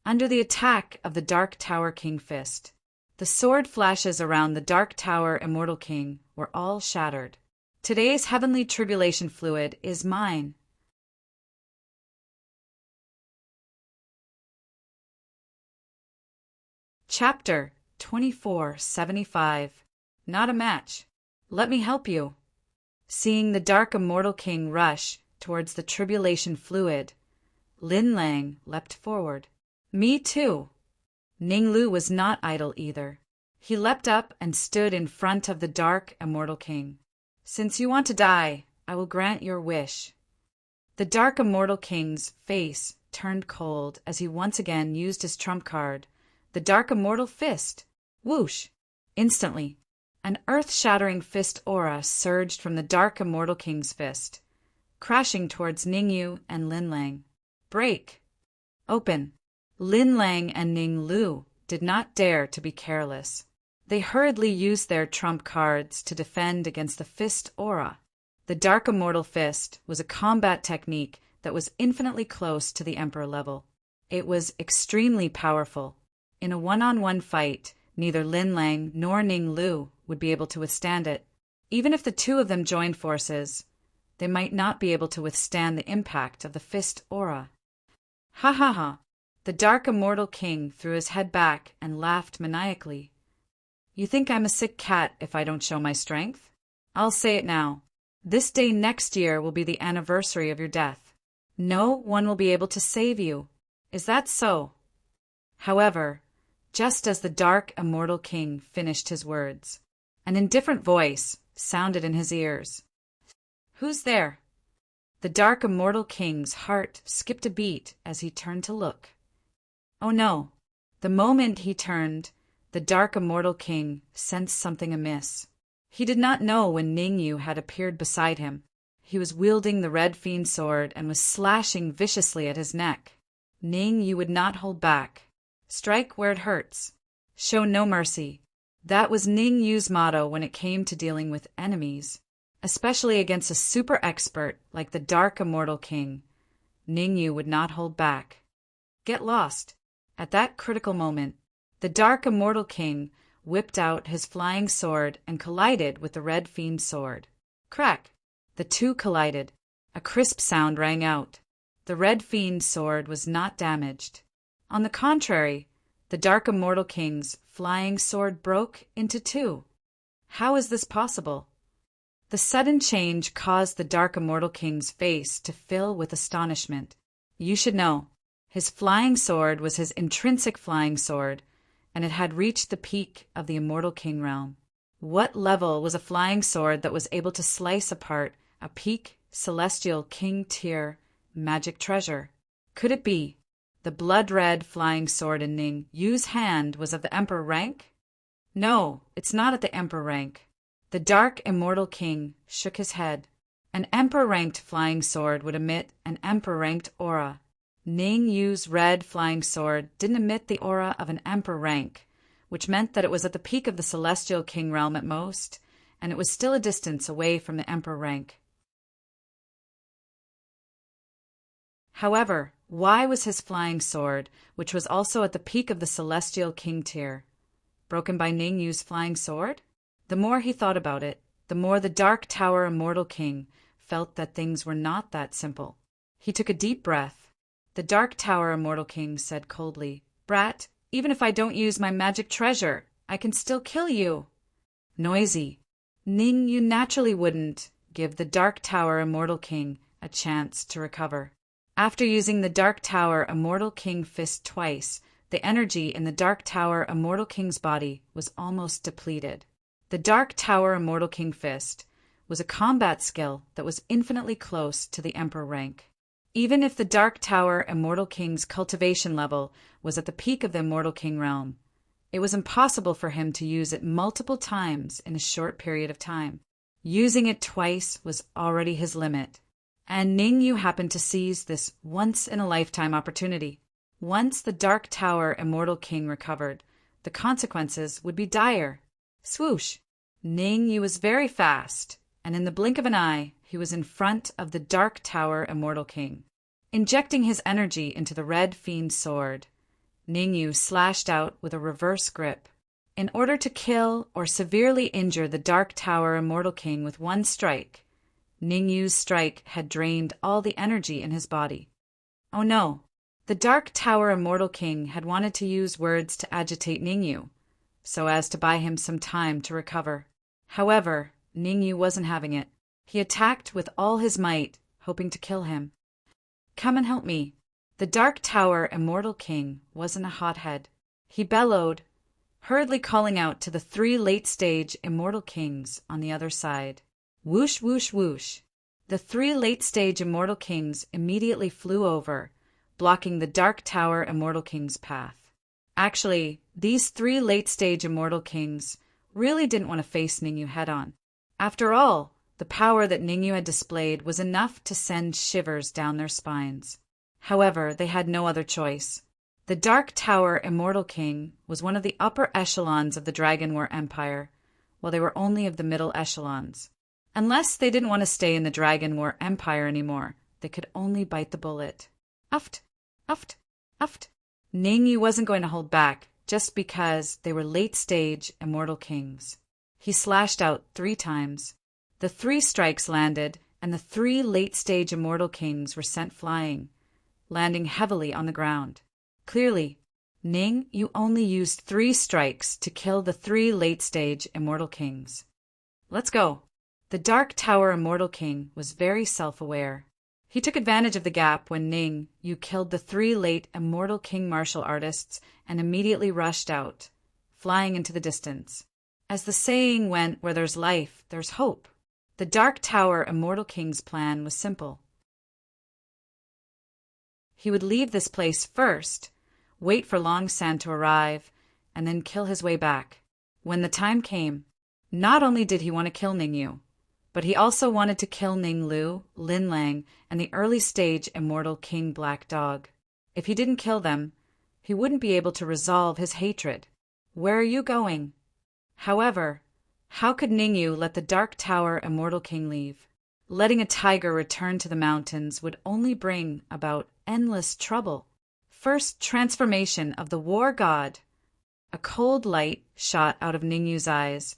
Under the attack of the Dark Tower King Fist, the sword flashes around the Dark Tower Immortal King were all shattered. Today's heavenly tribulation fluid is mine. Chapter 2475. Not a match. Let me help you. Seeing the Dark Immortal King rush towards the tribulation fluid, Lin Lang leapt forward. Me too. Ning Lu was not idle either. He leapt up and stood in front of the Dark Immortal King. Since you want to die, I will grant your wish. The Dark Immortal King's face turned cold as he once again used his trump card, the Dark Immortal Fist. Whoosh! Instantly, an earth-shattering fist aura surged from the Dark Immortal King's fist, crashing towards Ningyu and Lin Lang. Break! Open! Lin Lang and Ning Lu did not dare to be careless. They hurriedly used their trump cards to defend against the fist aura. The Dark Immortal Fist was a combat technique that was infinitely close to the Emperor level. It was extremely powerful. In a one-on-one fight, neither Lin Lang nor Ning Lu would be able to withstand it. Even if the two of them joined forces, they might not be able to withstand the impact of the fist aura. Ha ha ha! The Dark Immortal King threw his head back and laughed maniacally. You think I'm a sick cat if I don't show my strength? I'll say it now. This day next year will be the anniversary of your death. No one will be able to save you. Is that so? However, just as the Dark Immortal King finished his words, an indifferent voice sounded in his ears. Who's there? The Dark Immortal King's heart skipped a beat as he turned to look. Oh no! The moment he turned, the Dark Immortal King sensed something amiss. He did not know when Ningyu had appeared beside him. He was wielding the Red Fiend sword and was slashing viciously at his neck. Ningyu would not hold back. Strike where it hurts. Show no mercy. That was Ningyu's motto when it came to dealing with enemies, especially against a super expert like the Dark Immortal King. Ningyu would not hold back. Get lost. At that critical moment, the Dark Immortal King whipped out his flying sword and collided with the Red Fiend sword. Crack! The two collided. A crisp sound rang out. The Red Fiend sword was not damaged. On the contrary, the Dark Immortal King's flying sword broke into two. How is this possible? The sudden change caused the Dark Immortal King's face to fill with astonishment. You should know, his flying sword was his intrinsic flying sword, and it had reached the peak of the Immortal King realm. What level was a flying sword that was able to slice apart a peak celestial king tier magic treasure? Could it be the blood-red flying sword in Ning Yu's hand was of the Emperor rank? No, it's not at the Emperor rank. The Dark Immortal King shook his head. An Emperor-ranked flying sword would emit an Emperor-ranked aura. Ning Yu's red flying sword didn't emit the aura of an Emperor rank, which meant that it was at the peak of the Celestial King realm at most, and it was still a distance away from the Emperor rank. However, why was his flying sword, which was also at the peak of the Celestial King tier, broken by Ning Yu's flying sword? The more he thought about it, the more the Dark Tower Immortal King felt that things were not that simple. He took a deep breath. The Dark Tower Immortal King said coldly, Brat, even if I don't use my magic treasure, I can still kill you. Noisy. Ning Yu naturally wouldn't give the Dark Tower Immortal King a chance to recover. After using the Dark Tower Immortal King fist twice, the energy in the Dark Tower Immortal King's body was almost depleted. The Dark Tower Immortal King fist was a combat skill that was infinitely close to the Emperor rank. Even if the Dark Tower Immortal King's cultivation level was at the peak of the Immortal King realm, it was impossible for him to use it multiple times in a short period of time. Using it twice was already his limit, and Ning Yu happened to seize this once-in-a-lifetime opportunity. Once the Dark Tower Immortal King recovered, the consequences would be dire. Swoosh! Ning Yu was very fast, and in the blink of an eye, he was in front of the Dark Tower Immortal King. Injecting his energy into the Red Fiend's sword, Ning Yu slashed out with a reverse grip. In order to kill or severely injure the Dark Tower Immortal King with one strike, Ning Yu's strike had drained all the energy in his body. Oh no! The Dark Tower Immortal King had wanted to use words to agitate Ning Yu, so as to buy him some time to recover. However, Ning Yu wasn't having it. He attacked with all his might, hoping to kill him. Come and help me. The Dark Tower Immortal King wasn't a hothead. He bellowed, hurriedly calling out to the 3 late-stage Immortal Kings on the other side. Whoosh, whoosh, whoosh. The 3 late-stage Immortal Kings immediately flew over, blocking the Dark Tower Immortal King's path. Actually, these 3 late-stage Immortal Kings really didn't want to face Ning Yu head-on. After all, the power that Ning Yu had displayed was enough to send shivers down their spines. However, they had no other choice. The Dark Tower Immortal King was one of the upper echelons of the Dragon War Empire, while they were only of the middle echelons. Unless they didn't want to stay in the Dragon War Empire anymore, they could only bite the bullet. Uft, uft, uft. Ning Yu wasn't going to hold back just because they were late-stage Immortal Kings. He slashed out 3 times. The 3 strikes landed, and the 3 late-stage Immortal Kings were sent flying, landing heavily on the ground. Clearly, Ning Yu only used 3 strikes to kill the 3 late-stage Immortal Kings. Let's go. The Dark Tower Immortal King was very self-aware. He took advantage of the gap when Ning Yu killed the 3 late Immortal King martial artists and immediately rushed out, flying into the distance. As the saying went, where there's life, there's hope. The Dark Tower Immortal King's plan was simple. He would leave this place first, wait for Long San to arrive, and then kill his way back. When the time came, not only did he want to kill Ning Yu, but he also wanted to kill Ning Lu, Lin Lang, and the early-stage Immortal King Black Dog. If he didn't kill them, he wouldn't be able to resolve his hatred. Where are you going? However, how could Ning Yu let the Dark Tower Immortal King leave? Letting a tiger return to the mountains would only bring about endless trouble. First transformation of the War God. A cold light shot out of Ning Yu's eyes,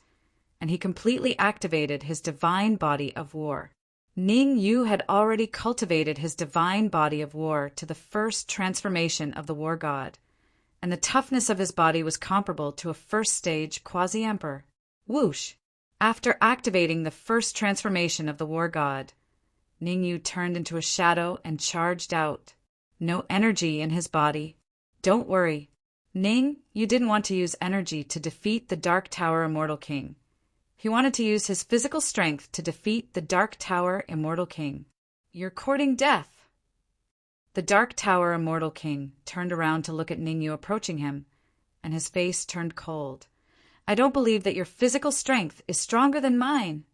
and he completely activated his divine body of war. Ning Yu had already cultivated his divine body of war to the first transformation of the War God, and the toughness of his body was comparable to a first-stage quasi-emperor. Whoosh! After activating the first transformation of the War God, Ning Yu turned into a shadow and charged out. No energy in his body. Don't worry. Ning Yu didn't want to use energy to defeat the Dark Tower Immortal King. He wanted to use his physical strength to defeat the Dark Tower Immortal King. You're courting death. The Dark Tower Immortal King turned around to look at Ning Yu approaching him, and his face turned cold. I don't believe that your physical strength is stronger than mine.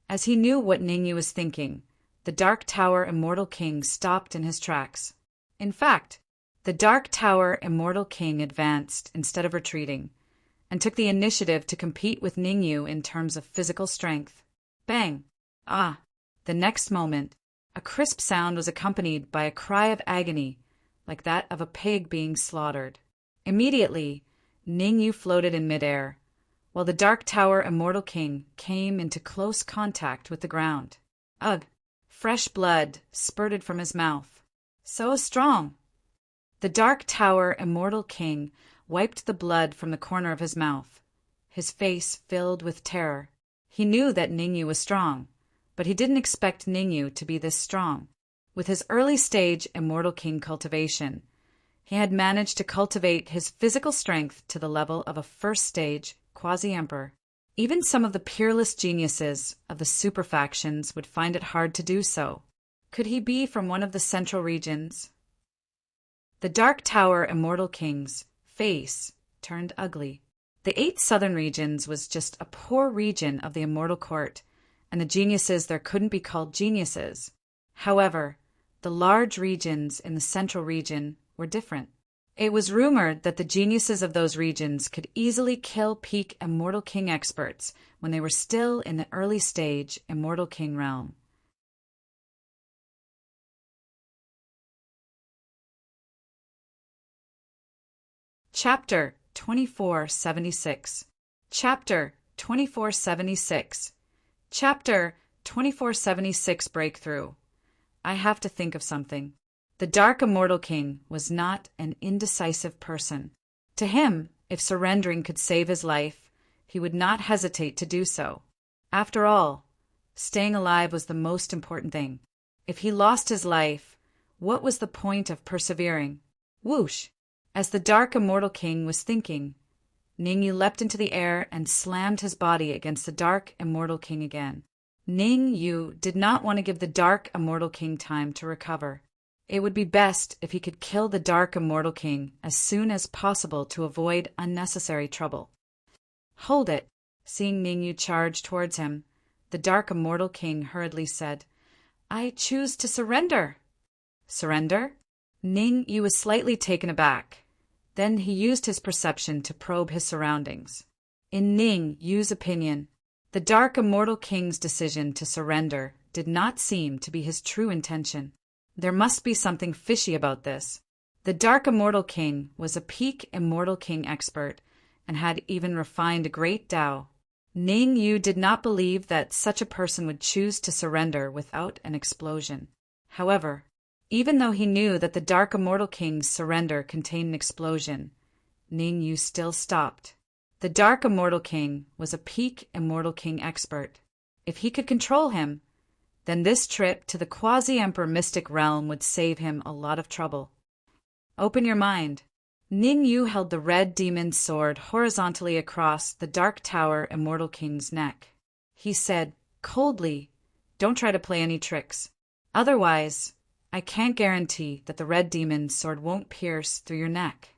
As he knew what Ning Yu was thinking, the Dark Tower Immortal King stopped in his tracks. In fact, the Dark Tower Immortal King advanced instead of retreating, and took the initiative to compete with Ning Yu in terms of physical strength. Bang! Ah! The next moment, a crisp sound was accompanied by a cry of agony, like that of a pig being slaughtered. Immediately, Ning Yu floated in midair, while the Dark Tower Immortal King came into close contact with the ground. Ugh! Fresh blood spurted from his mouth. So strong! The Dark Tower Immortal King wiped the blood from the corner of his mouth, his face filled with terror. He knew that Ning Yu was strong, but he didn't expect Ning Yu to be this strong. With his early-stage Immortal King cultivation, he had managed to cultivate his physical strength to the level of a first-stage quasi-emperor. Even some of the peerless geniuses of the super factions would find it hard to do so. Could he be from one of the central regions? The Dark Tower Immortal King's face turned ugly. The 8 southern regions was just a poor region of the Immortal Court, and the geniuses there couldn't be called geniuses. However, the large regions in the central region were different. It was rumored that the geniuses of those regions could easily kill peak Immortal King experts when they were still in the early stage Immortal King realm. Chapter 2476. Chapter 2476. Chapter 2476 Breakthrough. I have to think of something. The Dark Immortal King was not an indecisive person. To him, if surrendering could save his life, he would not hesitate to do so. After all, staying alive was the most important thing. If he lost his life, what was the point of persevering? Whoosh! As the Dark Immortal King was thinking, Ningyu leapt into the air and slammed his body against the Dark Immortal King again. Ningyu did not want to give the Dark Immortal King time to recover. It would be best if he could kill the Dark Immortal King as soon as possible to avoid unnecessary trouble. Hold it! Seeing Ningyu charge towards him, the Dark Immortal King hurriedly said, I choose to surrender. Surrender? Ningyu was slightly taken aback. Then he used his perception to probe his surroundings. In Ningyu's opinion, the Dark Immortal King's decision to surrender did not seem to be his true intention. There must be something fishy about this. The Dark Immortal King was a peak Immortal King expert and had even refined a great Tao. Ningyu did not believe that such a person would choose to surrender without an explosion. However, even though he knew that the Dark Immortal King's surrender contained an explosion, Ningyu still stopped. The Dark Immortal King was a peak Immortal King expert. If he could control him, then this trip to the Quasi-Emperor Mystic Realm would save him a lot of trouble. Open your mind. Ningyu held the red demon's sword horizontally across the Dark Tower Immortal King's neck. He said, coldly, don't try to play any tricks. Otherwise, I can't guarantee that the red demon's sword won't pierce through your neck.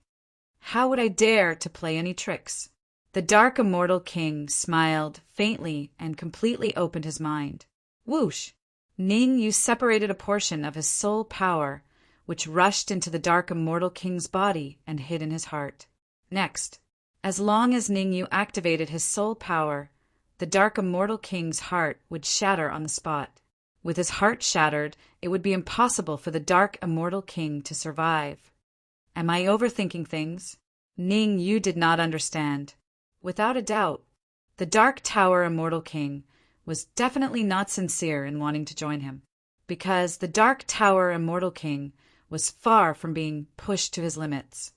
How would I dare to play any tricks? The Dark Immortal King smiled faintly and completely opened his mind. Whoosh! Ningyu separated a portion of his soul power, which rushed into the Dark Immortal King's body and hid in his heart. Next, as long as Ningyu activated his soul power, the Dark Immortal King's heart would shatter on the spot. With his heart shattered, it would be impossible for the Dark Immortal King to survive. Am I overthinking things? Ningyu did not understand. Without a doubt, the Dark Tower Immortal King was definitely not sincere in wanting to join him, because the Dark Tower Immortal King was far from being pushed to his limits.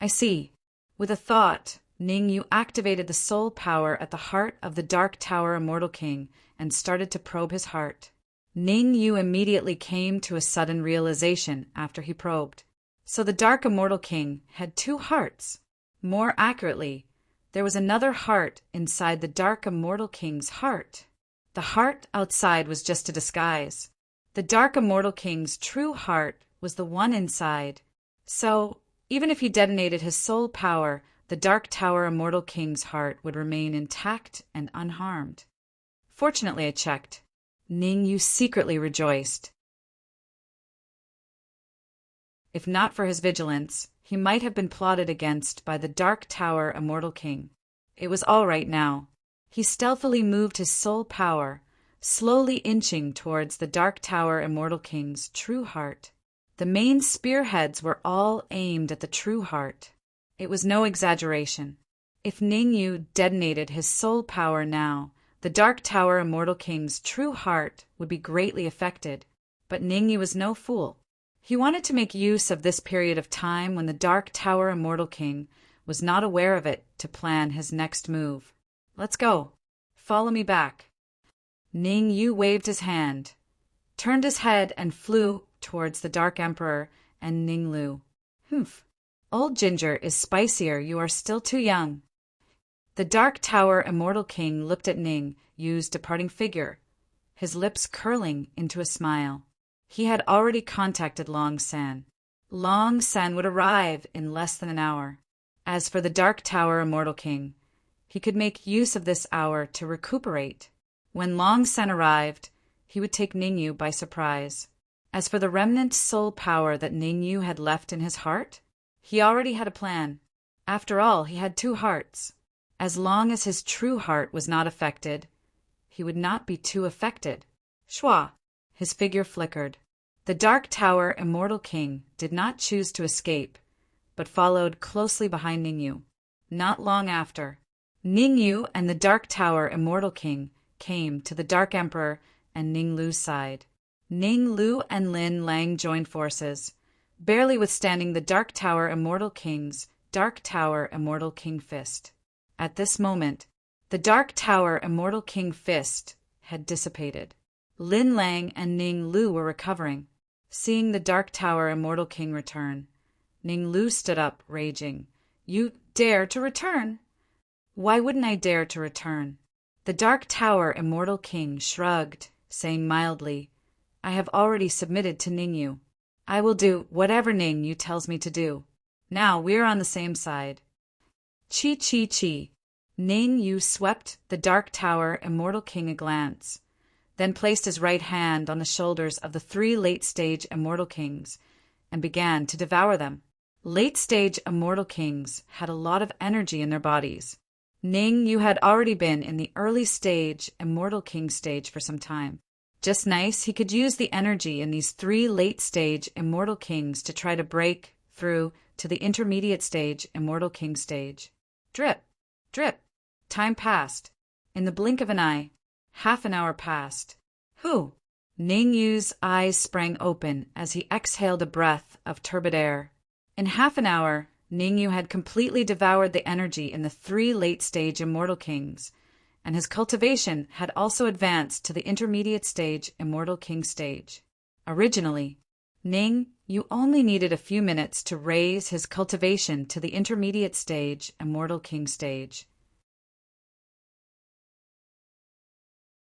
I see. With a thought, Ningyu activated the soul power at the heart of the Dark Tower Immortal King and started to probe his heart. Ningyu immediately came to a sudden realization after he probed. So the Dark Immortal King had two hearts. More accurately, there was another heart inside the Dark Immortal King's heart. The heart outside was just a disguise. The Dark Immortal King's true heart was the one inside. So, even if he detonated his soul power, the Dark Tower Immortal King's heart would remain intact and unharmed. Fortunately, I checked. Ningyu secretly rejoiced. If not for his vigilance, he might have been plotted against by the Dark Tower Immortal King. It was all right now. He stealthily moved his soul power, slowly inching towards the Dark Tower Immortal King's true heart. The main spearheads were all aimed at the true heart. It was no exaggeration. If Ningyu detonated his soul power now, the Dark Tower Immortal King's true heart would be greatly affected. But Ningyu was no fool. He wanted to make use of this period of time when the Dark Tower Immortal King was not aware of it to plan his next move. Let's go. Follow me back. Ningyu waved his hand, turned his head and flew towards the Dark Emperor and Ninglu. Humph. Old Ginger is spicier, you are still too young. The Dark Tower Immortal King looked at Ningyu's departing figure, his lips curling into a smile. He had already contacted Long San. Long San would arrive in less than an hour. As for the Dark Tower Immortal King, he could make use of this hour to recuperate. When Long San arrived, he would take Ningyu by surprise. As for the remnant soul power that Ningyu had left in his heart, He already had a plan. After all, he had two hearts. As long as his true heart was not affected, he would not be too affected. Shwa! His figure flickered. The Dark Tower Immortal King did not choose to escape, but followed closely behind Ningyu. Not long after, Ningyu and the Dark Tower Immortal King came to the Dark Emperor and Ning Lu's side. Ning Lu and Lin Lang joined forces, barely withstanding the Dark Tower Immortal King's Dark Tower Immortal King fist. At this moment, the Dark Tower Immortal King fist had dissipated. Lin Lang and Ning Lu were recovering. Seeing the Dark Tower Immortal King return, Ning Lu stood up, raging. "You dare to return?" "Why wouldn't I dare to return?" The Dark Tower Immortal King shrugged, saying mildly, "I have already submitted to Ningyu. I will do whatever Ningyu tells me to do. Now we are on the same side." Chi chi chi. Ningyu swept the Dark Tower Immortal King a glance, then placed his right hand on the shoulders of the three late-stage Immortal Kings and began to devour them. Late-stage Immortal Kings had a lot of energy in their bodies. Ningyu had already been in the early stage Immortal King stage for some time. Just nice, he could use the energy in these three late-stage Immortal Kings to try to break through to the intermediate stage Immortal King stage. Drip, drip. Time passed. In the blink of an eye, half an hour passed. Who? Ningyu's eyes sprang open as he exhaled a breath of turbid air. In half an hour, Ningyu had completely devoured the energy in the three late-stage Immortal Kings, and his cultivation had also advanced to the intermediate stage Immortal King stage. Originally, Ningyu only needed a few minutes to raise his cultivation to the intermediate stage Immortal King stage.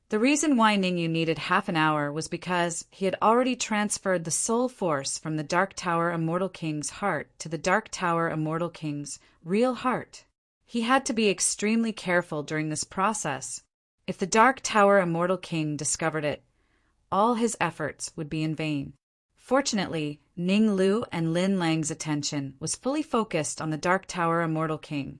The reason why Ningyu needed half an hour was because he had already transferred the soul force from the Dark Tower Immortal King's heart to the Dark Tower Immortal King's real heart. He had to be extremely careful during this process. If the Dark Tower Immortal King discovered it, all his efforts would be in vain. Fortunately, Ning Lu and Lin Lang's attention was fully focused on the Dark Tower Immortal King.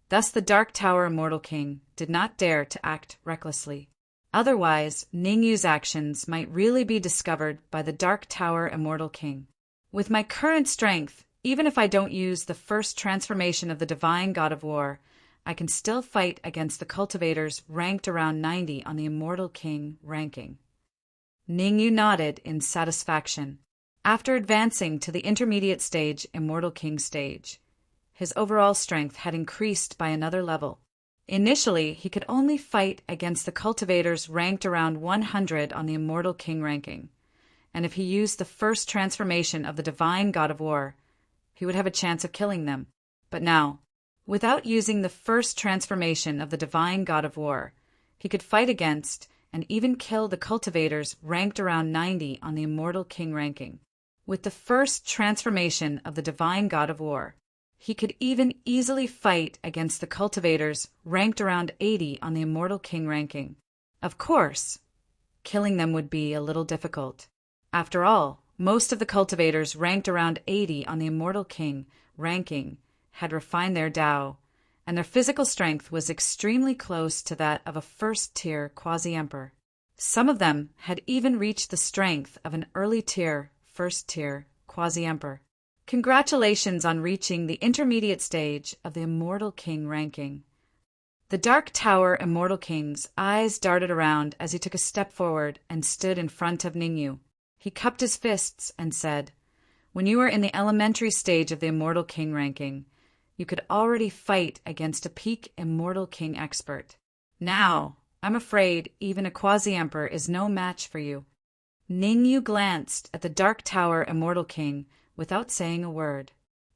Thus the Dark Tower Immortal King did not dare to act recklessly. Otherwise, Ningyu's actions might really be discovered by the Dark Tower Immortal King. With my current strength, even if I don't use the first transformation of the Divine God of War, I can still fight against the cultivators ranked around 90 on the Immortal King ranking. Ningyu nodded in satisfaction. After advancing to the intermediate stage Immortal King stage, his overall strength had increased by another level. Initially, he could only fight against the cultivators ranked around 100 on the Immortal King ranking, and if he used the first transformation of the Divine God of War, he would have a chance of killing them. But now, without using the first transformation of the Divine God of War, he could fight against and even kill the cultivators ranked around 90 on the Immortal King ranking. With the first transformation of the Divine God of War, he could even easily fight against the cultivators ranked around 80 on the Immortal King ranking. Of course, killing them would be a little difficult. After all, most of the cultivators ranked around 80 on the Immortal King ranking had refined their Tao, and their physical strength was extremely close to that of a first-tier quasi-emperor. Some of them had even reached the strength of an early-tier, first-tier quasi-emperor. Congratulations on reaching the intermediate stage of the Immortal King ranking. The Dark Tower Immortal King's eyes darted around as he took a step forward and stood in front of Ningyu. He cupped his fists and said, "When you were in the elementary stage of the Immortal King ranking, you could already fight against a peak Immortal King expert. Now, I'm afraid even a quasi-emperor is no match for you." Ningyu glanced at the Dark Tower Immortal King without saying a word.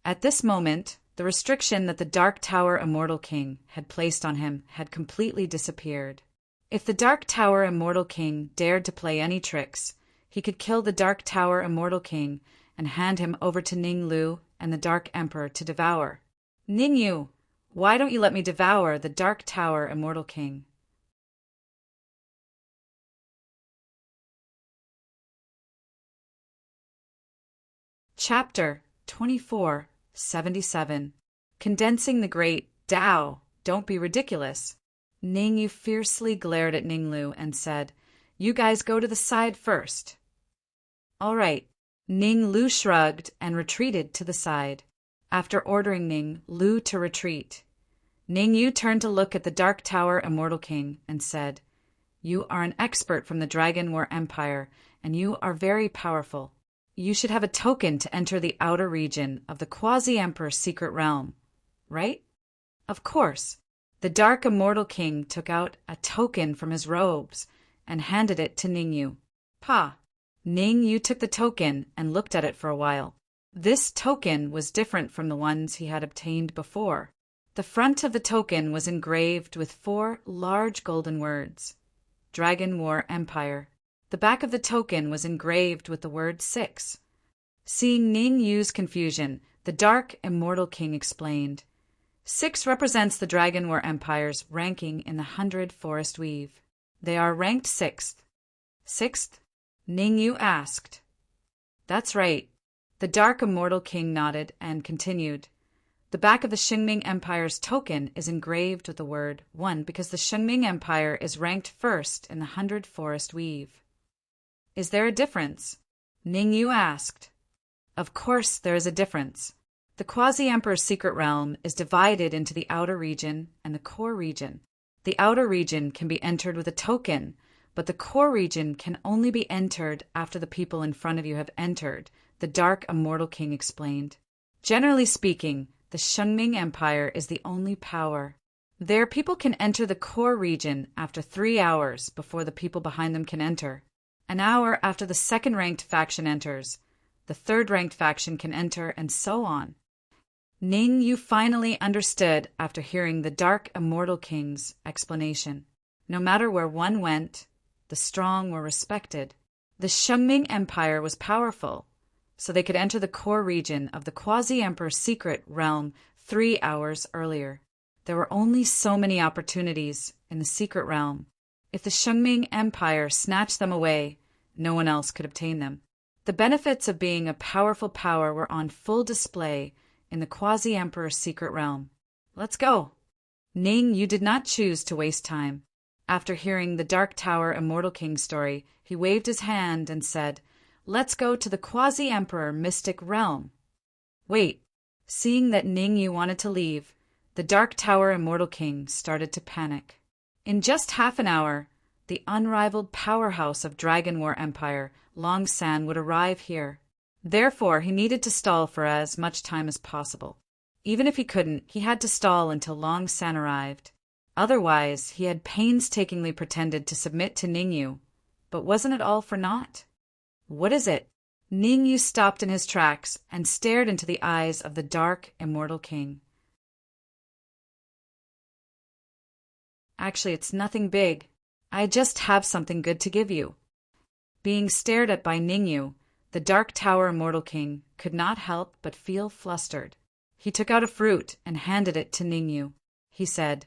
At this moment, the restriction that the Dark Tower Immortal King had placed on him had completely disappeared. If the Dark Tower Immortal King dared to play any tricks, he could kill the Dark Tower Immortal King and hand him over to Ning Lu and the Dark Emperor to devour. "Ningyu, why don't you let me devour the Dark Tower Immortal King?" Chapter 24 77. Condensing the great Tao, don't be ridiculous. Ningyu fiercely glared at Ninglu and said, "You guys go to the side first." "All right." Ning Lu shrugged and retreated to the side. After ordering Ning Lu to retreat, Ning Yu turned to look at the Dark Tower Immortal King and said, "You are an expert from the Dragon War Empire, and you are very powerful. You should have a token to enter the outer region of the Quasi-Emperor's secret realm, right?" Of course. The Dark Immortal King took out a token from his robes and handed it to Ning Yu. "Pa." Ning Yu took the token and looked at it for a while. This token was different from the ones he had obtained before. The front of the token was engraved with 4 large golden words, Dragon War Empire. The back of the token was engraved with the word 6. Seeing Ning Yu's confusion, the Dark Immortal King explained, 6 represents the Dragon War Empire's ranking in the 100 Forest Weave. They are ranked 6th. 6th? Ning Yu asked. That's right. The Dark Immortal King nodded and continued. The back of the Xingming Empire's token is engraved with the word 1 because the Xingming Empire is ranked first in the 100 Forest Weave. Is there a difference? Ning Yu asked. Of course there is a difference. The Quasi-Emperor's secret realm is divided into the outer region and the core region. The outer region can be entered with a token, but the core region can only be entered after the people in front of you have entered, the Dark Immortal King explained. Generally speaking, the Xingming Empire is the only power. Their people can enter the core region after 3 hours before the people behind them can enter. An hour after the second-ranked faction enters, the third-ranked faction can enter, and so on. Ning Yu finally understood after hearing the Dark Immortal King's explanation. No matter where one went, the strong were respected. The Xingming Empire was powerful, so they could enter the core region of the Quasi-Emperor's secret realm 3 hours earlier. There were only so many opportunities in the secret realm. If the Xingming Empire snatched them away, no one else could obtain them. The benefits of being a powerful power were on full display in the Quasi-Emperor's secret realm. Let's go. Ning Yu did not choose to waste time. After hearing the Dark Tower Immortal King story, he waved his hand and said, "Let's go to the Quasi-Emperor Mystic Realm." Wait. Seeing that Ning Yu wanted to leave, the Dark Tower Immortal King started to panic. In just half an hour, the unrivaled powerhouse of Dragon War Empire, Long San, would arrive here. Therefore, he needed to stall for as much time as possible. Even if he couldn't, he had to stall until Long San arrived. Otherwise, he had painstakingly pretended to submit to Ning Yu. But wasn't it all for naught? What is it? Ning Yu stopped in his tracks and stared into the eyes of the Dark Immortal King. Actually, it's nothing big. I just have something good to give you. Being stared at by Ning Yu, the Dark Tower Immortal King could not help but feel flustered. He took out a fruit and handed it to Ning Yu. He said,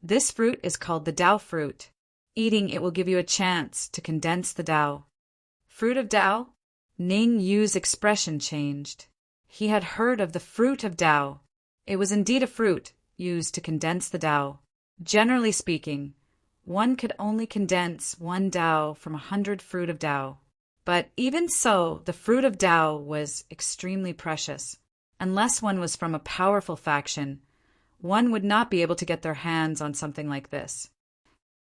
"This fruit is called the Tao fruit. Eating it will give you a chance to condense the Tao." Fruit of Tao? Ning Yu's expression changed. He had heard of the fruit of Tao. It was indeed a fruit used to condense the Tao. Generally speaking, one could only condense 1 Tao from 100 fruit of Tao. But even so, the fruit of Tao was extremely precious. Unless one was from a powerful faction, one would not be able to get their hands on something like this.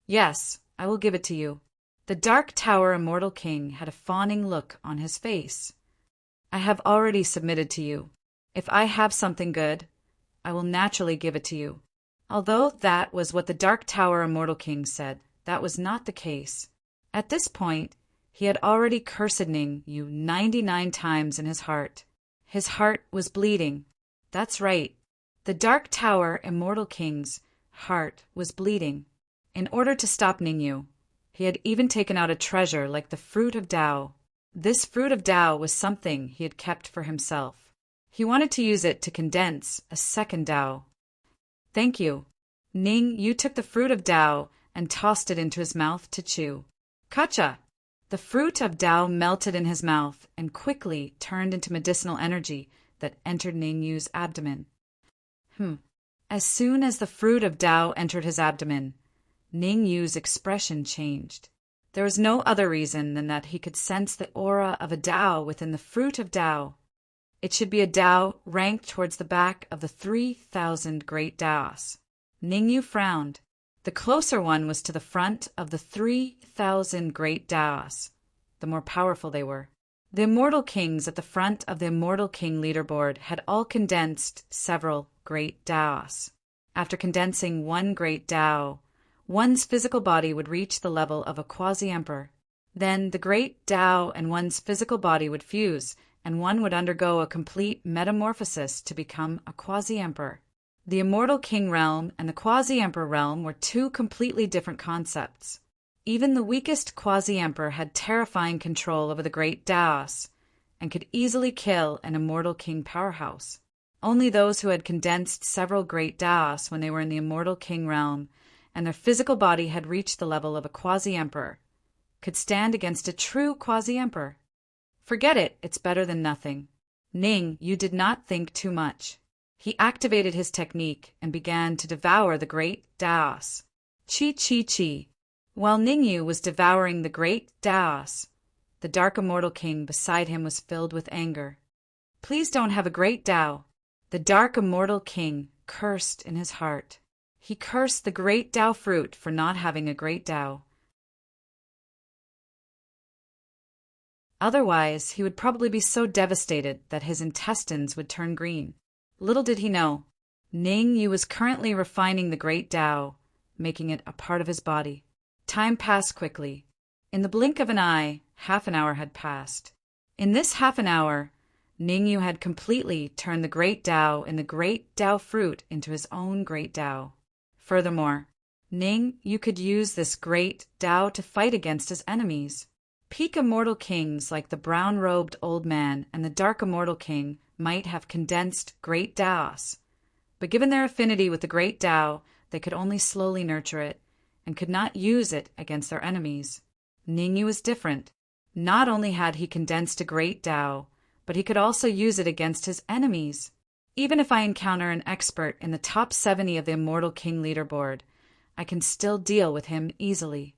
Yes, I will give it to you. The Dark Tower Immortal King had a fawning look on his face. I have already submitted to you. If I have something good, I will naturally give it to you. Although that was what the Dark Tower Immortal King said, that was not the case. At this point, he had already cursed Ning Yu 99 times in his heart. His heart was bleeding. That's right. The Dark Tower Immortal King's heart was bleeding. In order to stop Ning Yu, he had even taken out a treasure like the fruit of Tao. This fruit of Tao was something he had kept for himself. He wanted to use it to condense a second Tao. Thank you. Ning Yu took the fruit of Tao and tossed it into his mouth to chew. Kacha! The fruit of Tao melted in his mouth and quickly turned into medicinal energy, that entered Ningyu's abdomen. As soon as the fruit of Tao entered his abdomen, Ningyu's expression changed. There was no other reason than that he could sense the aura of a Tao within the fruit of Tao. It should be a Tao ranked towards the back of the 3,000 great Taos. Ningyu frowned. The closer one was to the front of the 3,000 great Taos, the more powerful they were. The Immortal Kings at the front of the Immortal King leaderboard had all condensed several great Taos. After condensing one great Tao, one's physical body would reach the level of a quasi-emperor. Then the great Tao and one's physical body would fuse, and one would undergo a complete metamorphosis to become a quasi-emperor. The Immortal King realm and the quasi-emperor realm were two completely different concepts. Even the weakest quasi-emperor had terrifying control over the great Taos and could easily kill an Immortal King powerhouse. Only those who had condensed several great Taos when they were in the Immortal King realm and their physical body had reached the level of a quasi-emperor could stand against a true quasi-emperor. Forget it, it's better than nothing. Ning, you did not think too much. He activated his technique and began to devour the great Taos. Chi chi chi. While Ningyu was devouring the great Taos, the Dark Immortal King beside him was filled with anger. Please don't have a great Tao. The Dark Immortal King cursed in his heart. He cursed the great Tao fruit for not having a great Tao. Otherwise, he would probably be so devastated that his intestines would turn green. Little did he know, Ningyu was currently refining the great Tao, making it a part of his body. Time passed quickly. In the blink of an eye, half an hour had passed. In this half an hour, Ningyu had completely turned the great Tao and the great Tao fruit into his own great Tao. Furthermore, Ningyu could use this great Tao to fight against his enemies. Peak Immortal Kings like the brown-robed old man and the Dark Immortal King might have condensed great Taos, but given their affinity with the great Tao, they could only slowly nurture it and could not use it against their enemies. Ningyu was different. Not only had he condensed a great Tao, but he could also use it against his enemies. Even if I encounter an expert in the top 70 of the Immortal King leaderboard, I can still deal with him easily.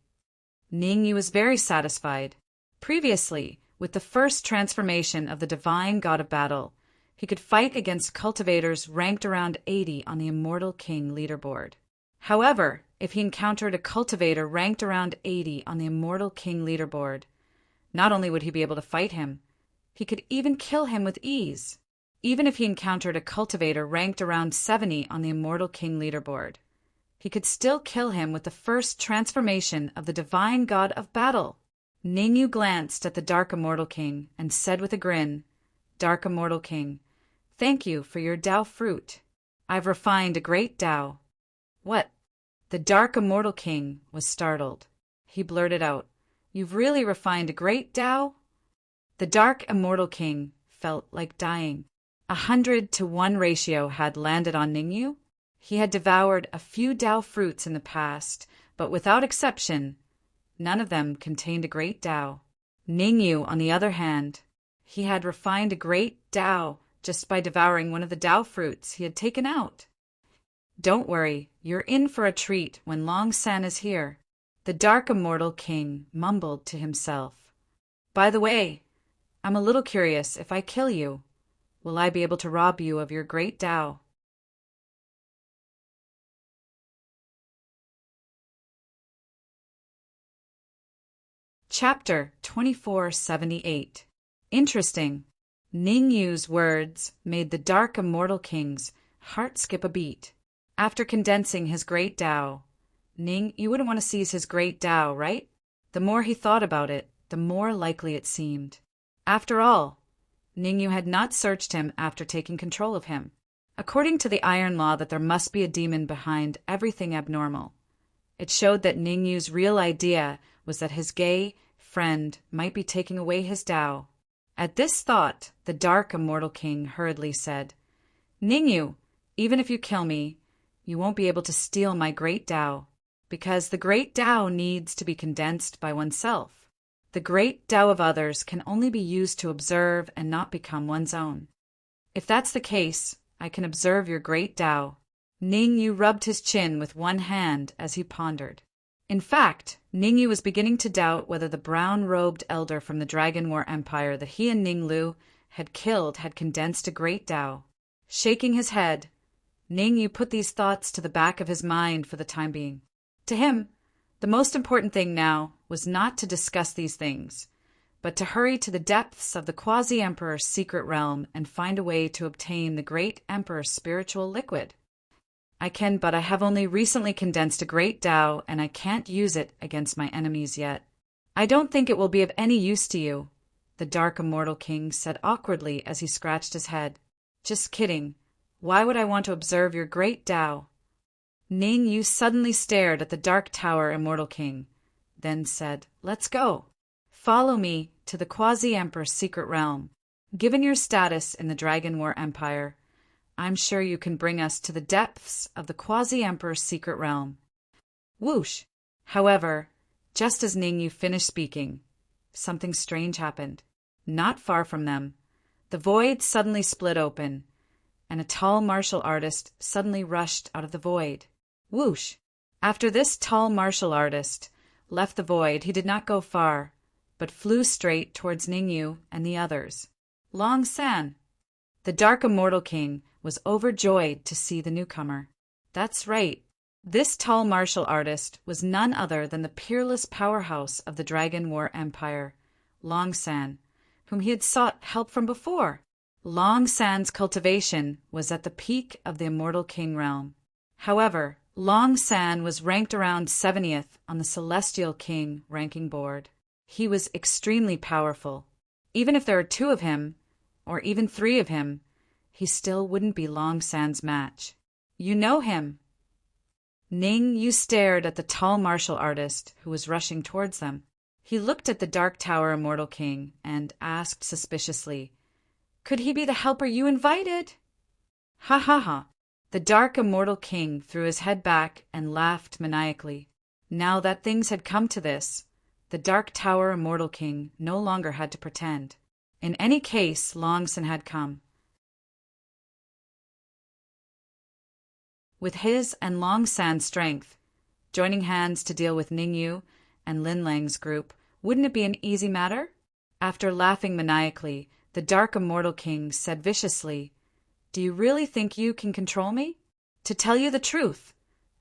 Ningyu was very satisfied. Previously, with the first transformation of the Divine God of Battle, he could fight against cultivators ranked around 80 on the Immortal King leaderboard. However, if he encountered a cultivator ranked around 80 on the Immortal King leaderboard, not only would he be able to fight him, he could even kill him with ease. Even if he encountered a cultivator ranked around 70 on the Immortal King leaderboard, he could still kill him with the first transformation of the Divine God of Battle. Ningyu glanced at the Dark Immortal King and said with a grin, Dark Immortal King, thank you for your Tao fruit. I've refined a great Tao. What? The Dark Immortal King was startled. He blurted out, You've really refined a great Tao? The Dark Immortal King felt like dying. 100-to-1 ratio had landed on Ningyu. He had devoured a few Tao fruits in the past, but without exception, none of them contained a great Tao. Ningyu, on the other hand, he had refined a great Tao just by devouring one of the Tao fruits he had taken out. Don't worry, you're in for a treat when Long San is here. The Dark Immortal King mumbled to himself. By the way, I'm a little curious, if I kill you, will I be able to rob you of your great Tao? Chapter 2478. Interesting. Ningyu's words made the Dark Immortal King's heart skip a beat. After condensing his great Tao, you wouldn't want to seize his great Tao, right? The more he thought about it, the more likely it seemed. After all, Ningyu had not searched him after taking control of him. According to the iron law that there must be a demon behind everything abnormal, it showed that Ningyu's real idea was that his gay friend might be taking away his Tao. At this thought, the Dark Immortal King hurriedly said, Ningyu, even if you kill me, you won't be able to steal my great Tao, because the great Tao needs to be condensed by oneself. The great Tao of others can only be used to observe and not become one's own. If that's the case, I can observe your great Tao. Ningyu rubbed his chin with one hand as he pondered. In fact, Ningyu was beginning to doubt whether the brown-robed elder from the Dragon War Empire that he and Ninglu had killed had condensed a great Tao. Shaking his head, Ningyu put these thoughts to the back of his mind for the time being. To him, the most important thing now was not to discuss these things, but to hurry to the depths of the Quasi-Emperor's secret realm and find a way to obtain the great Emperor's spiritual liquid. I can, but I have only recently condensed a great Tao, and I can't use it against my enemies yet. I don't think it will be of any use to you, the Dark Immortal King said awkwardly as he scratched his head. Just kidding. Why would I want to observe your great Tao? Ningyu suddenly stared at the Dark Tower Immortal King, then said, Let's go. Follow me to the Quasi-Emperor's secret realm. Given your status in the Dragon War Empire, I'm sure you can bring us to the depths of the Quasi-Emperor's secret realm. Whoosh! However, just as Ningyu finished speaking, something strange happened. Not far from them, the void suddenly split open, and a tall martial artist suddenly rushed out of the void. Whoosh! After this tall martial artist left the void, he did not go far, but flew straight towards Ningyu and the others. Long San! The Dark Immortal King was overjoyed to see the newcomer. That's right. This tall martial artist was none other than the peerless powerhouse of the Dragon War Empire, Long San, whom he had sought help from before. Long San's cultivation was at the peak of the Immortal King realm. However, Long San was ranked around 70th on the Celestial King ranking board. He was extremely powerful. Even if there are 2 of him, or even 3 of him, he still wouldn't be Long San's match. You know him. Ningyu stared at the tall martial artist who was rushing towards them. He looked at the Dark Tower Immortal King and asked suspiciously, Could he be the helper you invited? Ha ha ha. The Dark Immortal King threw his head back and laughed maniacally. Now that things had come to this, the Dark Tower Immortal King no longer had to pretend. In any case, Long San had come. With his and Long San's strength, joining hands to deal with Ningyu and Lin Lang's group, wouldn't it be an easy matter? After laughing maniacally, the Dark Immortal King said viciously, Do you really think you can control me? To tell you the truth,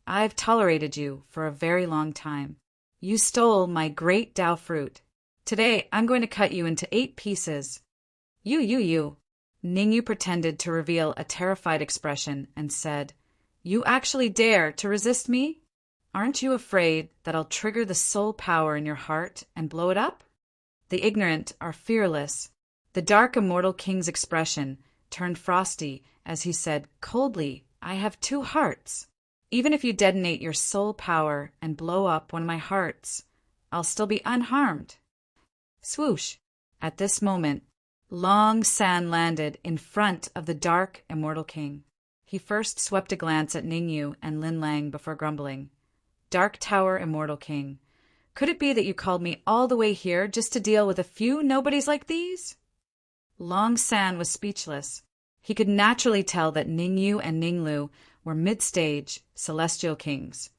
I've tolerated you for a very long time. You stole my great Tao fruit. Today, I'm going to cut you into 8 pieces. You. Ningyu pretended to reveal a terrified expression and said, You actually dare to resist me? Aren't you afraid that I'll trigger the soul power in your heart and blow it up? The ignorant are fearless. The Dark Immortal King's expression turned frosty as he said coldly, I have 2 hearts. Even if you detonate your soul power and blow up one of my hearts, I'll still be unharmed. Swoosh! At this moment, Long San landed in front of the Dark Immortal King. He first swept a glance at Ningyu and Lin Lang before grumbling. Dark Tower Immortal King, could it be that you called me all the way here just to deal with a few nobodies like these? Long San was speechless. He could naturally tell that Ningyu and Ninglu were mid-stage Celestial Kings,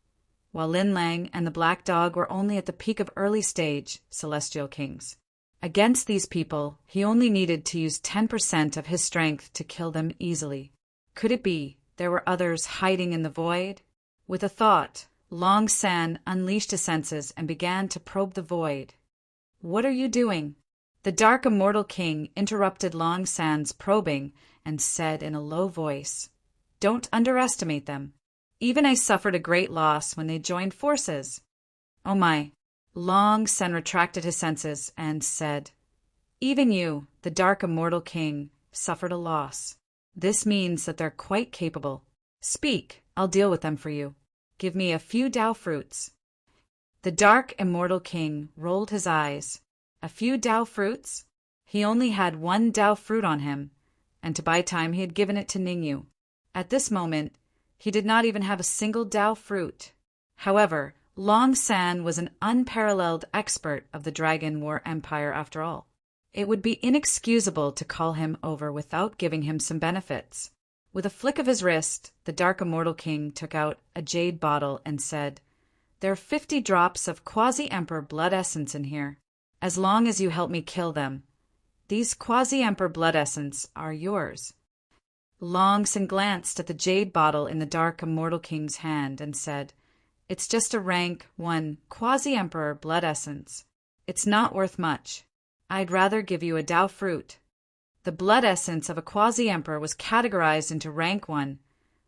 while Lin Lang and the Black Dog were only at the peak of early-stage Celestial Kings. Against these people, he only needed to use 10% of his strength to kill them easily. Could it be there were others hiding in the void? With a thought, Long San unleashed his senses and began to probe the void. What are you doing? The Dark Immortal King interrupted Long San's probing and said in a low voice, Don't underestimate them. Even I suffered a great loss when they joined forces. Oh my. Long San retracted his senses and said, Even you, the Dark Immortal King, suffered a loss. This means that they're quite capable. Speak, I'll deal with them for you. Give me a few Tao fruits. The Dark Immortal King rolled his eyes. A few Tao fruits? He only had 1 Tao fruit on him, and to buy time he had given it to Ningyu. At this moment, he did not even have a single Tao fruit. However, Long San was an unparalleled expert of the Dragon War Empire after all. It would be inexcusable to call him over without giving him some benefits. With a flick of his wrist, the Dark Immortal King took out a jade bottle and said, "There are 50 drops of Quasi-Emperor blood essence in here, as long as you help me kill them. These Quasi-Emperor blood essence are yours." Long Sin glanced at the jade bottle in the Dark Immortal King's hand and said, "It's just a rank 1 Quasi-Emperor blood essence. It's not worth much. I'd rather give you a Dao fruit." The blood essence of a Quasi-Emperor was categorized into rank 1,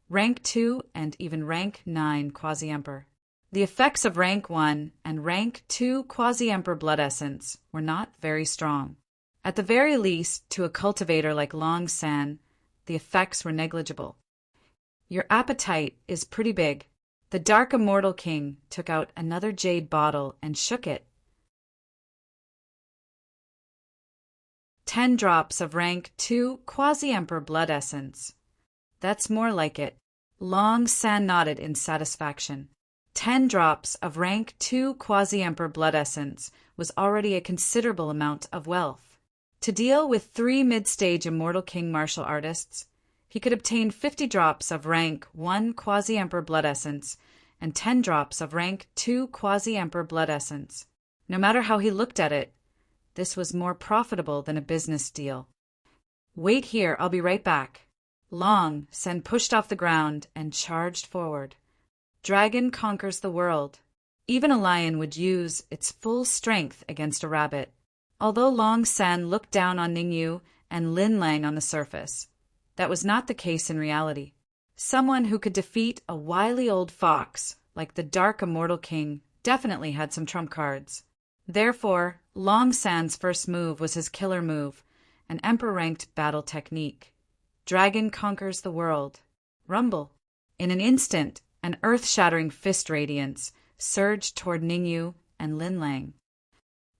rank 2, and even rank 9 Quasi-Emperor. The effects of rank 1 and rank 2 Quasi-Emperor blood essence were not very strong. At the very least, to a cultivator like Long San, the effects were negligible. "Your appetite is pretty big." The Dark Immortal King took out another jade bottle and shook it. 10 drops of rank 2 Quasi-Emperor blood essence. That's more like it. Long San nodded in satisfaction. 10 drops of rank 2 Quasi-Emperor blood essence was already a considerable amount of wealth. To deal with 3 mid-stage Immortal King martial artists, he could obtain 50 drops of rank 1 Quasi-Emperor blood essence and 10 drops of rank 2 Quasi-Emperor blood essence. No matter how he looked at it, this was more profitable than a business deal. "Wait here, I'll be right back." Long Sen pushed off the ground and charged forward. Dragon conquers the world. Even a lion would use its full strength against a rabbit. Although Long Sen looked down on Ningyu and Lin Lang on the surface, that was not the case in reality. Someone who could defeat a wily old fox like the Dark Immortal King definitely had some trump cards. Therefore, Long San's first move was his killer move, an Emperor-ranked battle technique. Dragon conquers the world. Rumble. In an instant, an earth-shattering fist radiance surged toward Ningyu and Lin Lang.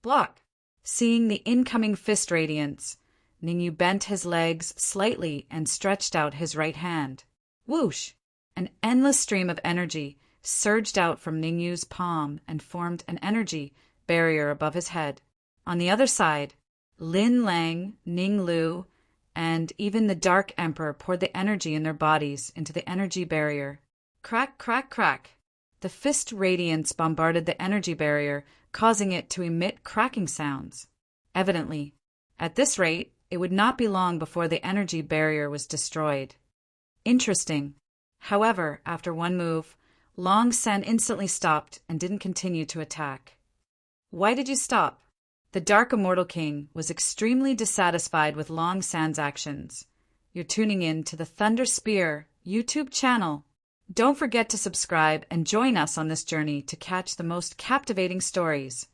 Block. Seeing the incoming fist radiance, Ningyu bent his legs slightly and stretched out his right hand. Whoosh! An endless stream of energy surged out from Ningyu's palm and formed an energy barrier above his head. On the other side, Lin Lang, Ning Lu, and even the Dark Emperor poured the energy in their bodies into the energy barrier. Crack, crack, crack. The fist radiance bombarded the energy barrier, causing it to emit cracking sounds. Evidently, at this rate, it would not be long before the energy barrier was destroyed. Interesting. However, after one move, Long Sen instantly stopped and didn't continue to attack. "Why did you stop?" The Dark Immortal King was extremely dissatisfied with Long San's actions. You're tuning in to the Thunder Spear YouTube channel. Don't forget to subscribe and join us on this journey to catch the most captivating stories.